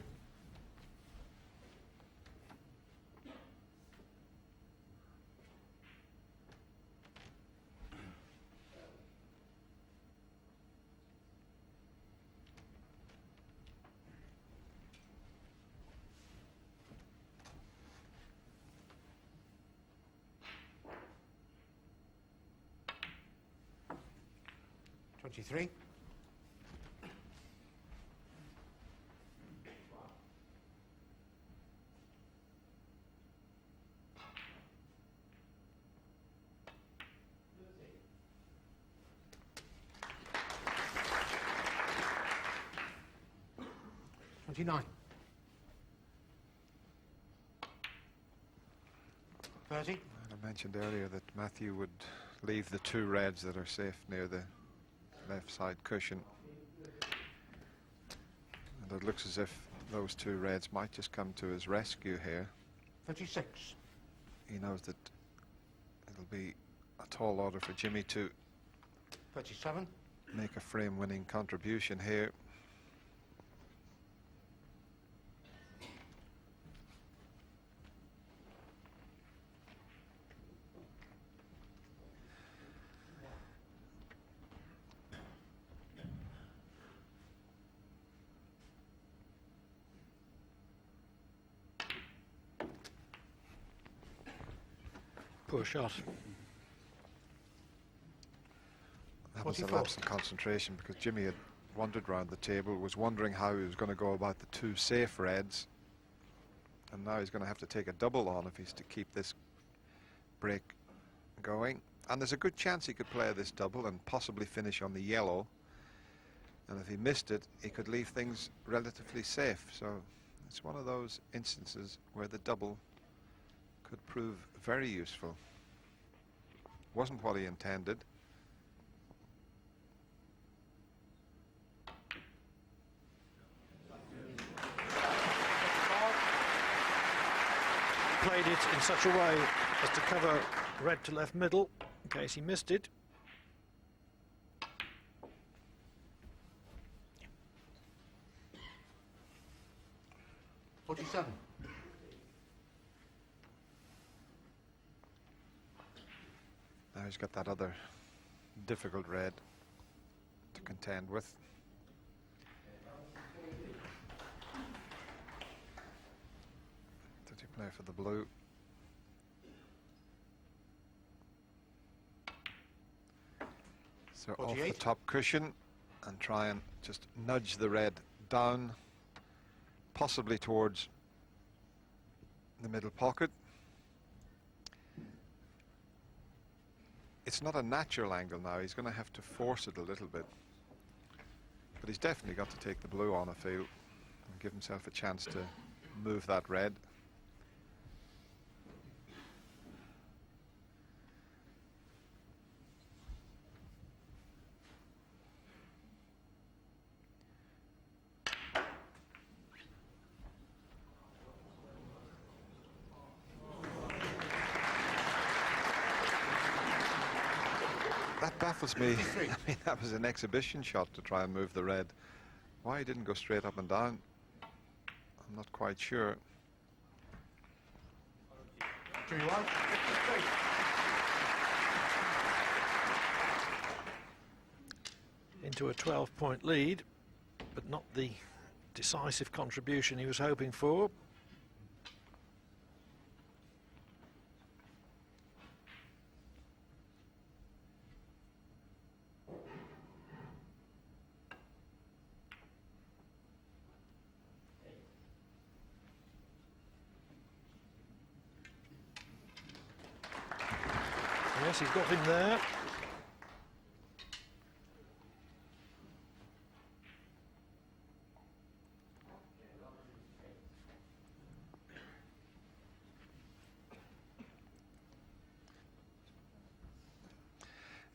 $23. $29. 30. I mentioned earlier that Matthew would leave the 2 reds that are safe near the left side cushion, and it looks as if those 2 reds might just come to his rescue here. 36. He knows that it'll be a tall order for Jimmy to 37. make a frame winning contribution here. Poor shot. That was a 44. lapse in concentration because Jimmy had wandered round the table, was wondering how he was going to go about the two safe reds, and now he's going to have to take a double on if he's to keep this break going. And there's a good chance he could play this double and possibly finish on the yellow, and if he missed it he could leave things relatively safe. So it's one of those instances where the double could prove very useful. Wasn't what he intended. Played it in such a way as to cover red to left middle in case he missed it. $47. Now he's got that other difficult red to contend with. Did he play for the blue? So off the 48. top cushion and try and just nudge the red down, possibly towards the middle pocket. It's not a natural angle now. He's going to have to force it a little bit. But he's definitely got to take the blue on, I feel, and give himself a chance to move that red. That baffles me. I mean, that was an exhibition shot to try and move the red. Why he didn't go straight up and down, I'm not quite sure. Jimmy White, 53. Into a 12-point lead, but not the decisive contribution he was hoping for. Yes, he's got him there.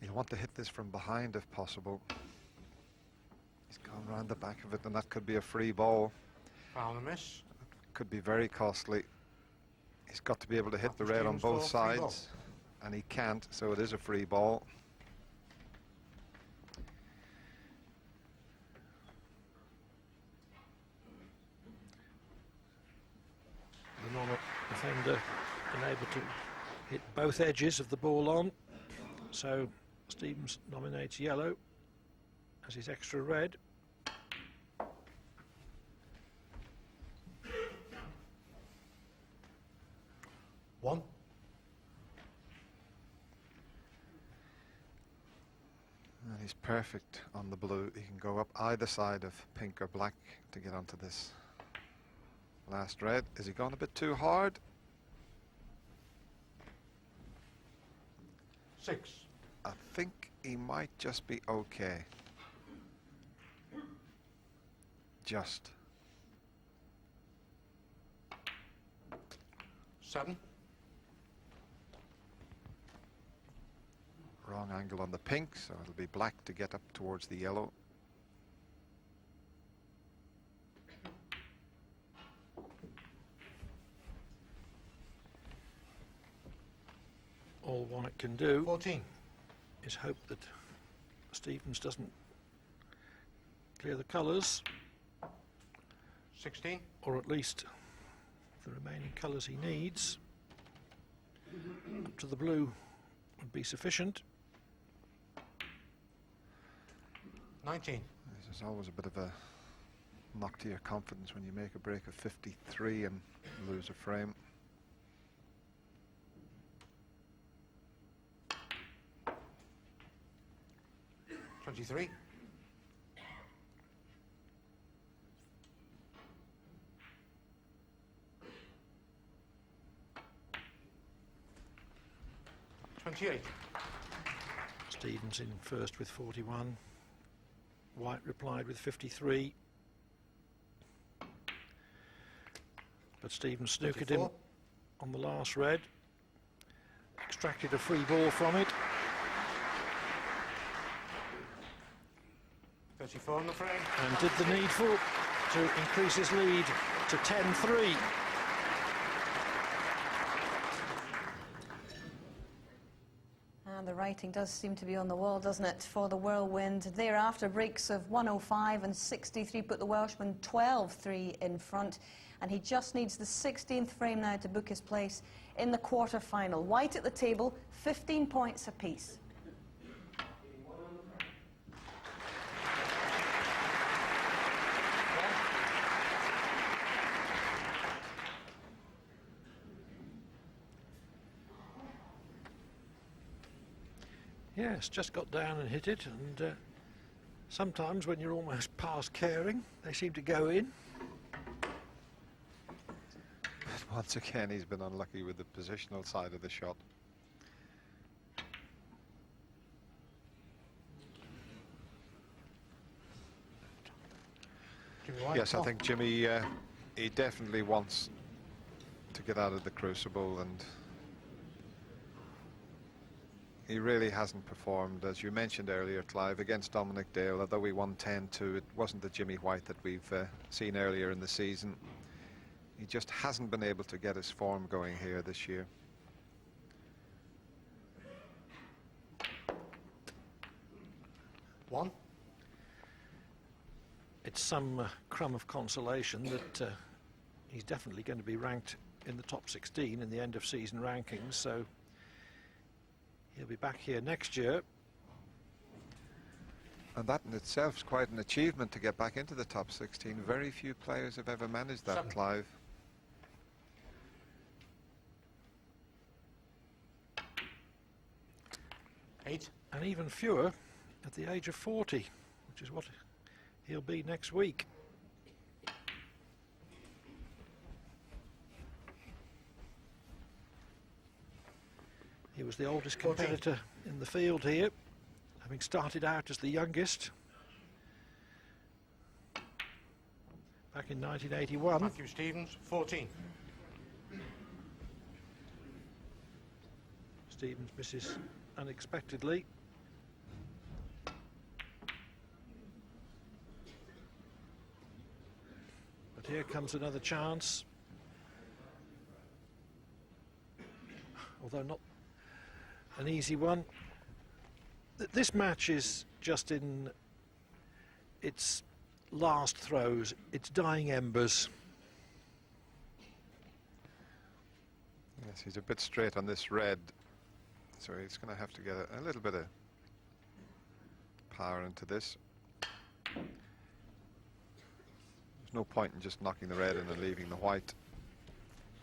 He'll want to hit this from behind if possible. He's gone round the back of it, and that could be a free ball. Foul and miss. Could be very costly. He's got to be able to hit the red on both sides, and he can't, so it is a free ball. The non-defender been able to hit both edges of the ball on, so Stevens nominates yellow as his extra red. One. And he's perfect on the blue. He can go up either side of pink or black to get onto this last red. Is he gone a bit too hard? 6. I think he might just be okay. Just. 7. Wrong angle on the pink, so it'll be black to get up towards the yellow. All one it can do 14. is hope that Stevens doesn't clear the colours, 16. or at least the remaining colours he needs. Up to the blue would be sufficient. 19. There's always a bit of a knock to your confidence when you make a break of 53 and lose a frame. 23. Stevens in first with 41. White replied with 53. But Stevens snookered him on the last red. Extracted a free ball from it. 34 in the frame. And did the needful to increase his lead to 10-3. And the writing does seem to be on the wall, doesn't it, for the Whirlwind. Thereafter, breaks of 105 and 63 put the Welshman 12-3 in front. And he just needs the 16th frame now to book his place in the quarter-final. White at the table, 15 points apiece. Yes, just got down and hit it, and sometimes when you're almost past caring, they seem to go in. But once again, he's been unlucky with the positional side of the shot. Yes, I think Jimmy, he definitely wants to get out of the crucible, and he really hasn't performed, as you mentioned earlier, Clive, against Dominic Dale. Although we won 10-2, it wasn't the Jimmy White that we've seen earlier in the season. He just hasn't been able to get his form going here this year. One. It's some crumb of consolation that he's definitely going to be ranked in the top 16 in the end of season rankings, so he'll be back here next year. And that in itself is quite an achievement, to get back into the top 16. Very few players have ever managed that, Clive. Eight. And even fewer at the age of 40, which is what he'll be next week. He was the oldest competitor in the field here, having started out as the youngest back in 1981. Matthew Stevens, 14. Stevens misses unexpectedly. But here comes another chance. Although not an easy one. This match is just in its last throes, its dying embers. Yes, he's a bit straight on this red, so he's going to have to get a little bit of power into this. There's no point in just knocking the red in and leaving the white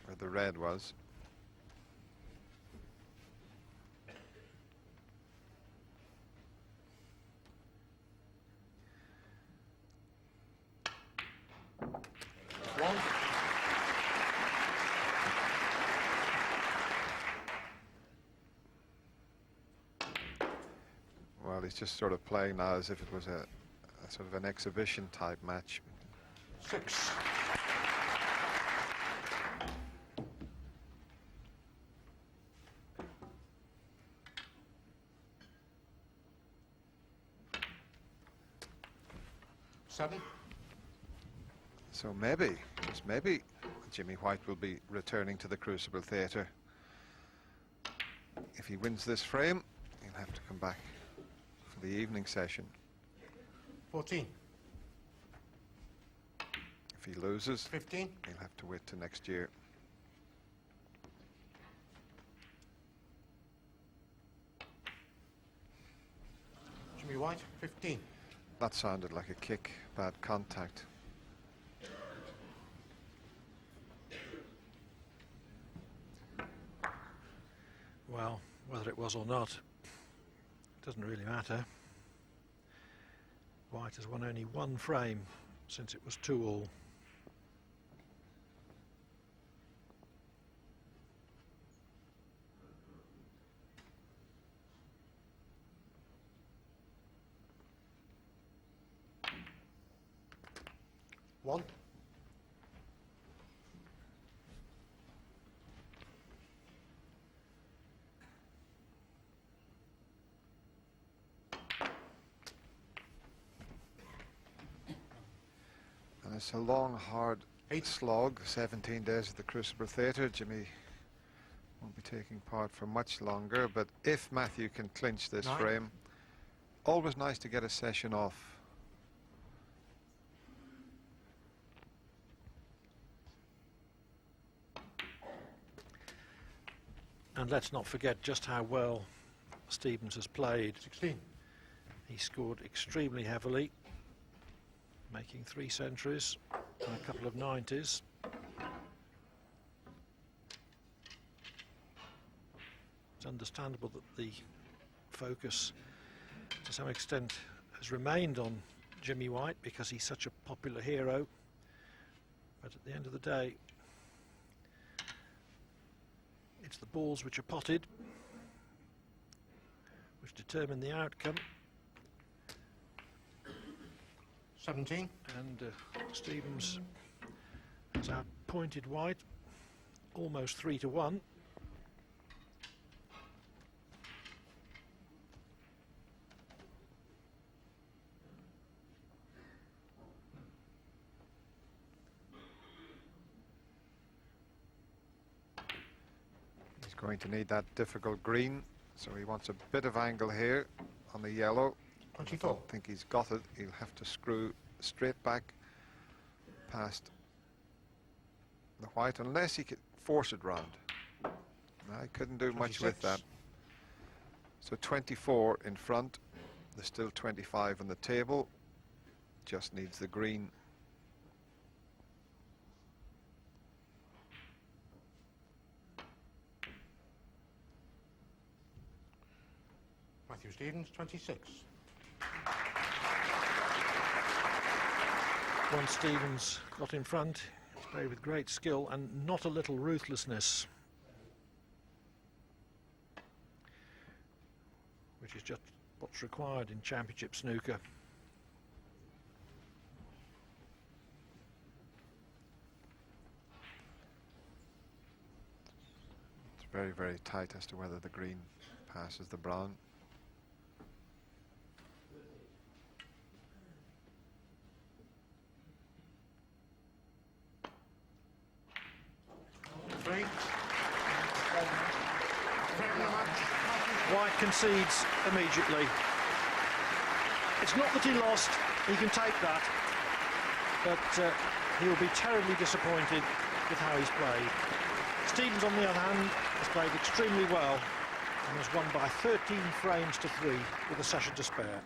where the red was. One. Well, he's just sort of playing now as if it was a sort of an exhibition type match. 6. Seven. So maybe, just maybe, Jimmy White will be returning to the Crucible Theatre. If he wins this frame, he'll have to come back for the evening session. 14. If he loses, 15. he'll have to wait till next year. Jimmy White, 15. That sounded like a kick, bad contact. Well, whether it was or not, doesn't really matter. White has won only one frame since it was 2-all. One. And it's a long, hard slog, 17 days at the Crucible Theatre. Jimmy won't be taking part for much longer, but if Matthew can clinch this frame, always nice to get a session off. And let's not forget just how well Stevens has played. 16. He scored extremely heavily, making 3 centuries and a couple of 90s. It's understandable that the focus to some extent has remained on Jimmy White because he's such a popular hero, but at the end of the day it's the balls which are potted which determine the outcome. 17. And Stevens has outpointed White almost 3-1. He's going to need that difficult green, so he wants a bit of angle here on the yellow. 24. I don't think he's got it. He'll have to screw straight back past the white, unless he could force it round. I couldn't do much with that. So 24 in front. There's still 25 on the table. Just needs the green. Matthew Stevens, 26. Once Stevens got in front, he's played with great skill and not a little ruthlessness, which is just what's required in championship snooker. It's very, very tight as to whether the green passes the brown. White concedes immediately. It's not that he lost, he can take that, but he'll be terribly disappointed with how he's played. Stevens, on the other hand, has played extremely well and has won by 13 frames to 3 with a session to spare.